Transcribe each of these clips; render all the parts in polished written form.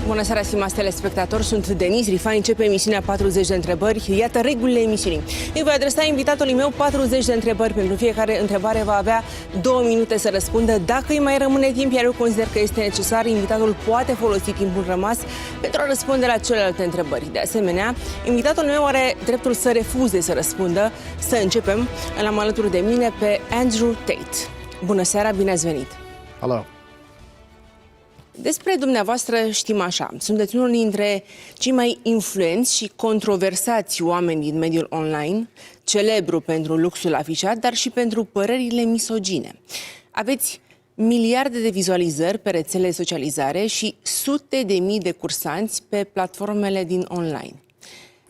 Bună seara, stimați telespectatori, sunt Denis Rifai, începe emisiunea 40 de întrebări. Iată regulile emisiunii. Îi voi adresa invitatului meu 40 de întrebări. Pentru fiecare întrebare va avea 2 minute să răspundă. Dacă îi mai rămâne timp, iar eu consider că este necesar, invitatul poate folosi timpul rămas pentru a răspunde la celelalte întrebări. De asemenea, invitatul meu are dreptul să refuze să răspundă. Să începem. L-am alături de mine pe Andrew Tate. Bună seara, bine ați venit! Hello. Despre dumneavoastră știm așa, sunteți unul dintre cei mai influenți și controversați oameni din mediul online, celebru pentru luxul afișat, dar și pentru părerile misogine. Aveți miliarde de vizualizări pe rețele de socializare și sute de mii de cursanți pe platformele din online.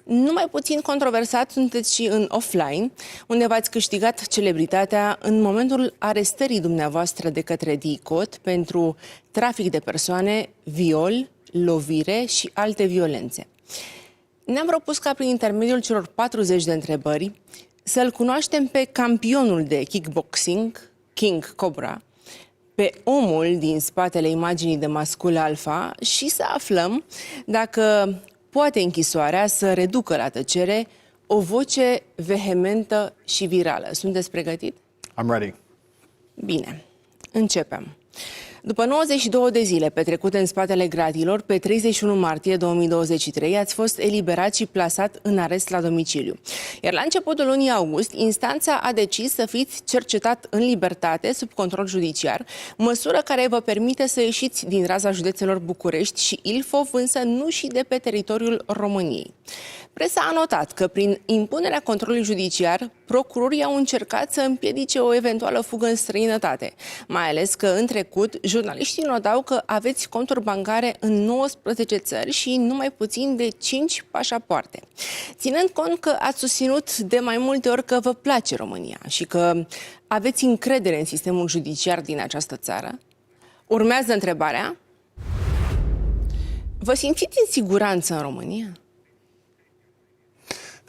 Nu mai puțin controversat sunteți și în offline, unde v-ați câștigat celebritatea în momentul arestării dumneavoastră de către Tate pentru trafic de persoane, viol, lovire și alte violențe. Ne-am propus ca prin intermediul celor 40 de întrebări să-l cunoaștem pe campionul de kickboxing, King Cobra, pe omul din spatele imaginii de mascul alfa și să aflăm dacă poate închisoarea să reducă la tăcere o voce vehementă și virală. Sunteți pregătit? I'm ready. Bine, începem. După 92 de zile petrecute în spatele gratilor, pe 31 martie 2023 ați fost eliberat și plasat în arest la domiciliu. Iar la începutul lunii august, instanța a decis să fiți cercetat în libertate, sub control judiciar, măsură care vă permite să ieșiți din raza județelor București și Ilfov, însă nu și de pe teritoriul României. Presa a notat că prin impunerea controlului judiciar, procurorii au încercat să împiedice o eventuală fugă în străinătate, mai ales că în trecut jurnaliștii notau că aveți conturi bancare în 19 țări și numai puțin de 5 pașapoarte. Ținând cont că ați susținut de mai multe ori că vă place România și că aveți încredere în sistemul judiciar din această țară, urmează întrebarea: vă simțiți în siguranță în România?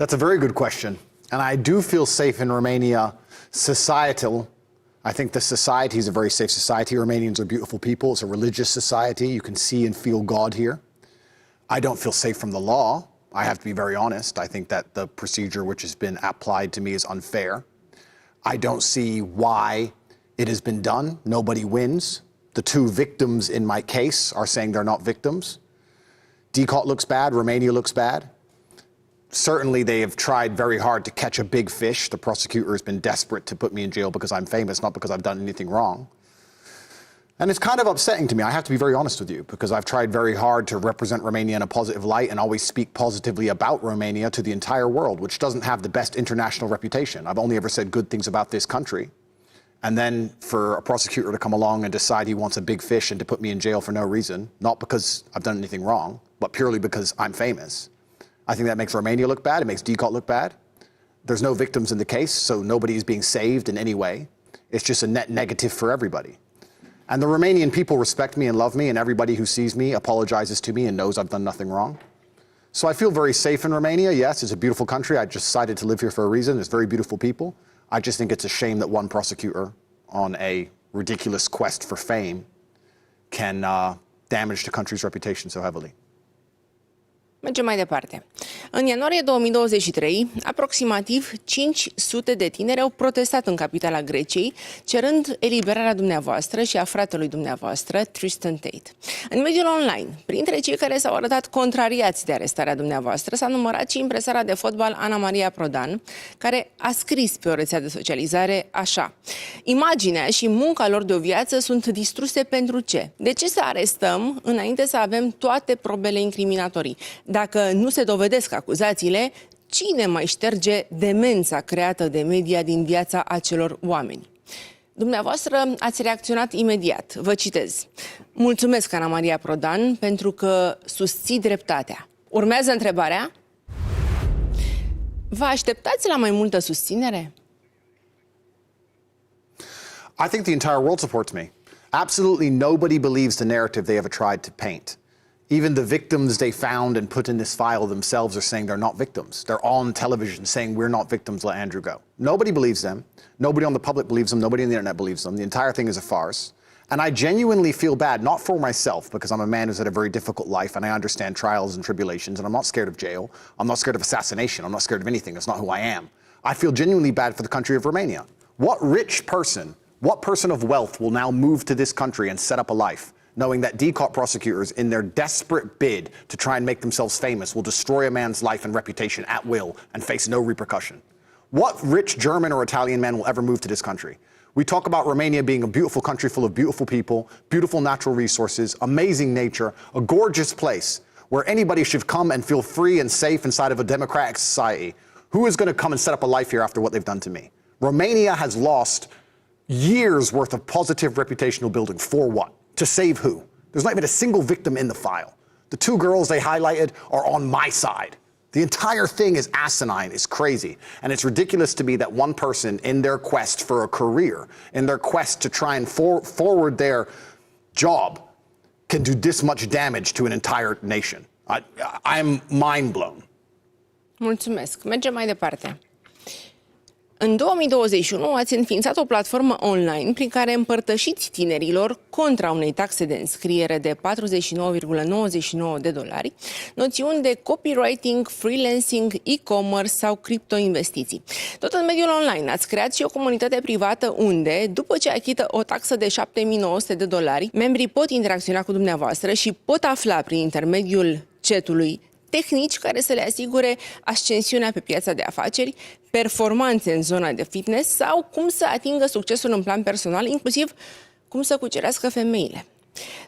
That's a very good question. And I do feel safe in Romania. Societal, I think the society is a very safe society. Romanians are beautiful people. It's a religious society. You can see and feel God here. I don't feel safe from the law. I have to be very honest. I think that the procedure which has been applied to me is unfair. I don't see why it has been done. Nobody wins. The two victims in my case are saying they're not victims. Tate looks bad. Romania looks bad. Certainly, they have tried very hard to catch a big fish. The prosecutor has been desperate to put me in jail because I'm famous, not because I've done anything wrong. And it's kind of upsetting to me. I have to be very honest with you, because I've tried very hard to represent Romania in a positive light and always speak positively about Romania to the entire world, which doesn't have the best international reputation. I've only ever said good things about this country. And then for a prosecutor to come along and decide he wants a big fish and to put me in jail for no reason, not because I've done anything wrong, but purely because I'm famous. I think that makes Romania look bad. It makes Tate look bad. There's no victims in the case, so nobody is being saved in any way. It's just a net negative for everybody. And the Romanian people respect me and love me, and everybody who sees me apologizes to me and knows I've done nothing wrong. So I feel very safe in Romania. Yes, it's a beautiful country. I just decided to live here for a reason. There's very beautiful people. I just think it's a shame that one prosecutor on a ridiculous quest for fame can damage the country's reputation so heavily. Mergem mai departe. În ianuarie 2023, aproximativ 500 de tineri au protestat în capitala Greciei, cerând eliberarea dumneavoastră și a fratelui dumneavoastră, Tristan Tate. În mediul online, printre cei care s-au arătat contrariați de arestarea dumneavoastră, s-a numărat și impresara de fotbal Ana Maria Prodan, care a scris pe o rețea de socializare așa: imaginea și munca lor de o viață sunt distruse pentru ce? De ce să arestăm înainte să avem toate probele incriminatorii? Dacă nu se dovedesc acuzațiile, cine mai șterge demența creată de media din viața acelor oameni? Dumneavoastră ați reacționat imediat. Vă citez: mulțumesc, Ana Maria Prodan, pentru că susții dreptatea. Urmează întrebarea: vă așteptați la mai multă susținere? I think the entire world supports me. Absolutely nobody believes the narrative they ever tried to paint. Even the victims they found and put in this file themselves are saying they're not victims. They're on television saying we're not victims, let Andrew go. Nobody believes them. Nobody on the public believes them. Nobody on the internet believes them. The entire thing is a farce. And I genuinely feel bad, not for myself, because I'm a man who's had a very difficult life and I understand trials and tribulations, and I'm not scared of jail. I'm not scared of assassination. I'm not scared of anything. That's not who I am. I feel genuinely bad for the country of Romania. What rich person, what person of wealth will now move to this country and set up a life, knowing that DCOT prosecutors, in their desperate bid to try and make themselves famous, will destroy a man's life and reputation at will and face no repercussion? What rich German or Italian man will ever move to this country? We talk about Romania being a beautiful country full of beautiful people, beautiful natural resources, amazing nature, a gorgeous place where anybody should come and feel free and safe inside of a democratic society. Who is going to come and set up a life here after what they've done to me? Romania has lost years worth of positive reputational building. For what? To save who? There's not even a single victim in the file. The two girls they highlighted are on my side. The entire thing is asinine, it's crazy. And it's ridiculous to me that one person, in their quest for a career, in their quest to try and forward their job, can do this much damage to an entire nation. I'm mind blown. Mulțumesc. Mergem mai departe. În 2021 ați înființat o platformă online prin care împărtășiți tinerilor, contra unei taxe de înscriere de $49,99, noțiuni de copywriting, freelancing, e-commerce sau criptoinvestiții. Tot în mediul online ați creat și o comunitate privată unde, după ce achită o taxă de $7.900, membrii pot interacționa cu dumneavoastră și pot afla prin intermediul chatului tehnici care să le asigure ascensiunea pe piața de afaceri, performanțe în zona de fitness sau cum să atingă succesul în plan personal, inclusiv cum să cucerească femeile.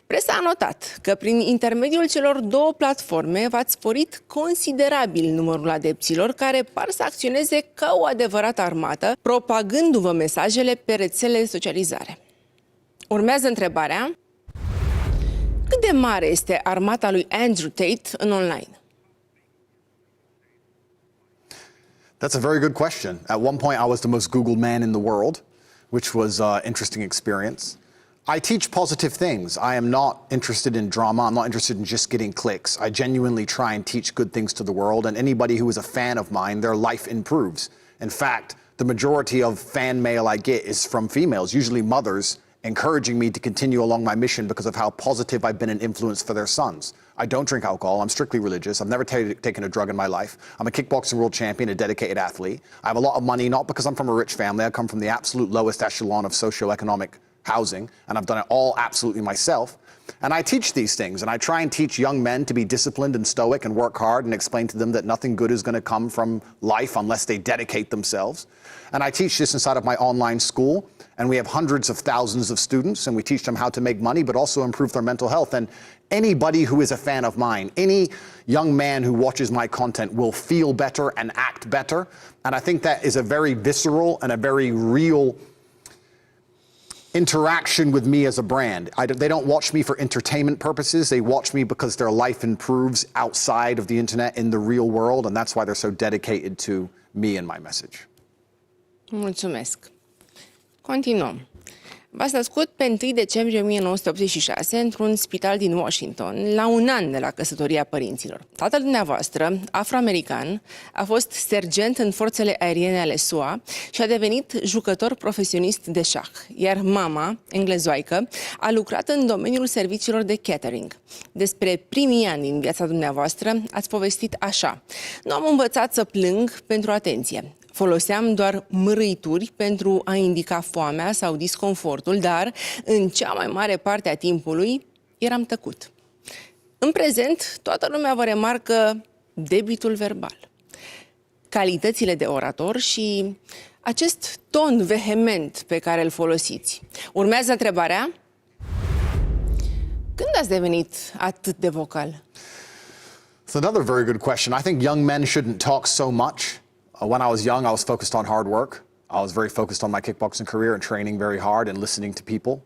Presa a notat că prin intermediul celor două platforme v-ați sporit considerabil numărul adepților care par să acționeze ca o adevărată armată, propagându-vă mesajele pe rețelele de socializare. Urmează întrebarea: cât de mare este armata lui Andrew Tate în online? That's a very good question. At one point, I was the most Googled man in the world, which was an interesting experience. I teach positive things. I am not interested in drama. I'm not interested in just getting clicks. I genuinely try and teach good things to the world, and anybody who is a fan of mine, their life improves. In fact, the majority of fan mail I get is from females, usually mothers, encouraging me to continue along my mission because of how positive I've been an influence for their sons. I don't drink alcohol. I'm strictly religious. I've never taken a drug in my life. I'm a kickboxing world champion, a dedicated athlete. I have a lot of money, not because I'm from a rich family. I come from the absolute lowest echelon of socioeconomic housing, and I've done it all absolutely myself. And I teach these things, and I try and teach young men to be disciplined and stoic and work hard and explain to them that nothing good is going to come from life unless they dedicate themselves. And I teach this inside of my online school, and we have hundreds of thousands of students, and we teach them how to make money but also improve their mental health. And anybody who is a fan of mine, any young man who watches my content will feel better and act better. And I think that is a very visceral and a very real interaction with me as a brand. They don't watch me for entertainment purposes. They watch me because their life improves outside of the internet in the real world, and that's why they're so dedicated to me and my message. Mulțumesc. Continuăm. V-ați născut pe 1 decembrie 1986 într-un spital din Washington, la un an de la căsătoria părinților. Tatăl dumneavoastră, afroamerican, a fost sergent în forțele aeriene ale SUA și a devenit jucător profesionist de șah, iar mama, englezoaică, a lucrat în domeniul serviciilor de catering. Despre primii ani din viața dumneavoastră ați povestit așa: nu am învățat să plâng pentru atenție. Foloseam doar mărâituri pentru a indica foamea sau disconfortul, dar în cea mai mare parte a timpului eram tăcut. În prezent, toată lumea vă remarcă debitul verbal, calitățile de orator și acest ton vehement pe care îl folosiți. Urmează întrebarea: când ați devenit atât de vocal? It's another very good question. I think young men shouldn't talk so much. When I was young, I was focused on hard work. I was very focused on my kickboxing career and training very hard and listening to people.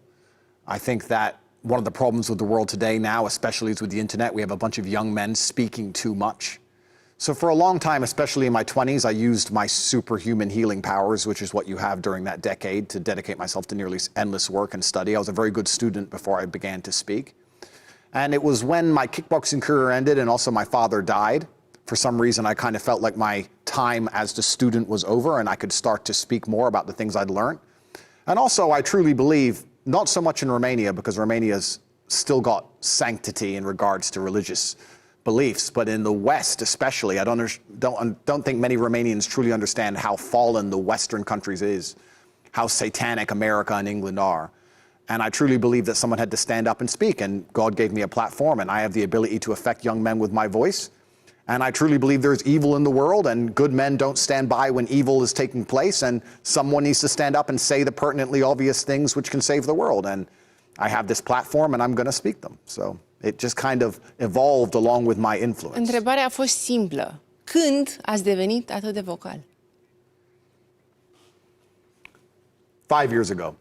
I think that one of the problems with the world today now, especially is with the internet, we have a bunch of young men speaking too much. So for a long time, especially in my 20s, I used my superhuman healing powers, which is what you have during that decade, to dedicate myself to nearly endless work and study. I was a very good student before I began to speak. And it was when my kickboxing career ended and also my father died. For some reason, I kind of felt like my time as the student was over and I could start to speak more about the things I'd learned. And also, I truly believe not so much in Romania, because Romania's still got sanctity in regards to religious beliefs, but in the West especially, I don't think many Romanians truly understand how fallen the Western countries is, how satanic America and England are. And I truly believe that someone had to stand up and speak, and God gave me a platform, and I have the ability to affect young men with my voice. And I truly believe there's evil in the world, and good men don't stand by when evil is taking place, and someone needs to stand up and say the pertinently obvious things which can save the world. And I have this platform, and I'm going to speak them. So it just kind of evolved along with my influence. Întrebarea a fost simplă. Când ați devenit atât de vocal? 5 years ago.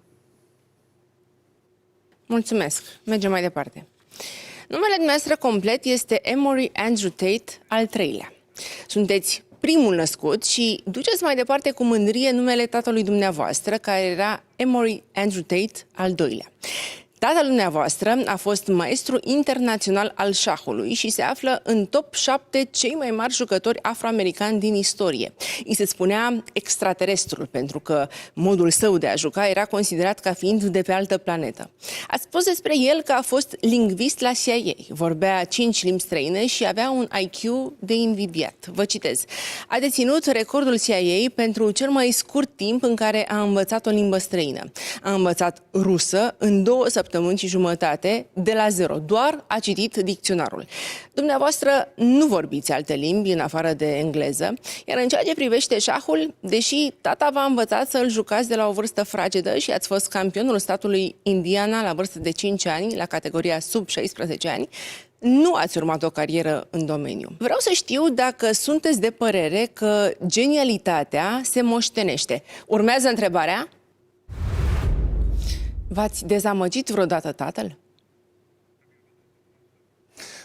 Mulțumesc. Mergem mai departe. Numele dumneavoastră complet este Emory Andrew Tate al III-lea. Sunteți primul născut și duceți mai departe cu mândrie numele tatălui dumneavoastră, care era Emory Andrew Tate al II-lea. Tatăl dumneavoastră a fost maestru internațional al șahului și se află în top 7 cei mai mari jucători afroamericani din istorie. Îi se spunea extraterestrul, pentru că modul său de a juca era considerat ca fiind de pe altă planetă. Ați spus despre el că a fost lingvist la CIA, vorbea 5 limbi străine și avea un IQ de invidiat. Vă citez. A deținut recordul CIA pentru cel mai scurt timp în care a învățat o limbă străină. A învățat rusă în 2 săptămâni și jumătate, de la zero. Doar a citit dicționarul. Dumneavoastră nu vorbiți alte limbi în afară de engleză, iar în ceea ce privește șahul, deși tata v-a învățat să îl jucați de la o vârstă fragedă și ați fost campionul statului Indiana la vârstă de 5 ani, la categoria sub 16 ani, nu ați urmat o carieră în domeniu. Vreau să știu dacă sunteți de părere că genialitatea se moștenește. Urmează întrebarea. V-ați dezamăgit vreodată tatăl?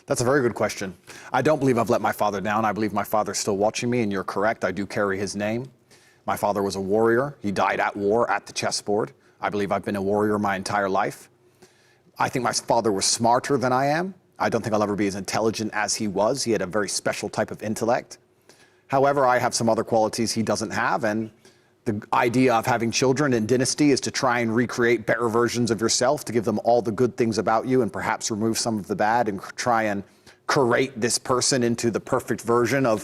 That's a very good question. I don't believe I've let my father down. I believe my father's still watching me, and you're correct. I do carry his name. My father was a warrior. He died at war at the chessboard. I believe I've been a warrior my entire life. I think my father was smarter than I am. I don't think I'll ever be as intelligent as he was. He had a very special type of intellect. However, I have some other qualities he doesn't have, and the idea of having children in dynasty is to try and recreate better versions of yourself, to give them all the good things about you and perhaps remove some of the bad and try and curate this person into the perfect version of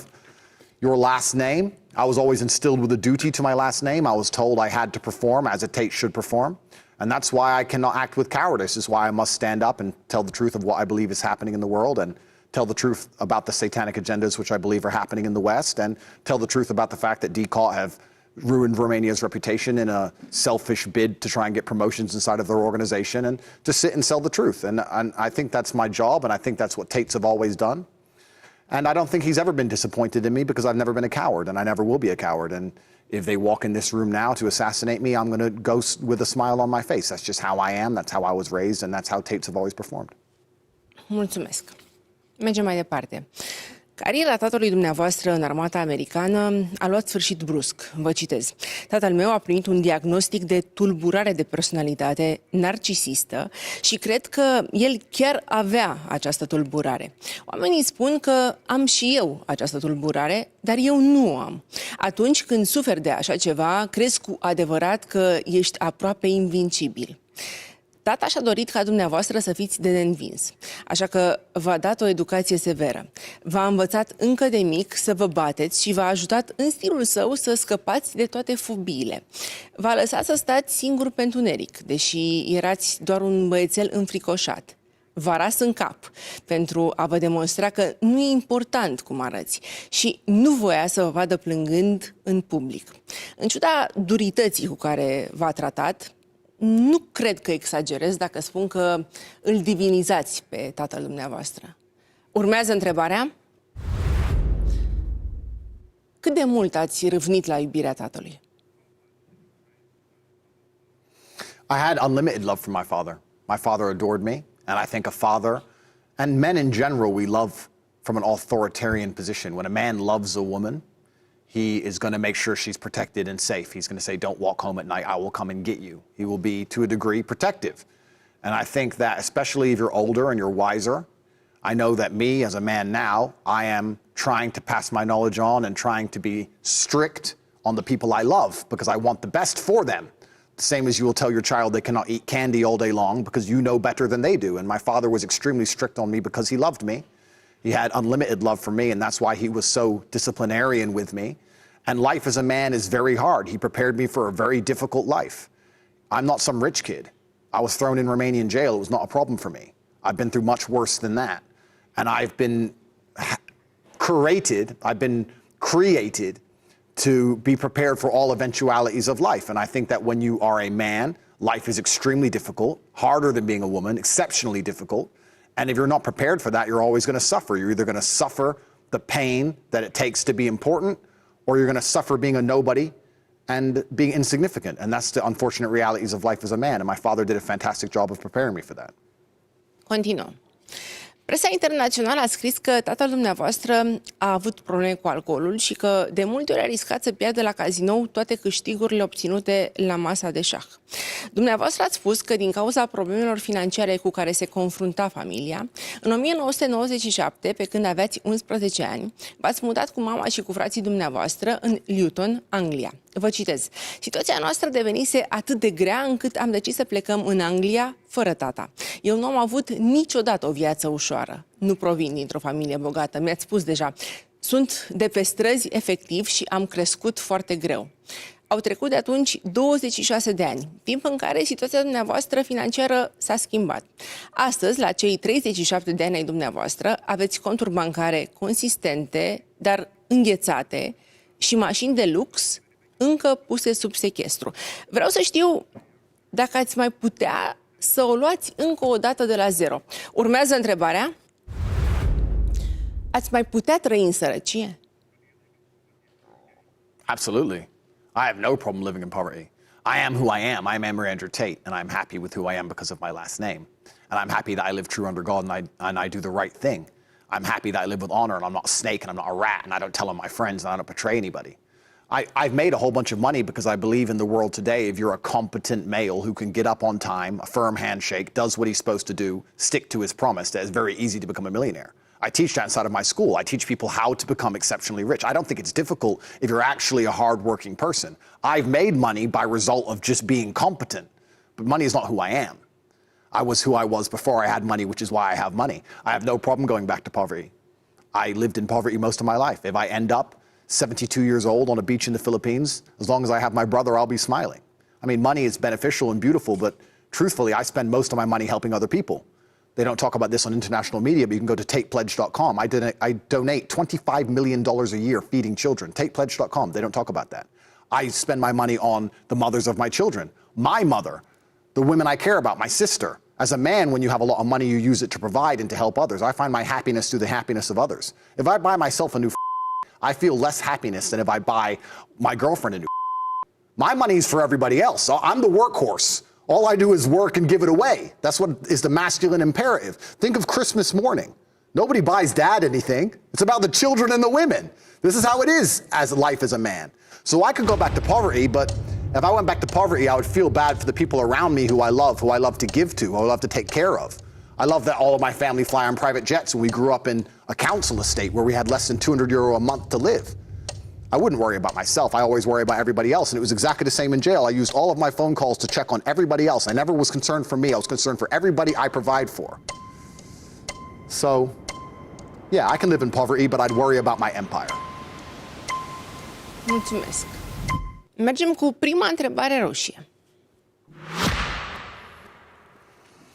your last name. I was always instilled with a duty to my last name. I was told I had to perform as a Tate should perform. And that's why I cannot act with cowardice. It's why I must stand up and tell the truth of what I believe is happening in the world, and tell the truth about the satanic agendas which I believe are happening in the West, and tell the truth about the fact that Tate have ruined Romania's reputation in a selfish bid to try and get promotions inside of their organization, and to sit and sell the truth. And I think that's my job, and I think that's what Tates have always done. And I don't think he's ever been disappointed in me, because I've never been a coward, and I never will be a coward. And if they walk in this room now to assassinate me, I'm going to go with a smile on my face. That's just how I am, that's how I was raised, and that's how Tates have always performed. Mulțumesc. Mergem mai departe. Cariera tatălui dumneavoastră în armata americană a luat sfârșit brusc. Vă citez. Tatăl meu a primit un diagnostic de tulburare de personalitate narcisistă și cred că el chiar avea această tulburare. Oamenii spun că am și eu această tulburare, dar eu nu o am. Atunci când suferi de așa ceva, crezi cu adevărat că ești aproape invincibil. Tata și-a dorit ca dumneavoastră să fiți de neînvins, așa că v-a dat o educație severă. V-a învățat încă de mic să vă bateți și v-a ajutat în stilul său să scăpați de toate fobiile. V-a lăsat să stați singur pe întuneric, deși erați doar un băiețel înfricoșat. V-a ras în cap pentru a vă demonstra că nu e important cum arăți și nu voia să vă vadă plângând în public. În ciuda durității cu care v-a tratat, nu cred că exagerez dacă spun că îl divinizați pe tatăl dumneavoastră. Urmează întrebarea. Cât de mult ați râvnit la iubirea tatălui? I had unlimited love for my father. My father adored me, and I think a father, and men in general, we love from an authoritarian position. When a man loves a woman, he is going to make sure she's protected and safe. He's going to say, don't walk home at night, I will come and get you. He will be, to a degree, protective. And I think that, especially if you're older and you're wiser, I know that me, as a man now, I am trying to pass my knowledge on and trying to be strict on the people I love, because I want the best for them. Same as you will tell your child they cannot eat candy all day long because you know better than they do. And my father was extremely strict on me because he loved me. He had unlimited love for me, and that's why he was so disciplinarian with me. And life as a man is very hard. He prepared me for a very difficult life. I'm not some rich kid. I was thrown in Romanian jail. It was not a problem for me. I've been through much worse than that. And I've been created to be prepared for all eventualities of life. And I think that when you are a man, life is extremely difficult, harder than being a woman, exceptionally difficult. And if you're not prepared for that, you're always going to suffer. You're either going to suffer the pain that it takes to be important, or you're going to suffer being a nobody and being insignificant. And that's the unfortunate realities of life as a man. And my father did a fantastic job of preparing me for that. Continuăm. Presa internațională a scris că tatăl dumneavoastră a avut probleme cu alcoolul și că de multe ori a riscat să piardă la cazinou toate câștigurile obținute la masa de șah. Dumneavoastră ați spus că din cauza problemelor financiare cu care se confrunta familia, în 1997, pe când aveați 11 ani, v-ați mutat cu mama și cu frații dumneavoastră în Luton, Anglia. Vă citez: situația noastră devenise atât de grea încât am decis să plecăm în Anglia fără tata. Eu nu am avut niciodată o viață ușoară. Nu provin dintr-o familie bogată, mi-ați spus deja. Sunt de pe străzi efectiv și am crescut foarte greu. Au trecut de atunci 26 de ani, timp în care situația dumneavoastră financiară s-a schimbat. Astăzi, la cei 37 de ani ai dumneavoastră, aveți conturi bancare consistente, dar înghețate și mașini de lux încă puse sub sechestru. Vreau să știu dacă ați mai putea să o luați încă o dată de la zero. Urmează întrebarea: ați mai putea trăi în sărăcie? Absolutely. I have no problem living in poverty. I am who I am. I am Andrew Tate, and I'm happy with who I am because of my last name. And I'm happy that I live true under God and I do the right thing. I'm happy that I live with honor and I'm not a snake and I'm not a rat and I don't tell on my friends and I don't betray anybody. I've made a whole bunch of money because I believe in the world today, if you're a competent male who can get up on time, a firm handshake, does what he's supposed to do, stick to his promise, that it's very easy to become a millionaire. I teach that inside of my school. I teach people how to become exceptionally rich. I don't think it's difficult if you're actually a hardworking person. I've made money by result of just being competent, but money is not who I am. I was who I was before I had money, which is why I have money. I have no problem going back to poverty. I lived in poverty most of my life. If I end up 72 years old on a beach in the Philippines, as long as I have my brother, I'll be smiling. I mean, money is beneficial and beautiful, but truthfully, I spend most of my money helping other people. They don't talk about this on international media, but you can go to TatePledge.com. I donate $25 million a year feeding children. TatePledge.com. They don't talk about that. I spend my money on the mothers of my children. My mother, the women I care about, my sister. As a man, when you have a lot of money, you use it to provide and to help others. I find my happiness through the happiness of others. If I buy myself a new I feel less happiness than if I buy my girlfriend a new My money is for everybody else. I'm the workhorse. All I do is work and give it away. That's what is the masculine imperative. Think of Christmas morning. Nobody buys dad anything. It's about the children and the women. This is how it is as life as a man. So I could go back to poverty, but if I went back to poverty, I would feel bad for the people around me who I love to give to, who I love to take care of. I love that all of my family fly on private jets, and we grew up in a council estate where we had less than €200 a month to live. I wouldn't worry about myself. I always worry about everybody else, and it was exactly the same in jail. I used all of my phone calls to check on everybody else. I never was concerned for me. I was concerned for everybody I provide for. So, yeah, I can live in poverty, but I'd worry about my empire. Mulțumesc. Mergem cu prima întrebare roșie.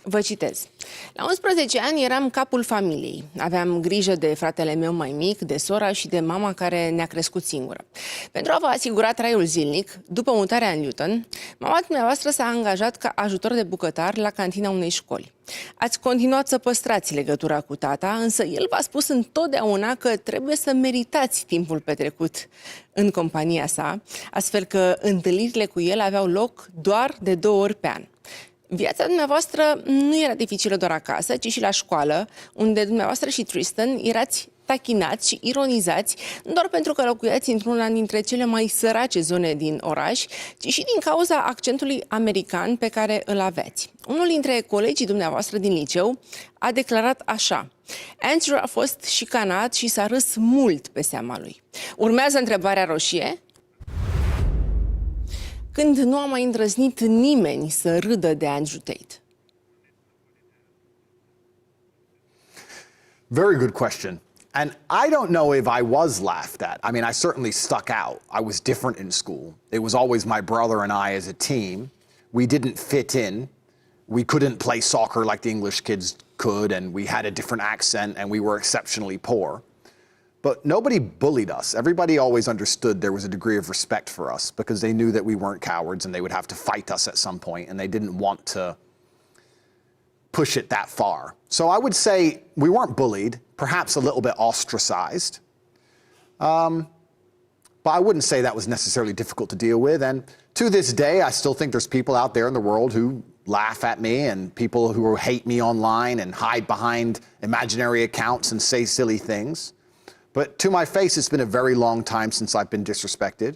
Vă citez. La 11 ani eram capul familiei. Aveam grijă de fratele meu mai mic, de sora și de mama care ne-a crescut singură. Pentru a vă asigura traiul zilnic, după mutarea în Luton, mama dumneavoastră s-a angajat ca ajutor de bucătar la cantina unei școli. Ați continuat să păstrați legătura cu tata, însă el v-a spus întotdeauna că trebuie să meritați timpul petrecut în compania sa, astfel că întâlnirile cu el aveau loc doar de 2 ori pe an. Viața dumneavoastră nu era dificilă doar acasă, ci și la școală, unde dumneavoastră și Tristan erați tachinați și ironizați, nu doar pentru că locuiați într-una dintre cele mai sărace zone din oraș, ci și din cauza accentului american pe care îl aveți. Unul dintre colegii dumneavoastră din liceu a declarat așa: Andrew a fost șicanat și s-a râs mult pe seama lui. Urmează întrebarea roșie. când nu a mai îndrăznit nimeni să râdă de Andrew Tate? Very good question. And I don't know if I was laughed at. I mean, I certainly stuck out. I was different in school. It was always my brother and I as a team. We didn't fit in. We couldn't play soccer like the English kids could, and we had a different accent, and we were exceptionally poor. But nobody bullied us. Everybody always understood there was a degree of respect for us because they knew that we weren't cowards and they would have to fight us at some point, and they didn't want to push it that far. So I would say we weren't bullied, perhaps a little bit ostracized. But I wouldn't say that was necessarily difficult to deal with. And to this day, I still think there's people out there in the world who laugh at me and people who hate me online and hide behind imaginary accounts and say silly things. But to my face, it's been a very long time since I've been disrespected.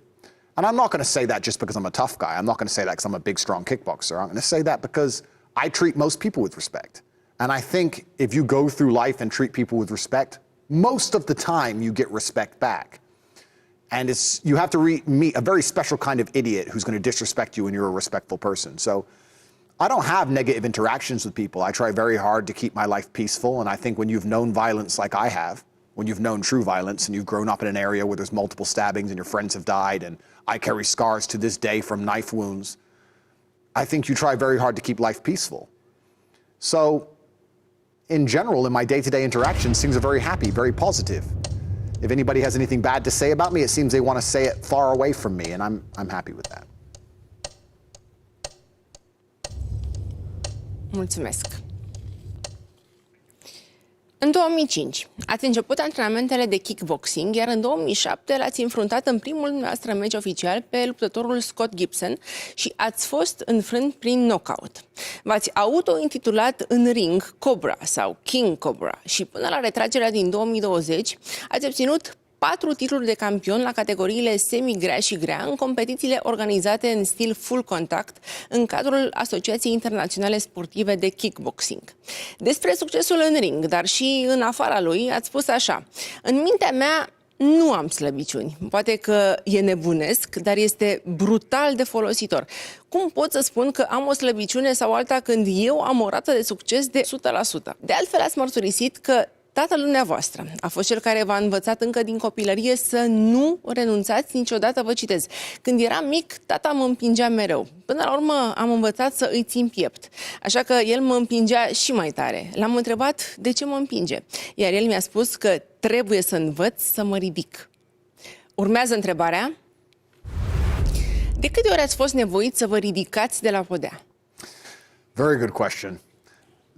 And I'm not going to say that just because I'm a tough guy. I'm not going to say that because I'm a big, strong kickboxer. I'm going to say that because I treat most people with respect. And I think if you go through life and treat people with respect, most of the time you get respect back. And you have to meet a very special kind of idiot who's going to disrespect you when you're a respectful person. So I don't have negative interactions with people. I try very hard to keep my life peaceful. And I think when you've known violence like I have, when you've known true violence and you've grown up in an area where there's multiple stabbings and your friends have died, and I carry scars to this day from knife wounds, I think you try very hard to keep life peaceful. So in general, in my day-to-day interactions, things are very happy, very positive. If anybody has anything bad to say about me, it seems they want to say it far away from me, and I'm happy with that. Mulțumesc. În 2005 ați început antrenamentele de kickboxing, iar în 2007 l-ați înfruntat în primul dumneavoastră meci oficial pe luptătorul Scott Gibson și ați fost înfrânt prin knockout. V-ați auto-intitulat în ring Cobra sau King Cobra și până la retragerea din 2020 ați obținut 4 titluri de campion la categoriile semi-grea și grea în competițiile organizate în stil full contact în cadrul Asociației Internaționale Sportive de Kickboxing. Despre succesul în ring, dar și în afara lui, ați spus așa: în mintea mea nu am slăbiciuni. Poate că e nebunesc, dar este brutal de folositor. Cum pot să spun că am o slăbiciune sau alta când eu am o rată de succes de 100%? De altfel, ați mărturisit că tatăl dumneavoastră a fost cel care v-a învățat încă din copilărie să nu renunțați niciodată, vă citez. Când eram mic, tata mă împingea mereu. Până la urmă am învățat să îi țin piept. Așa că el mă împingea și mai tare. L-am întrebat de ce mă împinge. Iar el mi-a spus că trebuie să învăț să mă ridic. Urmează întrebarea: de câte ori ați fost nevoit să vă ridicați de la podea? Very good question.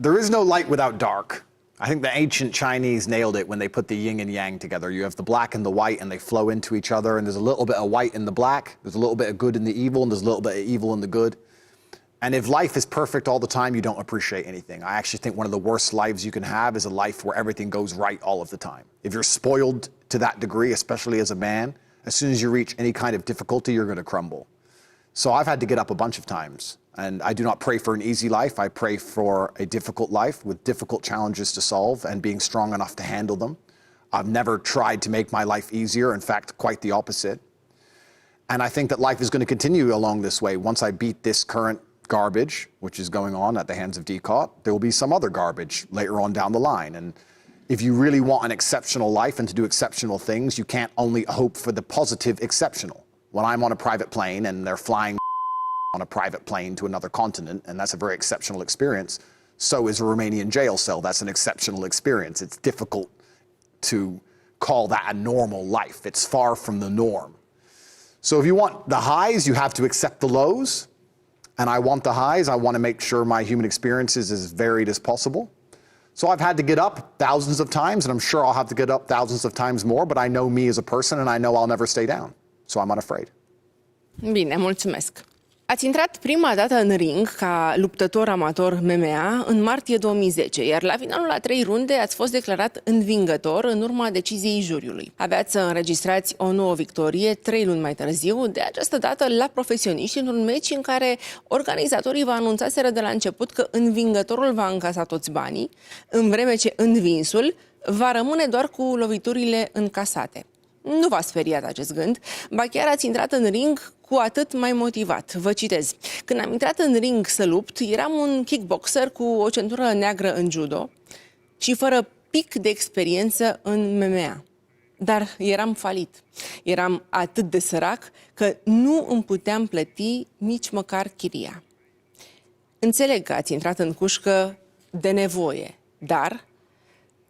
There is no light without dark. I think the ancient Chinese nailed it when they put the yin and yang together. You have the black and the white, and they flow into each other, and there's a little bit of white in the black, there's a little bit of good in the evil, and there's a little bit of evil in the good. And if life is perfect all the time, you don't appreciate anything. I actually think one of the worst lives you can have is a life where everything goes right all of the time. If you're spoiled to that degree, especially as a man, as soon as you reach any kind of difficulty, you're going to crumble. So I've had to get up a bunch of times. And I do not pray for an easy life. I pray for a difficult life with difficult challenges to solve and being strong enough to handle them. I've never tried to make my life easier. In fact, quite the opposite. And I think that life is going to continue along this way. Once I beat this current garbage, which is going on at the hands of DCOT, there will be some other garbage later on down the line. And if you really want an exceptional life and to do exceptional things, you can't only hope for the positive exceptional. When I'm on a private plane and they're flying on a private plane to another continent, and that's a very exceptional experience, so is a Romanian jail cell. That's an exceptional experience. It's difficult to call that a normal life. It's far from the norm. So if you want the highs, you have to accept the lows. And I want the highs. I want to make sure my human experience is as varied as possible. So I've had to get up thousands of times, and I'm sure I'll have to get up thousands of times more, but I know me as a person, and I know I'll never stay down. So I'm unafraid. Bine, mulțumesc. Ați intrat prima dată în ring ca luptător amator MMA în martie 2010, iar la finalul a 3 runde ați fost declarat învingător în urma deciziei juriului. Aveați să înregistrați o nouă victorie 3 luni mai târziu, de această dată la profesioniști, în un meci în care organizatorii vă anunțaseră de la început că învingătorul va încasa toți banii, în vreme ce învinsul va rămâne doar cu loviturile încasate. Nu v-a speriat acest gând, ba chiar ați intrat în ring cu atât mai motivat. Vă citez. Când am intrat în ring să lupt, eram un kickboxer cu o centură neagră în judo și fără pic de experiență în MMA. Dar eram falit. Eram atât de sărac că nu îmi puteam plăti nici măcar chiria. Înțeleg că ați intrat în cușcă de nevoie, dar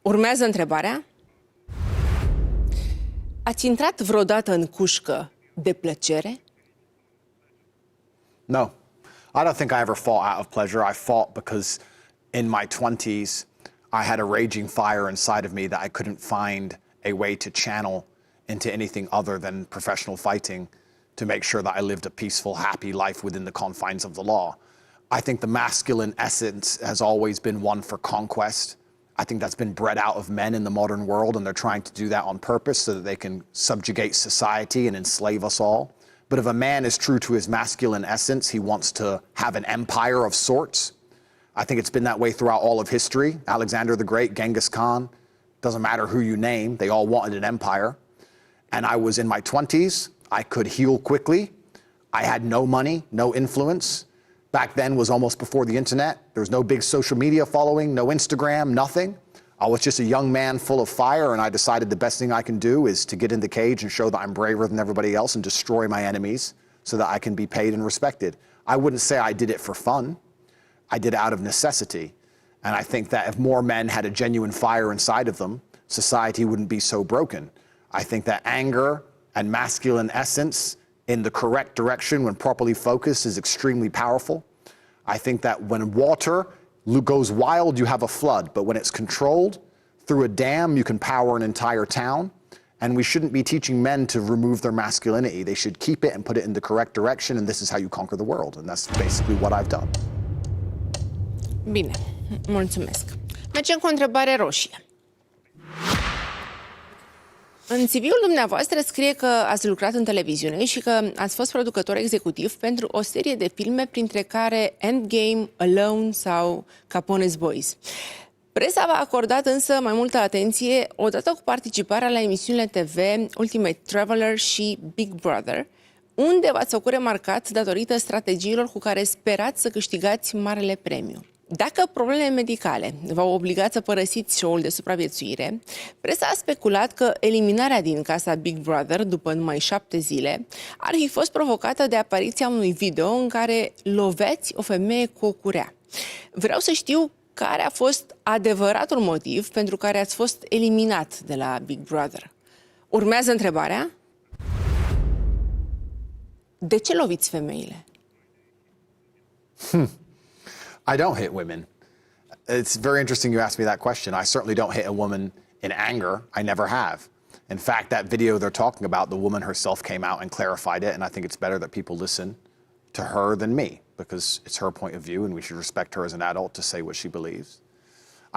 urmează întrebarea. Ați intrat vreodată în cușcă de plăcere? No, I don't think I ever fought out of pleasure. I fought because in my 20s, I had a raging fire inside of me that I couldn't find a way to channel into anything other than professional fighting to make sure that I lived a peaceful, happy life within the confines of the law. I think the masculine essence has always been one for conquest. I think that's been bred out of men in the modern world, and they're trying to do that on purpose so that they can subjugate society and enslave us all. But if a man is true to his masculine essence, he wants to have an empire of sorts. I think it's been that way throughout all of history. Alexander the Great, Genghis Khan, doesn't matter who you name, they all wanted an empire. And I was in my 20s, I could heal quickly. I had no money, no influence. Back then was almost before the internet. There was no big social media following, no Instagram, nothing. I was just a young man full of fire, and I decided the best thing I can do is to get in the cage and show that I'm braver than everybody else and destroy my enemies so that I can be paid and respected. I wouldn't say I did it for fun. I did it out of necessity. And I think that if more men had a genuine fire inside of them, society wouldn't be so broken. I think that anger and masculine essence in the correct direction when properly focused is extremely powerful. I think that when water goes wild, you have a flood, but when it's controlled through a dam, you can power an entire town. And we shouldn't be teaching men to remove their masculinity. They should keep it and put it in the correct direction, and this is how you conquer the world. And that's basically what I've done. Bine, mulțumesc. Mergem cu o întrebare roșie. În CV-ul dumneavoastră scrie că ați lucrat în televiziune și că ați fost producător executiv pentru o serie de filme, printre care Endgame, Alone sau Capone's Boys. Presa v-a acordat însă mai multă atenție odată cu participarea la emisiunile TV Ultimate Traveler și Big Brother, unde v-ați făcut remarcat datorită strategiilor cu care sperați să câștigați marele premiu. Dacă problemele medicale v-au obligat să părăsiți show-ul de supraviețuire, presa a speculat că eliminarea din casa Big Brother după numai 7 zile ar fi fost provocată de apariția unui video în care loveați o femeie cu o curea. Vreau să știu care a fost adevăratul motiv pentru care ați fost eliminat de la Big Brother. Urmează întrebarea. De ce loviți femeile? I don't hit women. It's very interesting you asked me that question. I certainly don't hit a woman in anger. I never have. In fact, that video they're talking about, the woman herself came out and clarified it, and I think it's better that people listen to her than me, because it's her point of view, and we should respect her as an adult to say what she believes.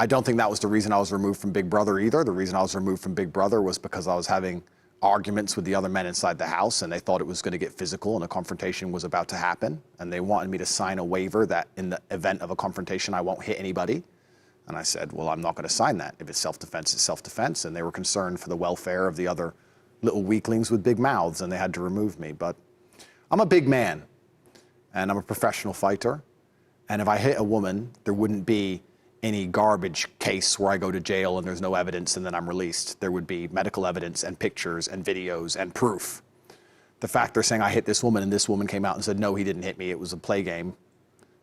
I don't think that was the reason I was removed from Big Brother either. The reason I was removed from Big Brother was because I was having arguments with the other men inside the house, and they thought it was going to get physical and a confrontation was about to happen, and they wanted me to sign a waiver that in the event of a confrontation I won't hit anybody. And I said, well, I'm not going to sign that. If it's self-defense, it's self-defense. And they were concerned for the welfare of the other little weaklings with big mouths, and they had to remove me. But I'm a big man, and I'm a professional fighter, and if I hit a woman, there wouldn't be any garbage case where I go to jail and there's no evidence and then I'm released. There would be medical evidence and pictures and videos and proof. The fact they're saying I hit this woman and this woman came out and said, no, he didn't hit me, it was a play game,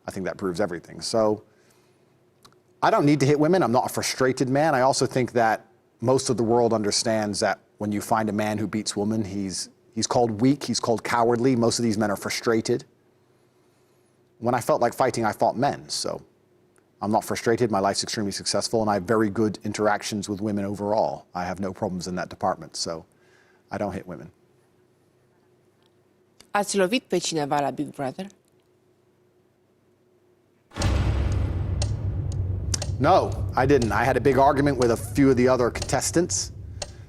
I think that proves everything. So I don't need to hit women. I'm not a frustrated man. I also think that most of the world understands that when you find a man who beats women, he's called weak, he's called cowardly. Most of these men are frustrated. When I felt like fighting, I fought men, so I'm not frustrated. My life's extremely successful, and I have very good interactions with women overall. I have no problems in that department, so I don't hit women. Ați lovit pe cineva la Big Brother? No, I didn't. I had a big argument with a few of the other contestants,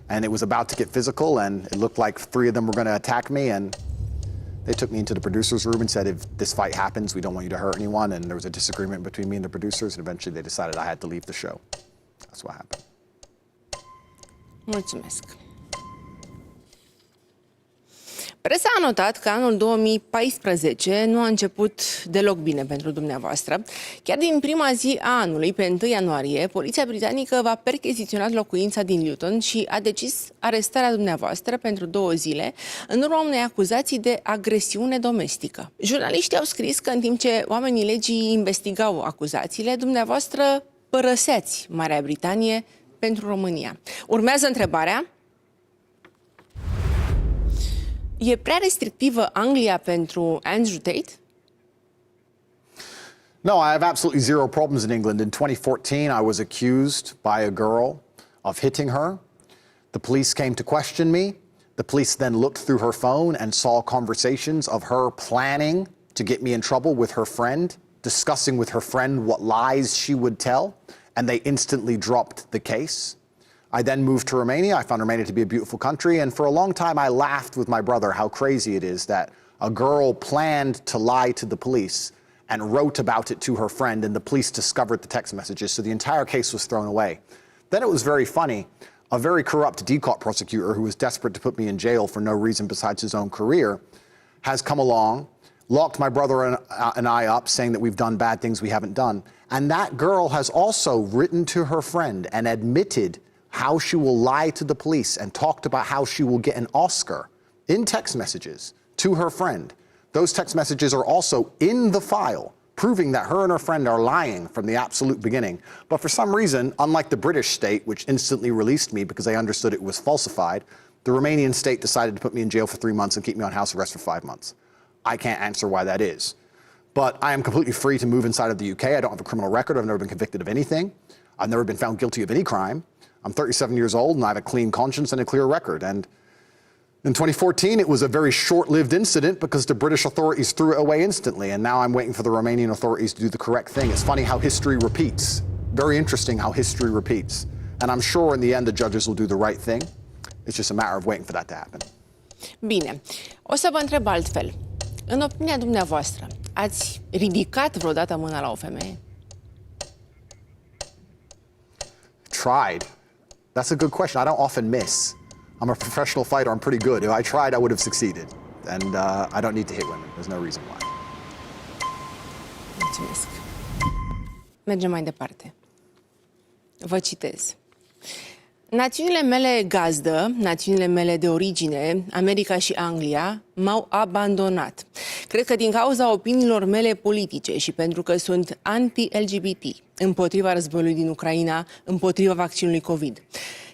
and it was about to get physical, and it looked like 3 of them were going to attack me, and they took me into the producer's room and said, if this fight happens, we don't want you to hurt anyone. And there was a disagreement between me and the producers, and eventually they decided I had to leave the show. That's what happened. Mulțumesc. Presa a notat că anul 2014 nu a început deloc bine pentru dumneavoastră. Chiar din prima zi a anului, pe 1 ianuarie, poliția britanică v-a percheziționat locuința din Luton și a decis arestarea dumneavoastră pentru 2 zile în urma unei acuzații de agresiune domestică. Jurnaliștii au scris că în timp ce oamenii legii investigau acuzațiile, dumneavoastră părăseați Marea Britanie pentru România. Urmează întrebarea: e prea restrictivă Anglia pentru Andrew Tate? No, I have absolutely zero problems in England. In 2014, I was accused by a girl of hitting her. The police came to question me. The police then looked through her phone and saw conversations of her planning to get me in trouble with her friend, discussing with her friend what lies she would tell, and they instantly dropped the case. I then moved to Romania. I found Romania to be a beautiful country, and for a long time I laughed with my brother how crazy it is that a girl planned to lie to the police and wrote about it to her friend, and the police discovered the text messages, so the entire case was thrown away. Then it was very funny. A very corrupt DCOT prosecutor who was desperate to put me in jail for no reason besides his own career has come along, locked my brother and I up, saying that we've done bad things we haven't done. And that girl has also written to her friend and admitted how she will lie to the police and talked about how she will get an Oscar in text messages to her friend. Those text messages are also in the file, proving that her and her friend are lying from the absolute beginning. But for some reason, unlike the British state, which instantly released me because they understood it was falsified, the Romanian state decided to put me in jail for 3 months and keep me on house arrest for 5 months. I can't answer why that is. But I am completely free to move inside of the UK. I don't have a criminal record. I've never been convicted of anything. I've never been found guilty of any crime. I'm 37 years old and I have a clean conscience and a clear record. And in 2014, it was a very short-lived incident because the British authorities threw it away instantly. And now I'm waiting for the Romanian authorities to do the correct thing. It's funny how history repeats. Very interesting how history repeats. And I'm sure in the end, the judges will do the right thing. It's just a matter of waiting for that to happen. Bine, o să vă întreb altfel. În opinia dumneavoastră, ați ridicat vreodată mâna la o femeie? Tried. That's a good question. I don't often miss. I'm a professional fighter. I'm pretty good. If I tried, I would have succeeded. And I don't need to hit women. There's no reason why. Mulțumesc. Mergem mai departe. Vă citez. Națiunile mele gazdă, națiunile mele de origine, America și Anglia, m-au abandonat. Cred că din cauza opiniilor mele politice și pentru că sunt anti-LGBT, împotriva războiului din Ucraina, împotriva vaccinului COVID.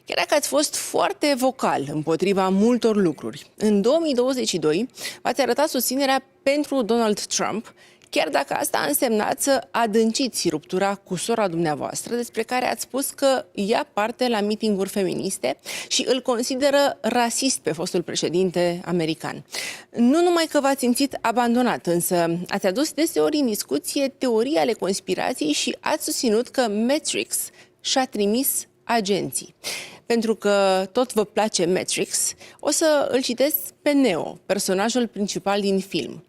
Chiar dacă ați fost foarte vocal împotriva multor lucruri, în 2022 v-ați arătat susținerea pentru Donald Trump, chiar dacă asta a însemnat să adânciți ruptura cu sora dumneavoastră, despre care ați spus că ia parte la mitinguri feministe și îl consideră rasist pe fostul președinte american. Nu numai că v-ați simțit abandonat, însă ați adus deseori în discuție teorii ale conspirației și ați susținut că Matrix și-a trimis agenții. Pentru că tot vă place Matrix, o să îl citesc pe Neo, personajul principal din film.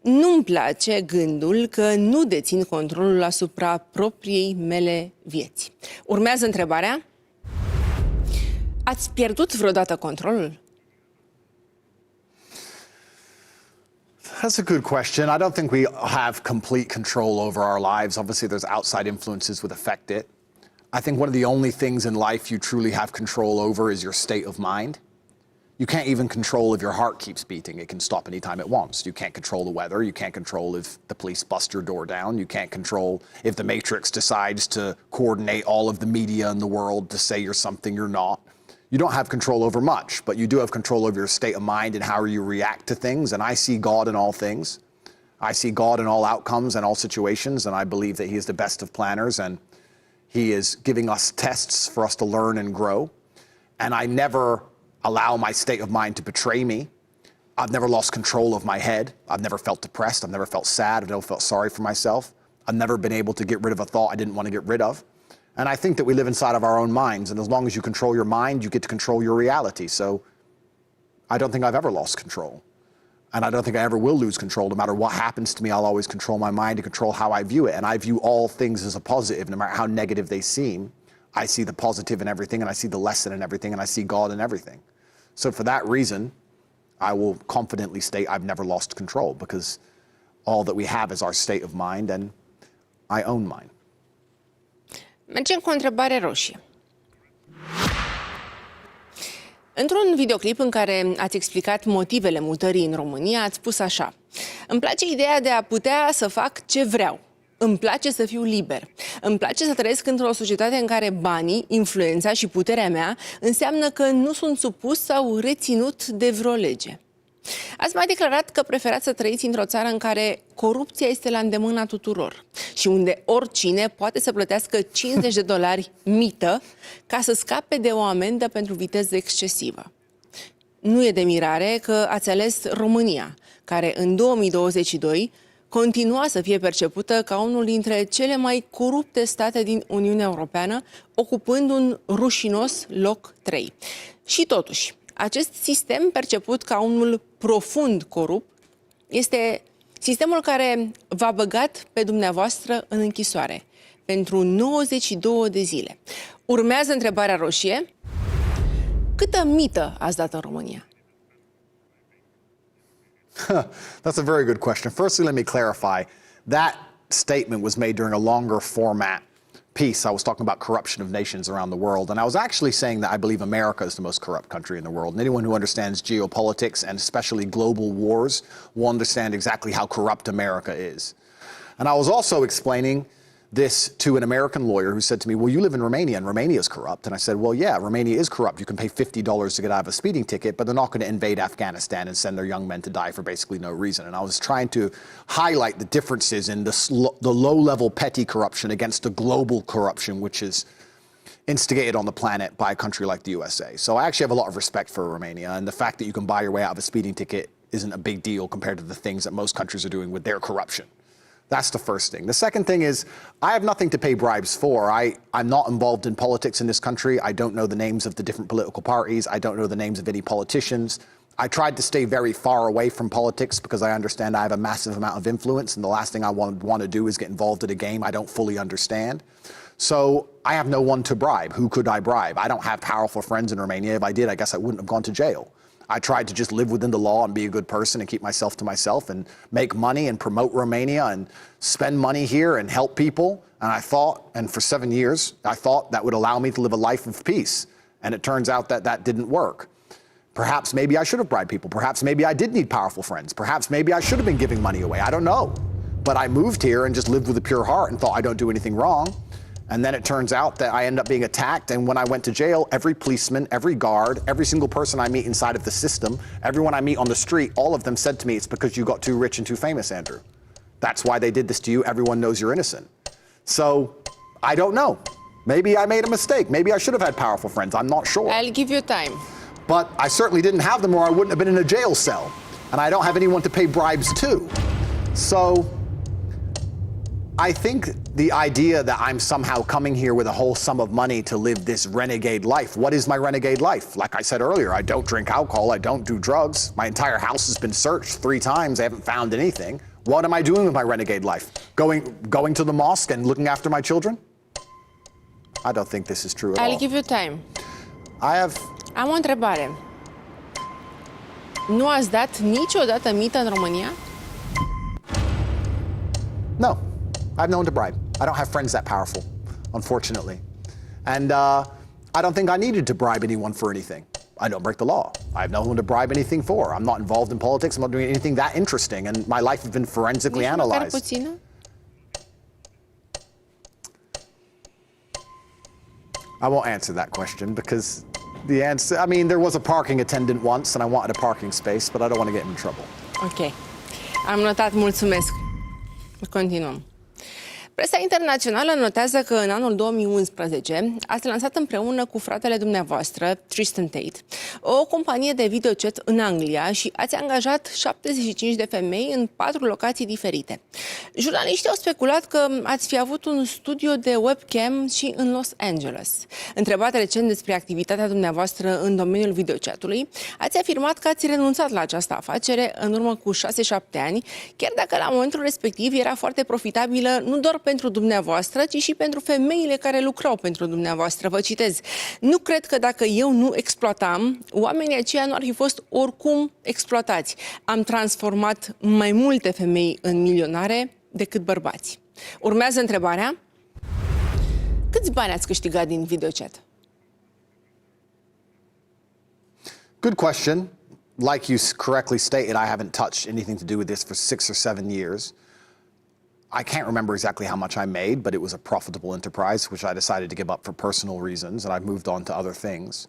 Nu-mi place gândul că nu dețin controlul asupra propriei mele vieți. Urmează întrebarea: ați pierdut vreodată controlul? That's a good question. I don't think we have complete control over our lives. Obviously, there's outside influences that affect it. I think one of the only things in life you truly have control over is your state of mind. You can't even control if your heart keeps beating. It can stop anytime it wants. You can't control the weather. You can't control if the police bust your door down. You can't control if the Matrix decides to coordinate all of the media in the world to say you're something you're not. You don't have control over much, but you do have control over your state of mind and how you react to things. And I see God in all things. I see God in all outcomes and all situations, and I believe that He is the best of planners, and He is giving us tests for us to learn and grow. And I never allow my state of mind to betray me. I've never lost control of my head. I've never felt depressed. I've never felt sad. I've never felt sorry for myself. I've never been able to get rid of a thought I didn't want to get rid of. And I think that we live inside of our own minds. And as long as you control your mind, you get to control your reality. So I don't think I've ever lost control. And I don't think I ever will lose control. No matter what happens to me, I'll always control my mind and control how I view it. And I view all things as a positive, no matter how negative they seem. I see the positive in everything, and I see the lesson in everything, and I see God in everything. So for that reason, I will confidently state I've never lost control because all that we have is our state of mind and I own mine. Mergem cu o întrebare roșie. Într-un videoclip în care ați explicat motivele mutării în România, ați spus așa: îmi place ideea de a putea să fac ce vreau. Îmi place să fiu liber. Îmi place să trăiesc într-o societate în care banii, influența și puterea mea înseamnă că nu sunt supus sau reținut de vreo lege. Ați mai declarat că preferați să trăiți într-o țară în care corupția este la îndemâna tuturor și unde oricine poate să plătească $50 mită ca să scape de o amendă pentru viteză excesivă. Nu e de mirare că ați ales România, care în 2022 continua să fie percepută ca unul dintre cele mai corupte state din Uniunea Europeană, ocupând un rușinos loc 3. Și totuși, acest sistem perceput ca unul profund corupt este sistemul care v-a băgat pe dumneavoastră în închisoare pentru 92 de zile. Urmează întrebarea roșie: câtă mită ați dat în România? That's a very good question. Firstly, let me clarify. That statement was made during a longer format piece. I was talking about corruption of nations around the world, and I was actually saying that I believe America is the most corrupt country in the world. And anyone who understands geopolitics and especially global wars will understand exactly how corrupt America is. And I was also explaining this to an American lawyer who said to me, well, you live in Romania and Romania is corrupt. And I said, well, yeah, Romania is corrupt. You can pay $50 to get out of a speeding ticket, but they're not going to invade Afghanistan and send their young men to die for basically no reason. And I was trying to highlight the differences in the low-level petty corruption against the global corruption, which is instigated on the planet by a country like the USA. So I actually have a lot of respect for Romania, and the fact that you can buy your way out of a speeding ticket isn't a big deal compared to the things that most countries are doing with their corruption. That's the first thing. The second thing is, I have nothing to pay bribes for. I'm not involved in politics in this country. I don't know the names of the different political parties. I don't know the names of any politicians. I tried to stay very far away from politics because I understand I have a massive amount of influence, and the last thing I want to do is get involved in a game I don't fully understand. So I have no one to bribe. Who could I bribe? I don't have powerful friends in Romania. If I did, I guess I wouldn't have gone to jail. I tried to just live within the law and be a good person and keep myself to myself and make money and promote Romania and spend money here and help people. And I thought, and for 7 years, I thought that would allow me to live a life of peace. And it turns out that that didn't work. Perhaps maybe I should have bribed people. Perhaps maybe I did need powerful friends. Perhaps maybe I should have been giving money away. I don't know. But I moved here and just lived with a pure heart and thought I don't do anything wrong. And then it turns out that I end up being attacked. And when I went to jail, every policeman, every guard, every single person I meet inside of the system, everyone I meet on the street, all of them said to me, it's because you got too rich and too famous, Andrew. That's why they did this to you. Everyone knows you're innocent. So I don't know. Maybe I made a mistake. Maybe I should have had powerful friends. I'm not sure. I'll give you time. But I certainly didn't have them, or I wouldn't have been in a jail cell. And I don't have anyone to pay bribes to. So I think the idea that I'm somehow coming here with a whole sum of money to live this renegade life. What is my renegade life? Like I said earlier, I don't drink alcohol. I don't do drugs. My entire house has been searched 3 times. I haven't found anything. What am I doing with my renegade life? Going to the mosque and looking after my children? I don't think this is true at all. I'll give you time. Am o întrebare. Nu ați dat niciodată mită în România? No. I have no one to bribe. I don't have friends that powerful, unfortunately. And I don't think I needed to bribe anyone for anything. I don't break the law. I have no one to bribe anything for. I'm not involved in politics. I'm not doing anything that interesting. And my life has been forensically analyzed. Puțină? I won't answer that question because the answer, I mean, there was a parking attendant once and I wanted a parking space, but I don't want to get in trouble. Ok. Am notat, mulțumesc. Continuăm. Presa internațională notează că în anul 2011 ați lansat împreună cu fratele dumneavoastră, Tristan Tate, o companie de videochat în Anglia și ați angajat 75 de femei în 4 locații diferite. Jurnaliștii au speculat că ați fi avut un studio de webcam și în Los Angeles. Întrebat recent despre activitatea dumneavoastră în domeniul videochatului, ați afirmat că ați renunțat la această afacere în urmă cu 6-7 ani, chiar dacă la momentul respectiv era foarte profitabilă nu doar pentru dumneavoastră, ci și pentru femeile care lucrau pentru dumneavoastră. Vă citez: nu cred că dacă eu nu exploatam, oamenii aceia nu ar fi fost oricum exploatați. Am transformat mai multe femei în milionare decât bărbați. Urmează întrebarea: câți bani ați câștigat din videochat? Good question. Like you correctly stated, I haven't touched anything to do with this for 6 or 7 years. I can't remember exactly how much I made, but it was a profitable enterprise, which I decided to give up for personal reasons, and I've moved on to other things.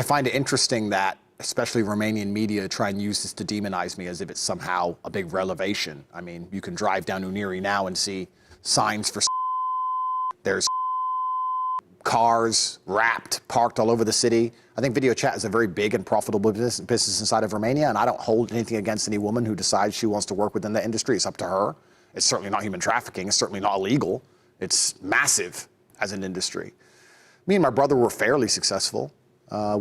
I find it interesting that, especially Romanian media, try and use this to demonize me as if it's somehow a big revelation. I mean, you can drive down Unirii now and see signs for there's cars wrapped, parked all over the city. I think video chat is a very big and profitable business inside of Romania, and I don't hold anything against any woman who decides she wants to work within the industry. It's up to her. It's certainly not human trafficking. It's certainly not illegal. It's massive as an industry. Me and my brother were fairly successful.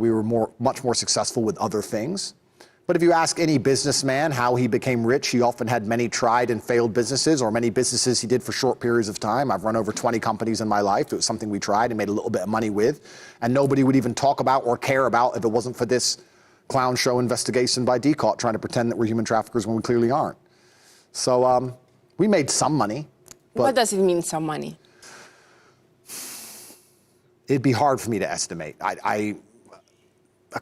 We were much more successful with other things. But if you ask any businessman how he became rich, he often had many tried and failed businesses, or many businesses he did for short periods of time. I've run over 20 companies in my life. It was something we tried and made a little bit of money with, and nobody would even talk about or care about if it wasn't for this clown show investigation by DCAUT trying to pretend that we're human traffickers when we clearly aren't. So we made some money. But what does it mean, some money? It'd be hard for me to estimate.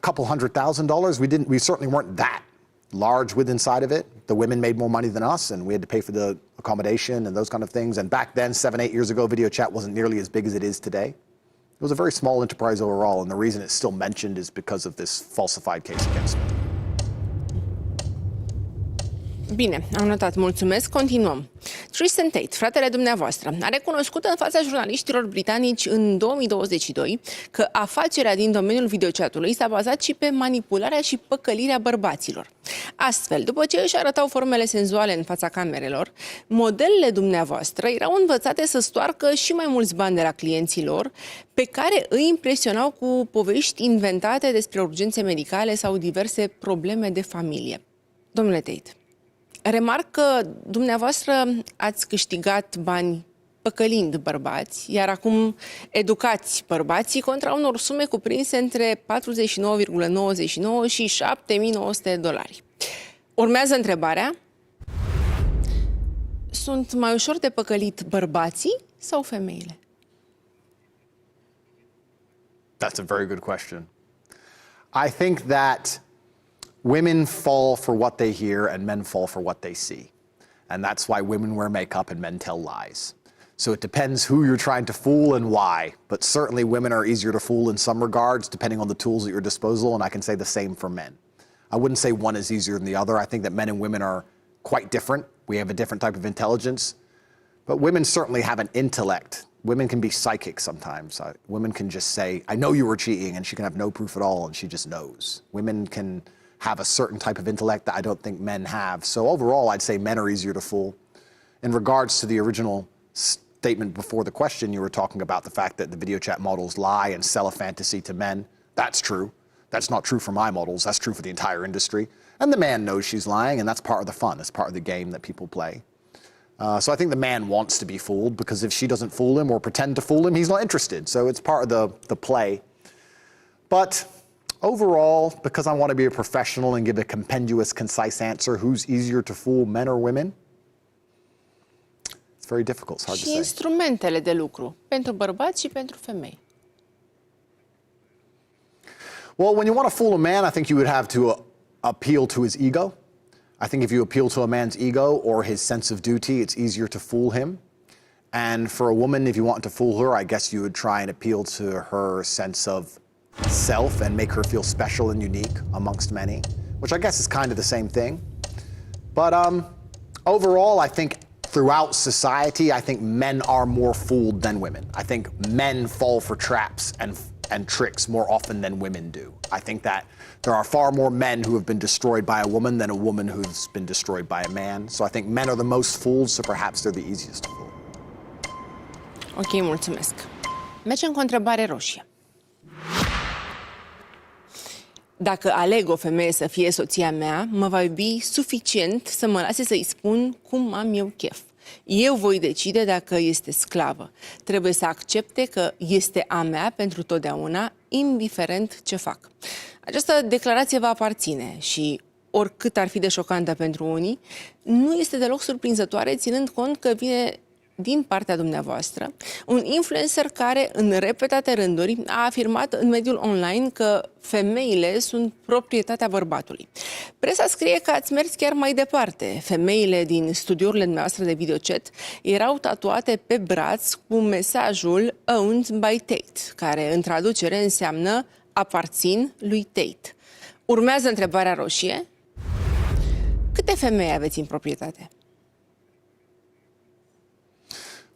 A couple $100,000. We certainly weren't that large with inside of it. The women made more money than us, and we had to pay for the accommodation and those kind of things. And back then, 7, 8 years ago, video chat wasn't nearly as big as it is today. It was a very small enterprise overall, and the reason it's still mentioned is because of this falsified case against me. Bine, am notat, mulțumesc. Continuăm. Tristan Tate, fratele dumneavoastră, a recunoscut în fața jurnaliștilor britanici în 2022 că afacerea din domeniul videochatului s-a bazat și pe manipularea și păcălirea bărbaților. Astfel, după ce își arătau formele senzuale în fața camerelor, modelele dumneavoastră erau învățate să stoarcă și mai mulți bani de la clienții lor, pe care îi impresionau cu povești inventate despre urgențe medicale sau diverse probleme de familie. Domnule Tate, remarc că dumneavoastră ați câștigat bani păcălind bărbați, iar acum educați bărbații contra unor sume cuprinse între 49,99 și $7.900. Urmează întrebarea: sunt mai ușor de păcălit bărbații sau femeile? That's a very good question. I think that women fall for what they hear and men fall for what they see. And that's why women wear makeup and men tell lies. So it depends who you're trying to fool and why. But certainly women are easier to fool in some regards, depending on the tools at your disposal, and I can say the same for men. I wouldn't say one is easier than the other. I think that men and women are quite different. We have a different type of intelligence. But women certainly have an intellect. Women can be psychic sometimes. Women can just say, I know you were cheating, and she can have no proof at all, and she just knows. Women can have a certain type of intellect that I don't think men have. So overall, I'd say men are easier to fool. In regards to the original statement before the question, you were talking about the fact that the video chat models lie and sell a fantasy to men. That's true. That's not true for my models. That's true for the entire industry. And the man knows she's lying, and that's part of the fun. That's part of the game that people play. So I think the man wants to be fooled, because if she doesn't fool him or pretend to fool him, he's not interested. So it's part of the play. But overall, because I want to be a professional and give a compendious, concise answer, who's easier to fool, men or women? It's very difficult. It's hard to say. Și instrumentele de lucru pentru bărbați și pentru femei. Well, when you want to fool a man, I think you would have to appeal to his ego. I think if you appeal to a man's ego or his sense of duty, it's easier to fool him. And for a woman, if you want to fool her, I guess you would try and appeal to her sense of self and make her feel special and unique amongst many, which I guess is kind of the same thing. But overall, I think throughout society, I think men are more fooled than women. I think men fall for traps and tricks more often than women do. I think that there are far more men who have been destroyed by a woman than a woman who's been destroyed by a man. So I think men are the most fooled, so perhaps they're the easiest to fool. Ok, mulțumesc. Mergem cu o întrebare roșie. Dacă aleg o femeie să fie soția mea, mă va iubi suficient să mă lase să-i spun cum am eu chef. Eu voi decide dacă este sclavă. Trebuie să accepte că este a mea pentru totdeauna, indiferent ce fac. Această declarație va aparține și, oricât ar fi de șocantă pentru unii, nu este deloc surprinzătoare, ținând cont că vine din partea dumneavoastră, un influencer care în repetate rânduri a afirmat în mediul online că femeile sunt proprietatea bărbatului. Presa scrie că ați mers chiar mai departe. Femeile din studiourile dumneavoastră de videochat erau tatuate pe braț cu mesajul "Owned by Tate", care în traducere înseamnă "aparțin lui Tate". Urmează întrebarea roșie. Câte femei aveți în proprietate?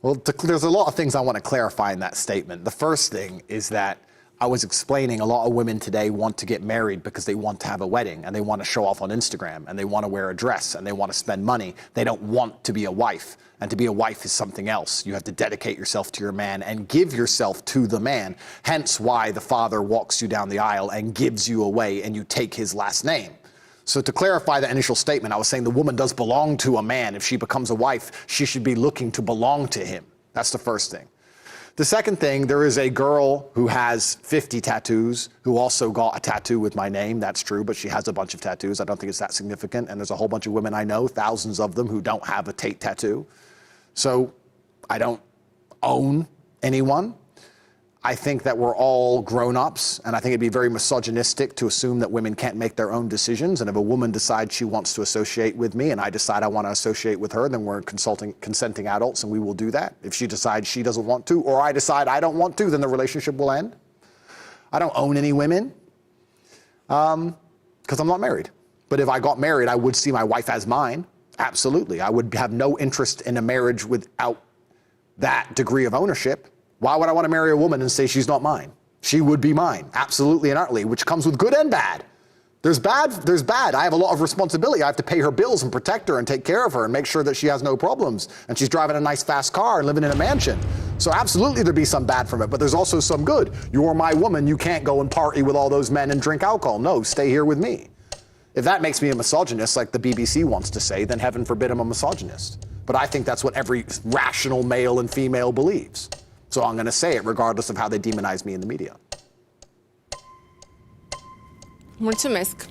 Well, there's a lot of things I want to clarify in that statement. The first thing is that I was explaining a lot of women today want to get married because they want to have a wedding and they want to show off on Instagram and they want to wear a dress and they want to spend money. They don't want to be a wife. And to be a wife is something else. You have to dedicate yourself to your man and give yourself to the man. Hence why the father walks you down the aisle and gives you away and you take his last name. So to clarify the initial statement, I was saying the woman does belong to a man. If she becomes a wife, she should be looking to belong to him. That's the first thing. The second thing, there is a girl who has 50 tattoos who also got a tattoo with my name. That's true, but she has a bunch of tattoos. I don't think it's that significant. And there's a whole bunch of women I know, thousands of them, who don't have a Tate tattoo. So I don't own anyone. I think that we're all grown-ups, and I think it'd be very misogynistic to assume that women can't make their own decisions. And if a woman decides she wants to associate with me and I decide I want to associate with her, then we're consenting adults and we will do that. If she decides she doesn't want to, or I decide I don't want to, then the relationship will end. I don't own any women because I'm not married. But if I got married, I would see my wife as mine. Absolutely. I would have no interest in a marriage without that degree of ownership. Why would I want to marry a woman and say she's not mine? She would be mine, absolutely and utterly, which comes with good and bad. There's bad. I have a lot of responsibility. I have to pay her bills and protect her and take care of her and make sure that she has no problems and she's driving a nice fast car and living in a mansion. So absolutely there'd be some bad from it, but there's also some good. You're my woman. You can't go and party with all those men and drink alcohol. No, stay here with me. If that makes me a misogynist, like the BBC wants to say, then heaven forbid I'm a misogynist. But I think that's what every rational male and female believes. So I'm going to say it regardless of how they demonize me in the media. Mulțumesc.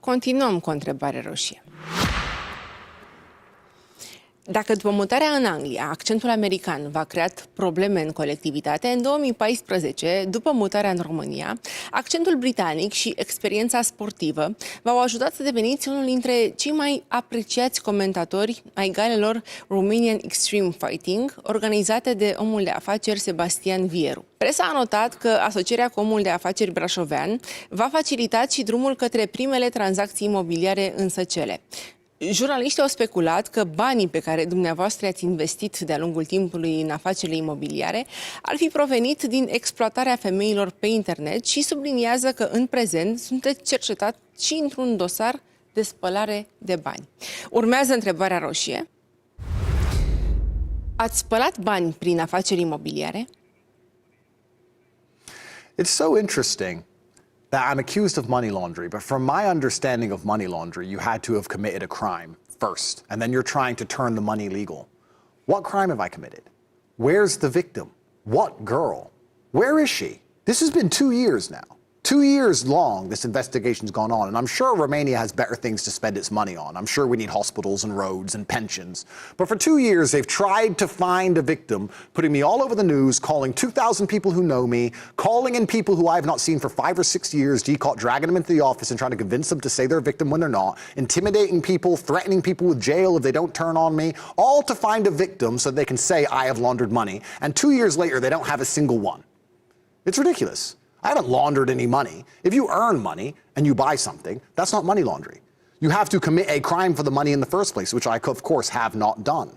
Continuăm cu o întrebare roșie. Dacă după mutarea în Anglia, accentul american v-a creat probleme în colectivitate, în 2014, după mutarea în România, accentul britanic și experiența sportivă v-au ajutat să deveniți unul dintre cei mai apreciați comentatori ai galelor Romanian Extreme Fighting, organizate de omul de afaceri Sebastian Vieru. Presa a notat că asocierea cu omul de afaceri brașovean v-a facilitat și drumul către primele tranzacții imobiliare în Săcele. Jurnaliștii au speculat că banii pe care dumneavoastră i-ați investit de-a lungul timpului în afacerile imobiliare ar fi provenit din exploatarea femeilor pe internet și subliniază că în prezent sunteți cercetat și într-un dosar de spălare de bani. Urmează întrebarea roșie. Ați spălat bani prin afaceri imobiliare? It's so interesting that I'm accused of money laundering, but from my understanding of money laundering, you had to have committed a crime first, and then you're trying to turn the money legal. What crime have I committed? Where's the victim? What girl? Where is she? This has been 2 years now. 2 years long this investigation's gone on, and I'm sure Romania has better things to spend its money on. I'm sure we need hospitals and roads and pensions. But for 2 years, they've tried to find a victim, putting me all over the news, calling 2,000 people who know me, calling in people who I have not seen for 5 or 6 years, dragging them into the office and trying to convince them to say they're a victim when they're not, intimidating people, threatening people with jail if they don't turn on me, all to find a victim so they can say I have laundered money. And 2 years later, they don't have a single one. It's ridiculous. I haven't laundered any money. If you earn money and you buy something, that's not money laundering. You have to commit a crime for the money in the first place, which I, of course, have not done.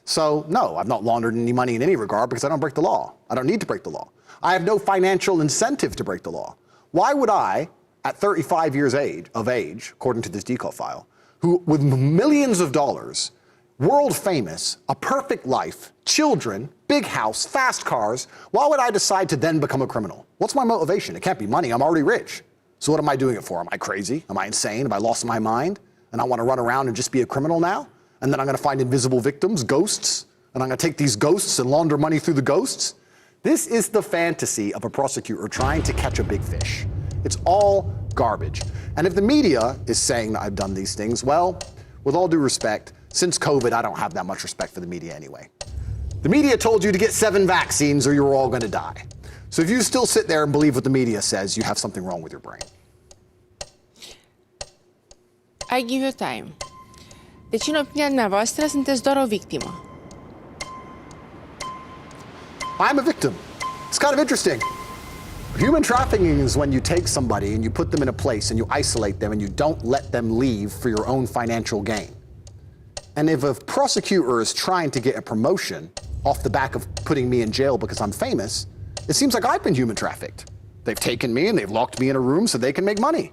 So, no, I've not laundered any money in any regard because I don't break the law. I don't need to break the law. I have no financial incentive to break the law. Why would I, at 35 years of age, according to this decal file, who with millions of dollars, world famous, a perfect life, children, big house, fast cars, why would I decide to then become a criminal? What's my motivation? It can't be money. I'm already rich. So what am I doing it for? Am I crazy? Am I insane? Have I lost my mind? And I want to run around and just be a criminal now? and then I'm going to find invisible victims, ghosts, and I'm going to take these ghosts and launder money through the ghosts. This is the fantasy of a prosecutor trying to catch a big fish. It's all garbage. And if the media is saying that I've done these things, well, with all due respect, since COVID, I don't have that much respect for the media anyway. The media told you to get 7 vaccines or you're all going to die. So if you still sit there and believe what the media says, you have something wrong with your brain. I give you time. Deci, în opinia dumneavoastră, sunteți doar o victimă. I'm a victim. It's kind of interesting. Human trafficking is when you take somebody and you put them in a place and you isolate them and you don't let them leave for your own financial gain. And if a prosecutor is trying to get a promotion off the back of putting me in jail because I'm famous, it seems like I've been human trafficked. They've taken me and they've locked me in a room so they can make money.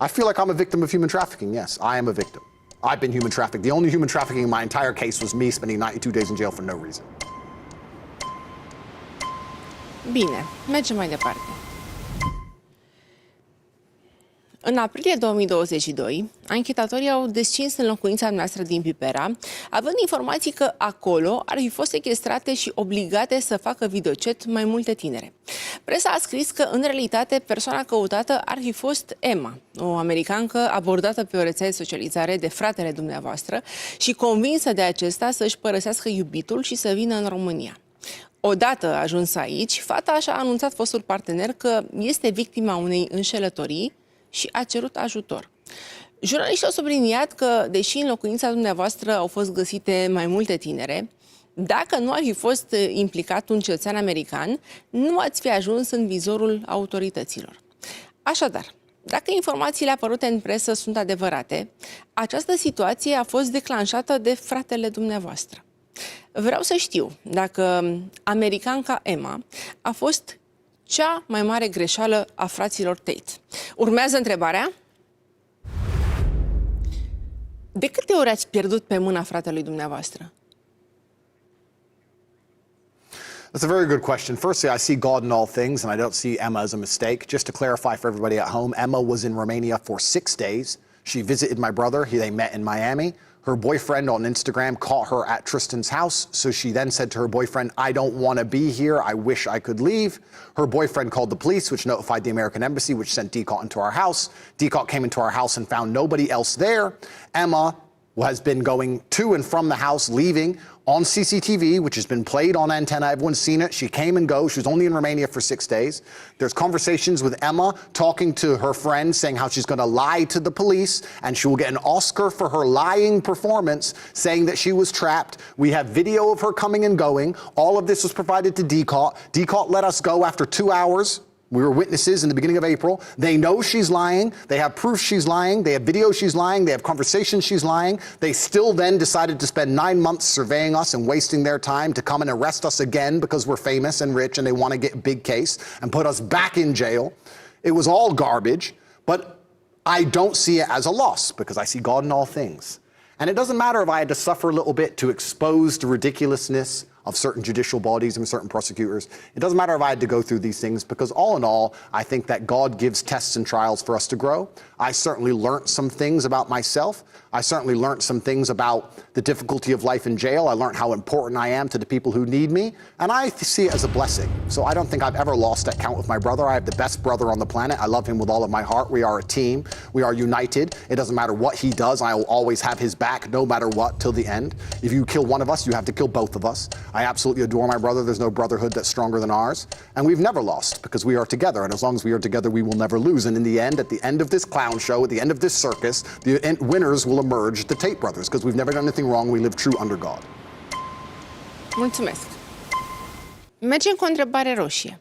I feel like I'm a victim of human trafficking. Yes, I am a victim. I've been human trafficked. The only human trafficking in my entire case was me spending 92 days in jail for no reason. Bine, mergem mai departe. În aprilie 2022, anchetatorii au descins în locuința noastră din Pipera, având informații că acolo ar fi fost sechestrate și obligate să facă videochat mai multe tinere. Presa a scris că, în realitate, persoana căutată ar fi fost Emma, o americancă abordată pe o rețea de socializare de fratele dumneavoastră și convinsă de acesta să-și părăsească iubitul și să vină în România. Odată ajuns aici, fata și-a anunțat fostul partener că este victima unei înșelătorii și a cerut ajutor. Jurnaliștii au subliniat că, deși în locuința dumneavoastră au fost găsite mai multe tinere, dacă nu ar fi fost implicat un cetățean american, nu ați fi ajuns în vizorul autorităților. Așadar, dacă informațiile apărute în presă sunt adevărate, această situație a fost declanșată de fratele dumneavoastră. Vreau să știu dacă americanca Emma a fost cea mai mare greșeală a fraților Tate. Urmează întrebarea. De câte ori ați pierdut pe mâna fratelui dumneavoastră? That's a very good question. Firstly, I see God in all things, and I don't see Emma as a mistake. Just to clarify for everybody at home, Emma was in Romania for 6 days. She visited my brother. They met in Miami. Her boyfriend on Instagram caught her at Tristan's house, so she then said to her boyfriend, I don't want to be here, I wish I could leave. Her boyfriend called the police, which notified the American embassy, which sent Tate into our house. Tate came into our house and found nobody else there. Emma has been going to and from the house, leaving on CCTV, which has been played on antenna. Everyone's seen it. She came and goes. She was only in Romania for 6 days. There's conversations with Emma talking to her friend, saying how she's going to lie to the police and she will get an Oscar for her lying performance, saying that she was trapped. We have video of her coming and going. All of this was provided to Tate. Tate let us go after 2 hours. We were witnesses in the beginning of April. They know she's lying. They have proof she's lying. They have video she's lying. They have conversations she's lying. They still then decided to spend 9 months surveying us and wasting their time to come and arrest us again because we're famous and rich and they want to get a big case and put us back in jail. It was all garbage, but I don't see it as a loss because I see God in all things. And it doesn't matter if I had to suffer a little bit to expose the ridiculousness of certain judicial bodies and certain prosecutors. It doesn't matter if I had to go through these things because all in all, I think that God gives tests and trials for us to grow. I certainly learned some things about myself. I certainly learned some things about the difficulty of life in jail. I learned how important I am to the people who need me, and I see it as a blessing. So I don't think I've ever lost that count with my brother. I have the best brother on the planet. I love him with all of my heart. We are a team. We are united. It doesn't matter what he does. I will always have his back no matter what till the end. If you kill one of us, you have to kill both of us. I absolutely adore my brother. There's no brotherhood that's stronger than ours. And we've never lost because we are together. And as long as we are together, we will never lose. And in the end, at the end of this clown show, at the end of this circus, the winners will emerge, the Tate brothers, because we've never done anything wrong. We live true under God. Mulțumesc. Mergem cu o întrebare roșie.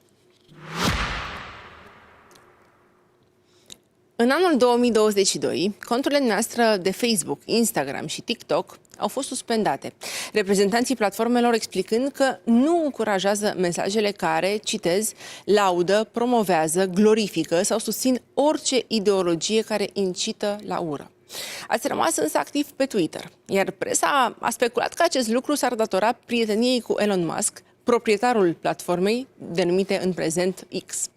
În anul 2022, conturile noastre de Facebook, Instagram și TikTok au fost suspendate. Reprezentanții platformelor explicând că nu încurajează mesajele care, citez, laudă, promovează, glorifică sau susțin orice ideologie care incită la ură. Ați rămas însă activ pe Twitter, iar presa a speculat că acest lucru s-ar datora prieteniei cu Elon Musk, proprietarul platformei, denumite în prezent X.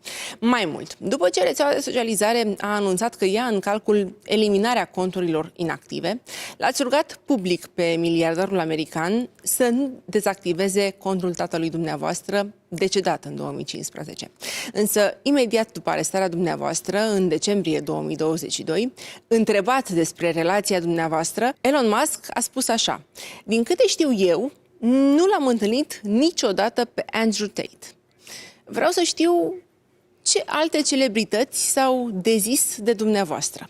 Mai mult, după ce rețeaua de socializare a anunțat că ia în calcul eliminarea conturilor inactive, l-ați rugat public pe miliardarul american să nu dezactiveze contul tatălui dumneavoastră, decedat în 2015. Însă, imediat după arestarea dumneavoastră, în decembrie 2022, întrebat despre relația dumneavoastră, Elon Musk a spus așa: din câte știu eu, nu l-am întâlnit niciodată pe Andrew Tate. Vreau să știu ce alte celebrități s-au dezis de dumneavoastră.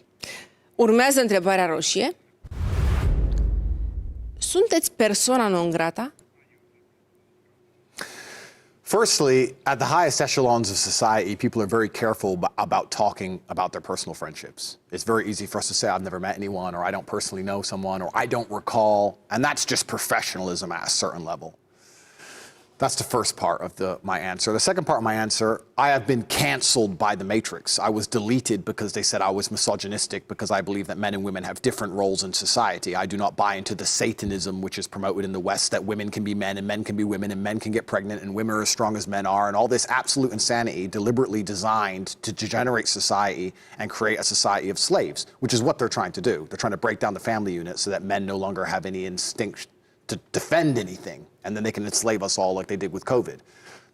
Urmează întrebarea roșie. Sunteți persoana non grata? Firstly, at the highest echelons of society, people are very careful about talking about their personal friendships. It's very easy for us to say, I've never met anyone, or I don't personally know someone, or I don't recall, and that's just professionalism at a certain level. That's the first part of my answer. The second part of my answer, I have been canceled by the Matrix. I was deleted because they said I was misogynistic because I believe that men and women have different roles in society. I do not buy into the Satanism which is promoted in the West, that women can be men and men can be women and men can get pregnant and women are as strong as men are, and all this absolute insanity deliberately designed to degenerate society and create a society of slaves, which is what they're trying to do. They're trying to break down the family unit so that men no longer have any instinct to defend anything, and then they can enslave us all like they did with COVID.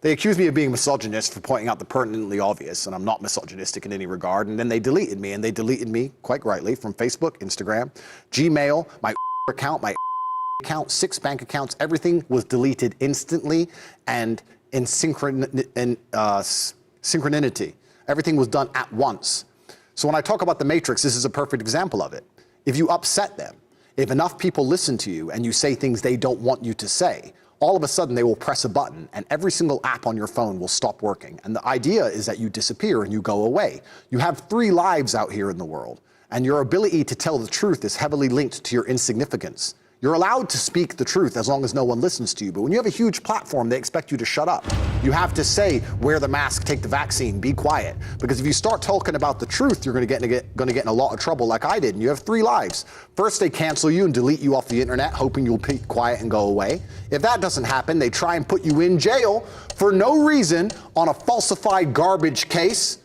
They accuse me of being misogynist for pointing out the pertinently obvious, and I'm not misogynistic in any regard, and then they deleted me, and they deleted me, quite rightly, from Facebook, Instagram, Gmail, my account, my account, 6 bank accounts, everything was deleted instantly and in synchronity. Everything was done at once. So when I talk about the Matrix, this is a perfect example of it. If you upset them, if enough people listen to you and you say things they don't want you to say, all of a sudden they will press a button and every single app on your phone will stop working. And the idea is that you disappear and you go away. You have 3 lives out here in the world, and your ability to tell the truth is heavily linked to your insignificance. You're allowed to speak the truth as long as no one listens to you, but when you have a huge platform, they expect you to shut up. You have to say, wear the mask, take the vaccine, be quiet. Because if you start talking about the truth, you're going to get in a lot of trouble like I did, and you have 3 lives. First, they cancel you and delete you off the internet, hoping you'll be quiet and go away. If that doesn't happen, they try and put you in jail for no reason on a falsified garbage case.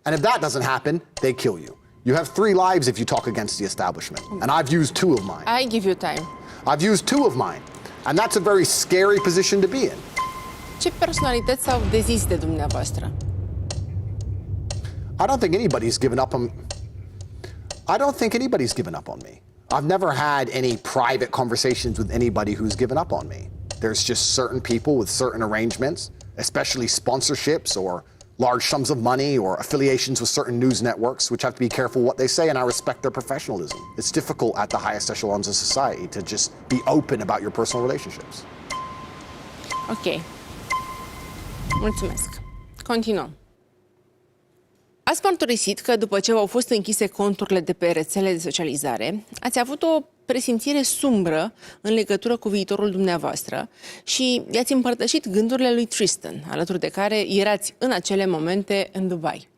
And if that doesn't happen, they kill you. You have 3 lives if you talk against the establishment. And I've used 2 of mine. I give you time. I've used 2 of mine. And that's a very scary position to be in. Ce personalități s-au dezis de dumneavoastră? I don't think anybody's given up on me. I've never had any private conversations with anybody who's given up on me. There's just certain people with certain arrangements, especially sponsorships or large sums of money or affiliations with certain news networks, which have to be careful what they say, and I respect their professionalism. It's difficult at the highest echelons of society to just be open about your personal relationships. Ok. Mulțumesc. Continuăm. Ați mărturisit că după ce au fost închise conturile de pe rețele de socializare, ați avut o presimțire sumbră în legătură cu viitorul dumneavoastră și i-ați împărtășit gândurile lui Tristan, alături de care erați în acele momente în Dubai.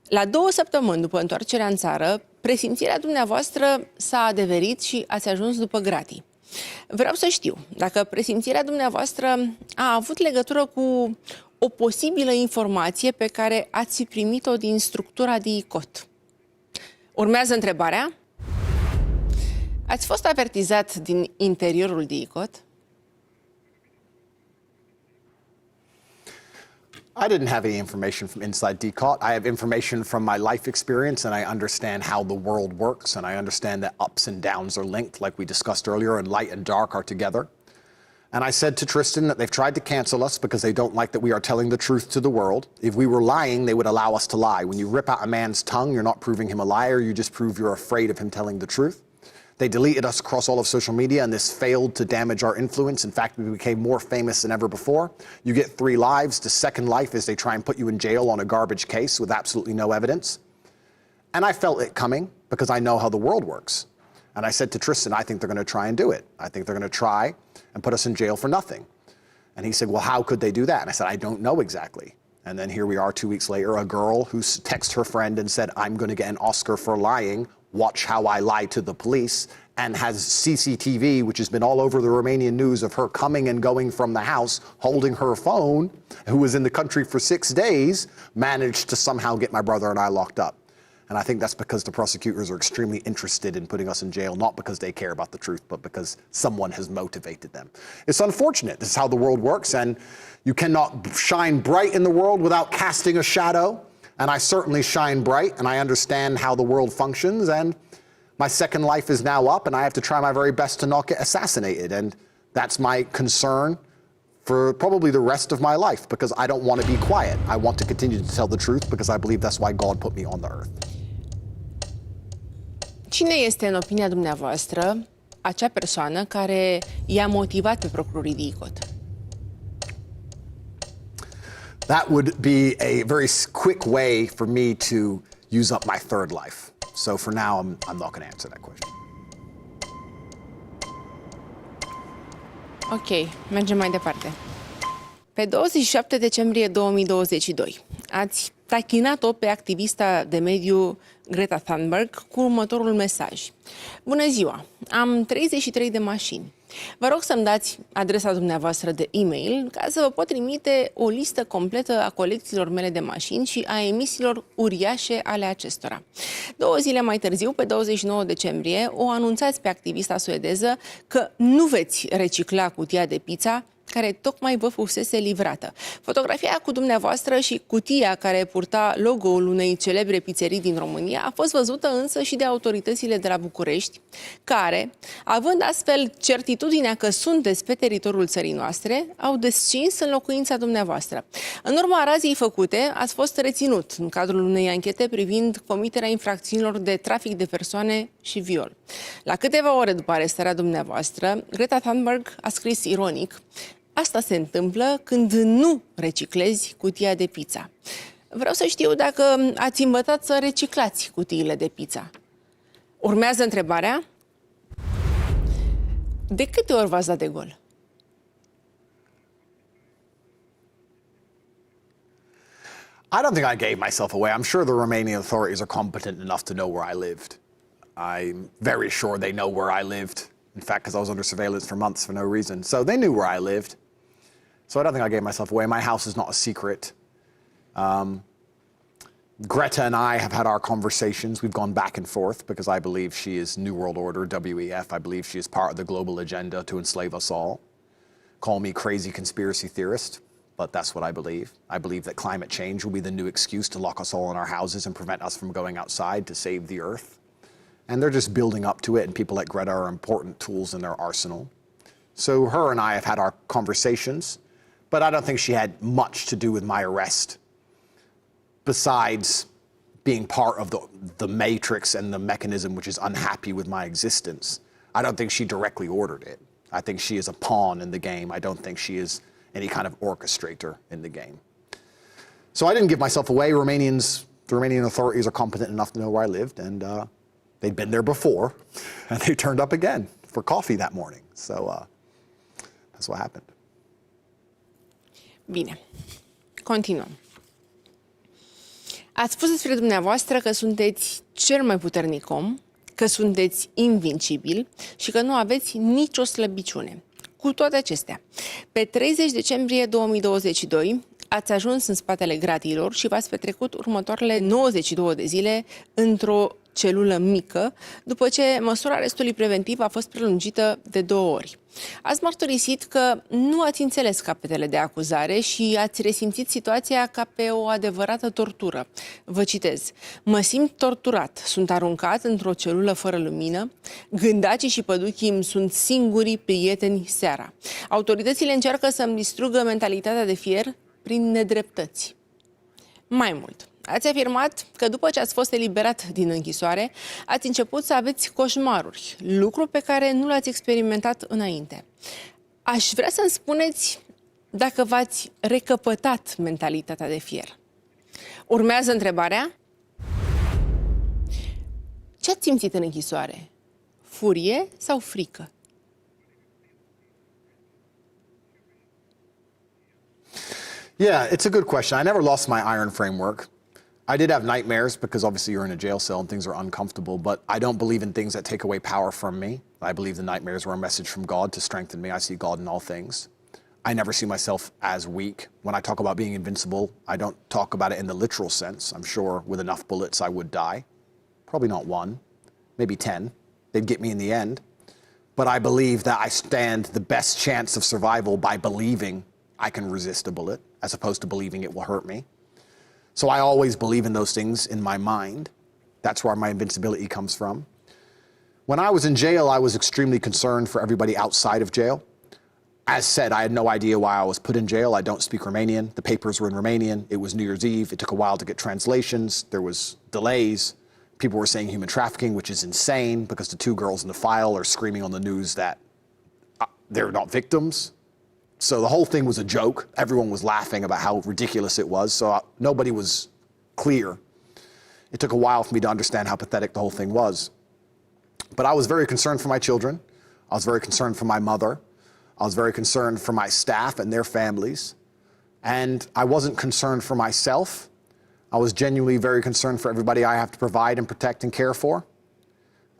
La 2 săptămâni după întoarcerea în țară, presimțirea dumneavoastră s-a adeverit și ați ajuns după gratii. Vreau să știu dacă presimțirea dumneavoastră a avut legătură cu o posibilă informație pe care ați primit-o din structura de ICOT. Urmează întrebarea. Ați fost avertizat din interiorul de ICOT? I didn't have any information from inside DCOT. I have information from my life experience, and I understand how the world works, and I understand that ups and downs are linked, like we discussed earlier, and light and dark are together. And I said to Tristan that they've tried to cancel us because they don't like that we are telling the truth to the world. If we were lying, they would allow us to lie. When you rip out a man's tongue, you're not proving him a liar, you just prove you're afraid of him telling the truth. They deleted us across all of social media, and this failed to damage our influence. In fact, we became more famous than ever before. You get 3 lives. The second life is they try and put you in jail on a garbage case with absolutely no evidence. And I felt it coming because I know how the world works. And I said to Tristan, I think they're going to try and do it. I think they're going to try and put us in jail for nothing. And he said, well, how could they do that? And I said, I don't know exactly. And then here we are 2 weeks later, a girl who texted her friend and said, I'm going to get an Oscar for lying watch how I lie to the police, and has CCTV, which has been all over the Romanian news of her coming and going from the house, holding her phone, who was in the country for 6 days, managed to somehow get my brother and I locked up. And I think that's because the prosecutors are extremely interested in putting us in jail, not because they care about the truth, but because someone has motivated them. It's unfortunate. This is how the world works, and you cannot shine bright in the world without casting a shadow. And I certainly shine bright, and I understand how the world functions, and my second life is now up, and I have to try my very best to not get assassinated. And that's my concern for probably the rest of my life, because I don't want to be quiet. I want to continue to tell the truth, because I believe that's why God put me on the earth. Cine este, în opinia dumneavoastră, acea persoană care i-a motivat pe procurorii DICOT? That would be a very quick way for me to use up my third life. So for now, I'm not going to answer that question. Ok, mergem mai departe. Pe 27 decembrie 2022, ați tachinat-o pe activista de mediu Greta Thunberg cu următorul mesaj. Bună ziua, am 33 de mașini. Vă rog să-mi dați adresa dumneavoastră de e-mail ca să vă pot trimite o listă completă a colecțiilor mele de mașini și a emisiilor uriașe ale acestora. 2 zile mai târziu, pe 29 decembrie, o anunțați pe activista suedeză că nu veți recicla cutia de pizza care tocmai vă fusese livrată. Fotografia cu dumneavoastră și cutia care purta logo-ul unei celebre pizzerii din România a fost văzută însă și de autoritățile de la București, care, având astfel certitudinea că sunteți pe teritoriul țării noastre, au descins în locuința dumneavoastră. În urma raziei făcute, ați fost reținut în cadrul unei anchete privind comiterea infracțiunilor de trafic de persoane și viol. La câteva ore după arestarea dumneavoastră, Greta Thunberg a scris ironic: asta se întâmplă când nu reciclezi cutia de pizza. Vreau să știu dacă ați învățat să reciclați cutiile de pizza. Urmează întrebarea: de câte ori v-ați dat de gol? I don't think I gave myself away. I'm sure the Romanian authorities are competent enough to know where I lived. I'm very sure they know where I lived. In fact, because I was under surveillance for months for no reason. So they knew where I lived. So I don't think I gave myself away. My house is not a secret. Greta and I have had our conversations. We've gone back and forth because I believe she is New World Order, WEF. I believe she is part of the global agenda to enslave us all. Call me crazy conspiracy theorist, but that's what I believe. I believe that climate change will be the new excuse to lock us all in our houses and prevent us from going outside to save the earth. And they're just building up to it, and people like Greta are important tools in their arsenal. So her and I have had our conversations, but I don't think she had much to do with my arrest, besides being part of the matrix and the mechanism which is unhappy with my existence. I don't think she directly ordered it. I think she is a pawn in the game. I don't think she is any kind of orchestrator in the game. So I didn't give myself away. The Romanian authorities are competent enough to know where I lived, and they'd been there before, and they turned up again for coffee that morning. So that's what happened. Bine, continuăm. Ați spus despre dumneavoastră că sunteți cel mai puternic om, că sunteți invincibil și că nu aveți nicio slăbiciune. Cu toate acestea, pe 30 decembrie 2022 ați ajuns în spatele gratiilor și v-ați petrecut următoarele 92 de zile într-o celulă mică, după ce măsura arestului preventiv a fost prelungită de 2 ori. Ați mărturisit că nu ați înțeles capetele de acuzare și ați resimțit situația ca pe o adevărată tortură. Vă citez: mă simt torturat, sunt aruncat într-o celulă fără lumină, gândacii și păduchii îmi sunt singurii prieteni seara. Autoritățile încearcă să-mi distrugă mentalitatea de fier prin nedreptăți. Mai mult, ați afirmat că după ce ați fost eliberat din închisoare, ați început să aveți coșmaruri, lucru pe care nu l-ați experimentat înainte. Aș vrea să-mi spuneți dacă v-ați recăpătat mentalitatea de fier. Urmează întrebarea: ce ați simțit în închisoare? Furie sau frică? Yeah, it's a good question. I never lost my iron framework. I did have nightmares because obviously you're in a jail cell and things are uncomfortable, but I don't believe in things that take away power from me. I believe the nightmares were a message from God to strengthen me. I see God in all things. I never see myself as weak. When I talk about being invincible, I don't talk about it in the literal sense. I'm sure with enough bullets I would die. Probably not one, maybe 10. They'd get me in the end. But I believe that I stand the best chance of survival by believing I can resist a bullet, as opposed to believing it will hurt me. So I always believe in those things in my mind. That's where my invincibility comes from. When I was in jail, I was extremely concerned for everybody outside of jail. As said, I had no idea why I was put in jail. I don't speak Romanian. The papers were in Romanian. It was New Year's Eve. It took a while to get translations. There was delays. People were saying human trafficking, which is insane because the 2 girls in the file are screaming on the news that they're not victims. So the whole thing was a joke. Everyone was laughing about how ridiculous it was. So nobody was clear. It took a while for me to understand how pathetic the whole thing was. But I was very concerned for my children. I was very concerned for my mother. I was very concerned for my staff and their families. And I wasn't concerned for myself. I was genuinely very concerned for everybody I have to provide and protect and care for.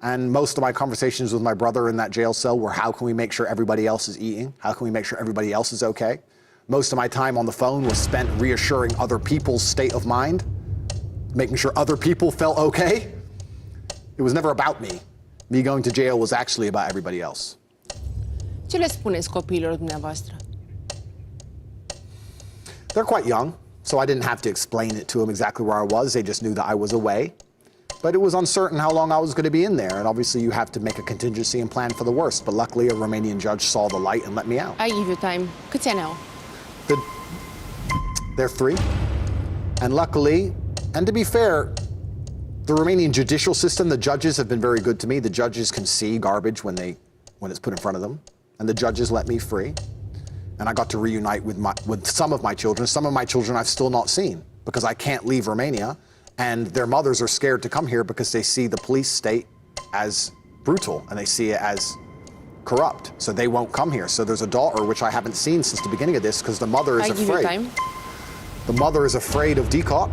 And most of my conversations with my brother in that jail cell were, how can we make sure everybody else is eating? How can we make sure everybody else is okay? Most of my time on the phone was spent reassuring other people's state of mind, making sure other people felt okay. It was never about me. Me going to jail was actually about everybody else. Ce le spuneți copiilor dumneavoastră? They're quite young, so I didn't have to explain it to them exactly where I was. They just knew that I was away. But it was uncertain how long I was going to be in there. And obviously you have to make a contingency and plan for the worst. But luckily a Romanian judge saw the light and let me out. I give you time. Câți ani au? They're 3. And luckily, and to be fair, the Romanian judicial system, the judges have been very good to me. The judges can see garbage when it's put in front of them. And the judges let me free. And I got to reunite with some of my children. Some of my children I've still not seen because I can't leave Romania. And their mothers are scared to come here because they see the police state as brutal and they see it as corrupt. So they won't come here. So there's a daughter, which I haven't seen since the beginning of this because the mother is afraid. I give you time. The mother is afraid of decop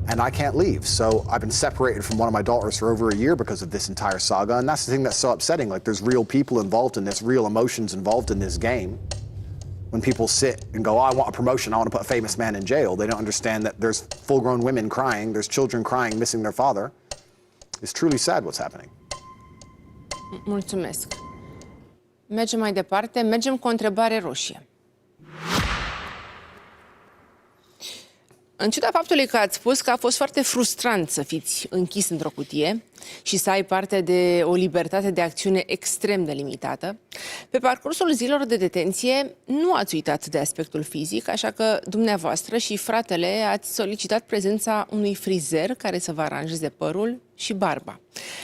and I can't leave. So I've been separated from one of my daughters for over a year because of this entire saga. And that's the thing that's so upsetting. Like, there's real people involved in this, real emotions involved in this game. When people sit and go, oh, I want a promotion, I want to put a famous man in jail, they don't understand that there's full-grown women crying, there's children crying, missing their father. It's truly sad what's happening. Mulțumesc. Mergem mai departe. Mergem cu o întrebare roșie. În ciuda faptului că ați spus că a fost foarte frustrant să fiți închis într-o cutie și să ai parte de o libertate de acțiune extrem de limitată, pe parcursul zilelor de detenție nu ați uitat de aspectul fizic, așa că dumneavoastră și fratele ați solicitat prezența unui frizer care să vă aranjeze părul și barba.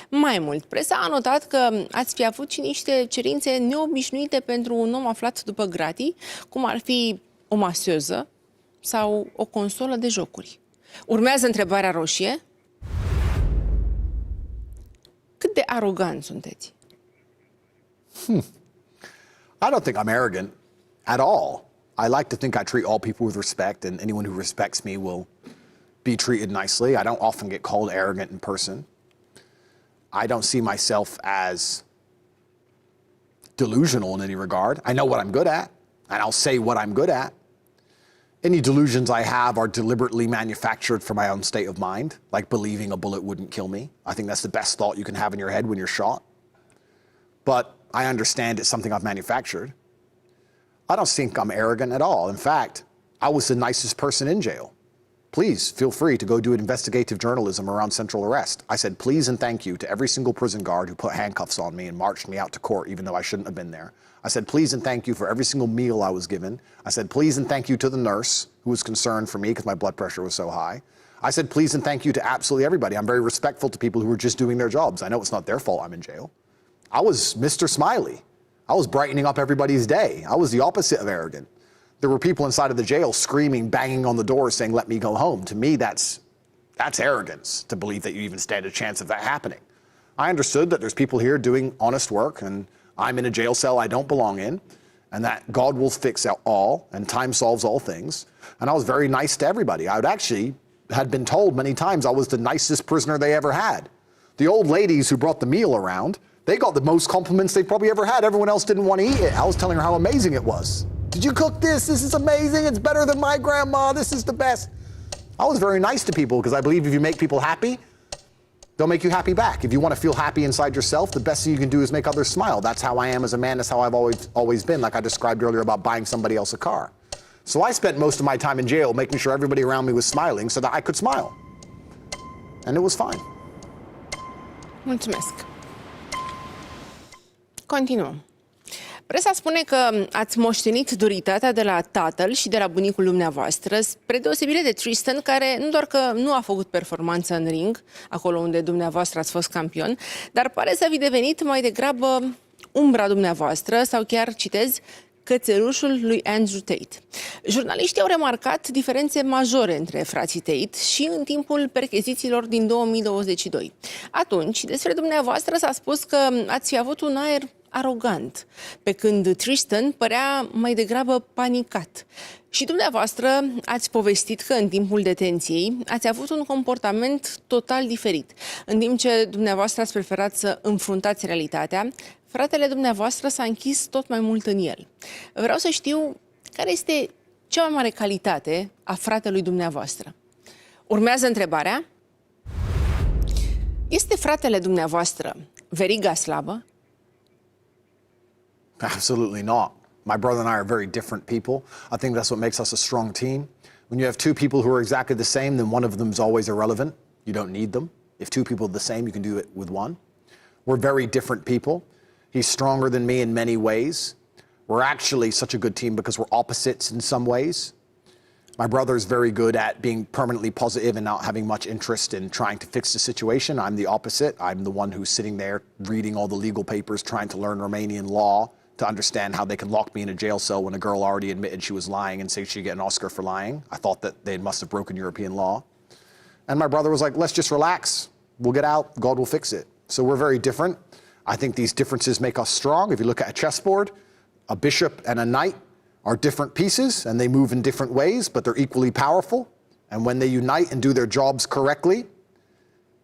Mai mult, presa a notat că ați fi avut și niște cerințe neobișnuite pentru un om aflat după gratii, cum ar fi o masöză sau o consolă de jocuri. Urmează întrebarea roșie. Cât de arogant sunteți? I don't think I'm arrogant at all. I like to think I treat all people with respect, and anyone who respects me will be treated nicely. I don't often get called arrogant in person. I don't see myself as delusional in any regard. I know what I'm good at, and I'll say what I'm good at. Any delusions I have are deliberately manufactured for my own state of mind, like believing a bullet wouldn't kill me. I think that's the best thought you can have in your head when you're shot. But I understand it's something I've manufactured. I don't think I'm arrogant at all. In fact, I was the nicest person in jail. Please feel free to go do investigative journalism around central arrest. I said please and thank you to every single prison guard who put handcuffs on me and marched me out to court even though I shouldn't have been there. I said please and thank you for every single meal I was given. I said please and thank you to the nurse who was concerned for me because my blood pressure was so high. I said please and thank you to absolutely everybody. I'm very respectful to people who are just doing their jobs. I know it's not their fault I'm in jail. I was Mr. Smiley. I was brightening up everybody's day. I was the opposite of arrogant. There were people inside of the jail screaming, banging on the door, saying, let me go home. To me, that's arrogance, to believe that you even stand a chance of that happening. I understood that there's people here doing honest work, and I'm in a jail cell I don't belong in, and that God will fix all, and time solves all things. And I was very nice to everybody. I would actually had been told many times I was the nicest prisoner they ever had. The old ladies who brought the meal around, they got the most compliments they probably ever had. Everyone else didn't want to eat it. I was telling her how amazing it was. Did you cook this? This is amazing. It's better than my grandma. This is the best. I was very nice to people because I believe if you make people happy, they'll make you happy back. If you want to feel happy inside yourself, the best thing you can do is make others smile. That's how I am as a man. That's how I've always been, like I described earlier about buying somebody else a car. So I spent most of my time in jail making sure everybody around me was smiling so that I could smile. And it was fine. Mulțumesc. Continuăm. Presa spune că ați moștenit duritatea de la tatăl și de la bunicul dumneavoastră, spre deosebire de Tristan, care nu doar că nu a făcut performanță în ring, acolo unde dumneavoastră ați fost campion, dar pare să fi devenit mai degrabă umbra dumneavoastră sau chiar, citez, cățelușul lui Andrew Tate. Jurnaliștii au remarcat diferențe majore între frații Tate și în timpul perchezițiilor din 2022. Atunci, despre dumneavoastră s-a spus că ați fi avut un aer arogant, pe când Tristan părea mai degrabă panicat. Și dumneavoastră ați povestit că în timpul detenției ați avut un comportament total diferit. În timp ce dumneavoastră ați preferat să înfruntați realitatea, fratele dumneavoastră s-a închis tot mai mult în el. Vreau să știu care este cea mai mare calitate a fratelui dumneavoastră. Urmează întrebarea. Este fratele dumneavoastră veriga slabă? Absolutely not. My brother and I are very different people. I think that's what makes us a strong team. When you have two people who are exactly the same, then one of them is always irrelevant. You don't need them. If two people are the same, you can do it with one. We're very different people. He's stronger than me in many ways. We're actually such a good team because we're opposites in some ways. My brother is very good at being permanently positive and not having much interest in trying to fix the situation. I'm the opposite. I'm the one who's sitting there reading all the legal papers, trying to learn Romanian law to understand how they can lock me in a jail cell when a girl already admitted she was lying and say she'd get an Oscar for lying. I thought that they must have broken European law. And my brother was like, let's just relax. We'll get out. God will fix it. So we're very different. I think these differences make us strong. If you look at a chessboard, a bishop and a knight are different pieces and they move in different ways, but they're equally powerful. And when they unite and do their jobs correctly,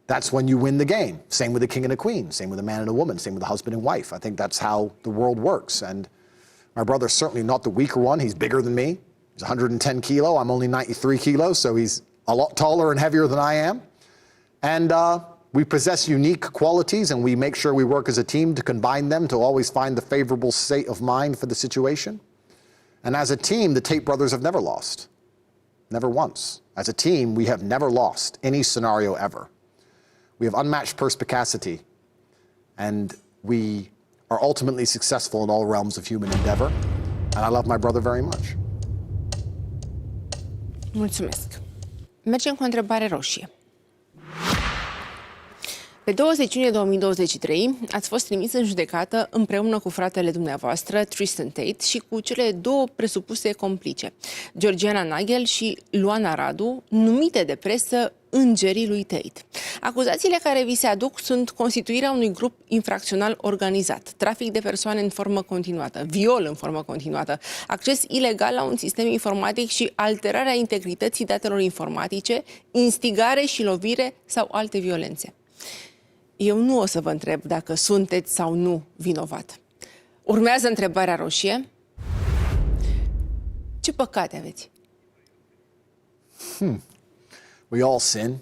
that's when you win the game. Same with a king and a queen, same with a man and a woman, same with a husband and wife. I think that's how the world works. And my brother's certainly not the weaker one. He's bigger than me. He's 110 kilo. I'm only 93 kilos, so he's a lot taller and heavier than I am. And we possess unique qualities, and we make sure we work as a team to combine them to always find the favorable state of mind for the situation. And as a team, the Tate brothers have never lost. Never once. As a team, we have never lost any scenario ever. We have unmatched perspicacity, and we are ultimately successful in all realms of human endeavor. And I love my brother very much. Mulțumesc. Mergem cu o întrebare roșie. Pe 20 iunie 2023 ați fost trimis în judecată împreună cu fratele dumneavoastră, Tristan Tate, și cu cele două presupuse complice, Georgiana Nagel și Luana Radu, numite de presă îngerii lui Tate. Acuzațiile care vi se aduc sunt constituirea unui grup infracțional organizat, trafic de persoane în formă continuată, viol în formă continuată, acces ilegal la un sistem informatic și alterarea integrității datelor informatice, instigare și lovire sau alte violențe. Eu nu o să vă întreb dacă sunteți sau nu vinovat. Urmează întrebarea roșie. Ce păcate aveți? We all sin.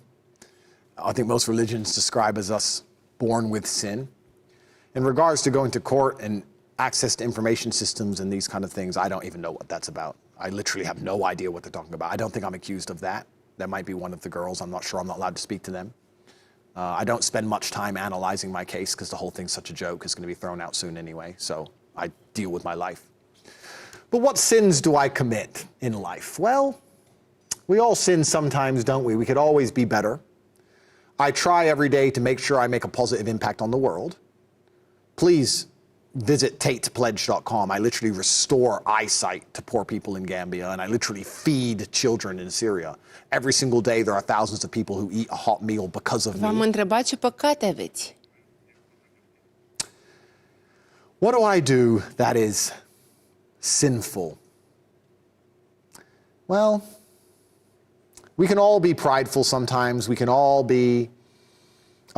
I think most religions describe as us born with sin. In regards to going to court and access to information systems and these kind of things, I don't even know what that's about. I literally have no idea what they're talking about. I don't think I'm accused of that. That might be one of the girls. I'm not sure. I'm not allowed to speak to them. I don't spend much time analyzing my case because the whole thing's such a joke. It's going to be thrown out soon anyway, so I deal with my life. But what sins do I commit in life? Well, we all sin sometimes, don't we? We could always be better. I try every day to make sure I make a positive impact on the world. Please visit tatepledge.com. I literally restore eyesight to poor people in Gambia, and I literally feed children in Syria. Every single day there are thousands of people who eat a hot meal because of me. V-am întrebat ce păcate aveți. What do I do that is sinful? Well, We can all be prideful sometimes. We can all be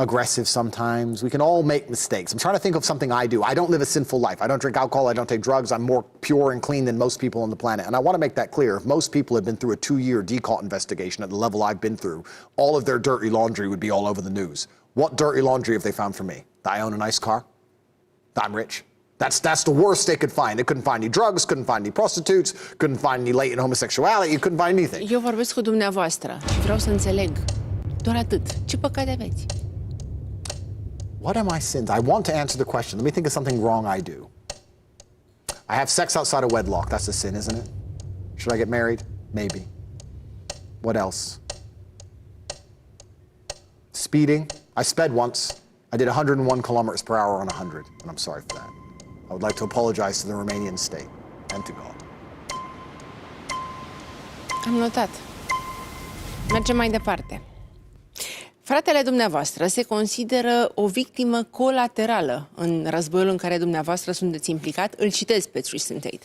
aggressive sometimes. We can all make mistakes. I'm trying to think of something I do. I don't live a sinful life. I don't drink alcohol. I don't take drugs. I'm more pure and clean than most people on the planet. And I want to make that clear. If most people had been through a 2-year DCAUT investigation at the level I've been through, all of their dirty laundry would be all over the news. What dirty laundry have they found from me? That I own a nice car? That I'm rich? That's the worst they could find. They couldn't find any drugs, couldn't find any prostitutes, couldn't find any latent homosexuality, couldn't find anything. Eu vorbesc cu dumneavoastră și vreau să înțeleg. Doar atât. Ce păcate aveți? What are my sins? I want to answer the question. Let me think of something wrong I do. I have sex outside of wedlock. That's a sin, isn't it? Should I get married? Maybe. What else? Speeding. I sped once. I did 101 kilometers per hour on 100, and I'm sorry for that. I would like to apologize to the Romanian state and to God. Am notat. Mergem mai departe. Fratele dumneavoastră se consideră o victimă colaterală în războiul în care dumneavoastră sunteți implicat. Îl citez pe Tristan Tate.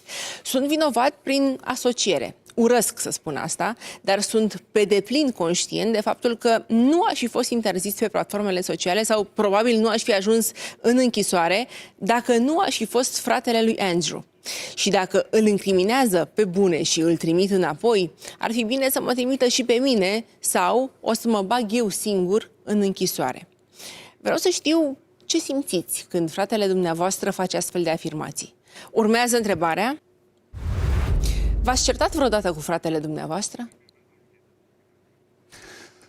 Sunt vinovat prin asociere. Urăsc să spun asta, dar sunt pe deplin conștient de faptul că nu aș fi fost interzis pe platformele sociale sau probabil nu aș fi ajuns în închisoare dacă nu aș fi fost fratele lui Andrew. Și dacă îl incriminează pe bune și îl trimit înapoi, ar fi bine să mă trimită și pe mine sau o să mă bag eu singur în închisoare. Vreau să știu ce simțiți când fratele dumneavoastră face astfel de afirmații. Urmează întrebarea. V-ați certat vreodată cu fratele dumneavoastră?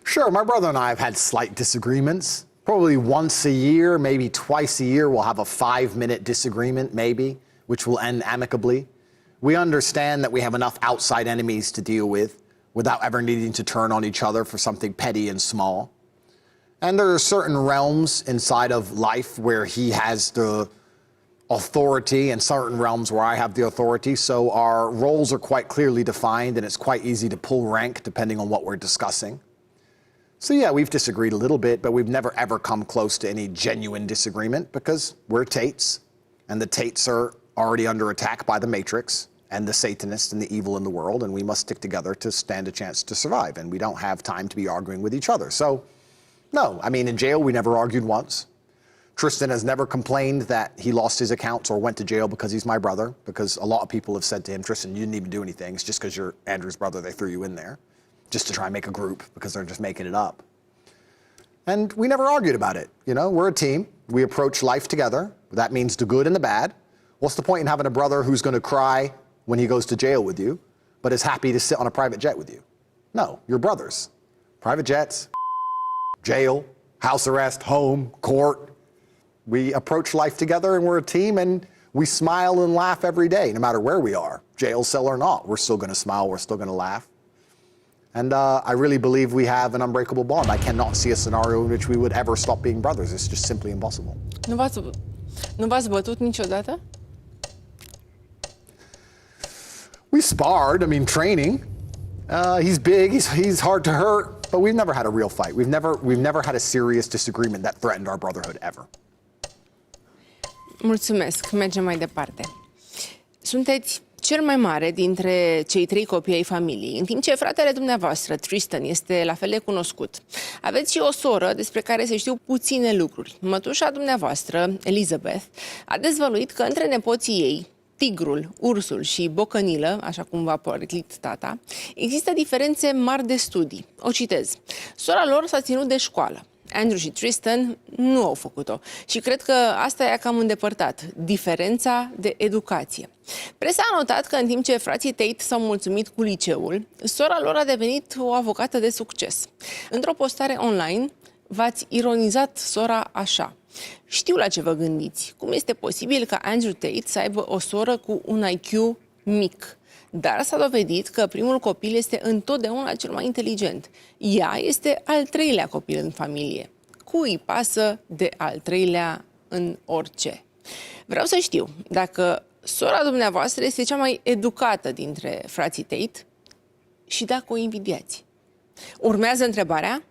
Sure, my brother and I have had slight disagreements. Probably once a year, maybe twice a year, we'll have a 5-minute disagreement, maybe, which will end amicably. We understand that we have enough outside enemies to deal with without ever needing to turn on each other for something petty and small. And there are certain realms inside of life where he has the authority and certain realms where I have the authority. So our roles are quite clearly defined and it's quite easy to pull rank depending on what we're discussing. So yeah, we've disagreed a little bit, but we've never ever come close to any genuine disagreement because we're Tates and the Tates are already under attack by the Matrix and the Satanists and the evil in the world, and we must stick together to stand a chance to survive. And we don't have time to be arguing with each other. So no, I mean, in jail, we never argued once. Tristan has never complained that he lost his accounts or went to jail because he's my brother, because a lot of people have said to him, Tristan, you didn't even do anything. It's just because you're Andrew's brother, they threw you in there just to try and make a group because they're just making it up. And we never argued about it. You know, we're a team. We approach life together. That means the good and the bad. What's the point in having a brother who's going to cry when he goes to jail with you, but is happy to sit on a private jet with you? No, you're brothers. Private jets, jail, house arrest, home, court. We approach life together and we're a team and we smile and laugh every day, no matter where we are, jail cell or not. We're still going to smile, we're still going to laugh. And I really believe we have an unbreakable bond. I cannot see a scenario in which we would ever stop being brothers. It's just simply impossible. Nu v-ați bătut niciodată? We sparred, I mean, training. He's big, he's hard to hurt, but we've never had a real fight. We've never had a serious disagreement that threatened our brotherhood ever. Mulțumesc. Mergem mai departe. Sunteți cel mai mare dintre cei 3 copii ai familiei, în timp ce fratele dumneavoastră, Tristan, este la fel de cunoscut. Aveți și o soră despre care se știu puține lucruri. Mătușa dumneavoastră, Elizabeth, a dezvăluit că între nepoții ei, tigrul, ursul și bocănilă, așa cum v-a poreclit tata, există diferențe mari de studii. O citez. Sora lor s-a ținut de școală. Andrew și Tristan nu au făcut-o și cred că asta i-a cam îndepărtat, diferența de educație. Presa a notat că în timp ce frații Tate s-au mulțumit cu liceul, sora lor a devenit o avocată de succes. Într-o postare online, v-ați ironizat sora așa. Știu la ce vă gândiți. Cum este posibil ca Andrew Tate să aibă o soră cu un IQ mic? Dar s-a dovedit că primul copil este întotdeauna cel mai inteligent. Ea este al 3-lea copil în familie. Cui îi pasă de al 3-lea în orice? Vreau să știu dacă sora dumneavoastră este cea mai educată dintre frații Tate și dacă o invidiați. Urmează întrebarea.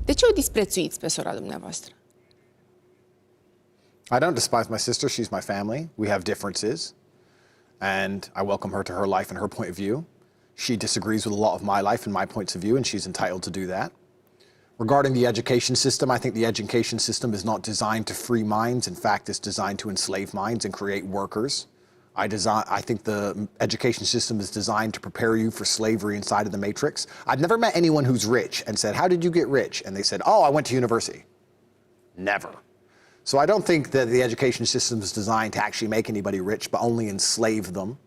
De ce o disprețuiți pe sora dumneavoastră? I don't despise my sister. She's my family. We have differences. And I welcome her to her life and her point of view. She disagrees with a lot of my life and my points of view, and she's entitled to do that. Regarding the education system, I think the education system is not designed to free minds. In fact, it's designed to enslave minds and create workers. I think the education system is designed to prepare you for slavery inside of the matrix. I've never met anyone who's rich and said, "How did you get rich?" And they said, "Oh, I went to university." Never. So I don't think that the education system is designed to actually make anybody rich, but only enslave them.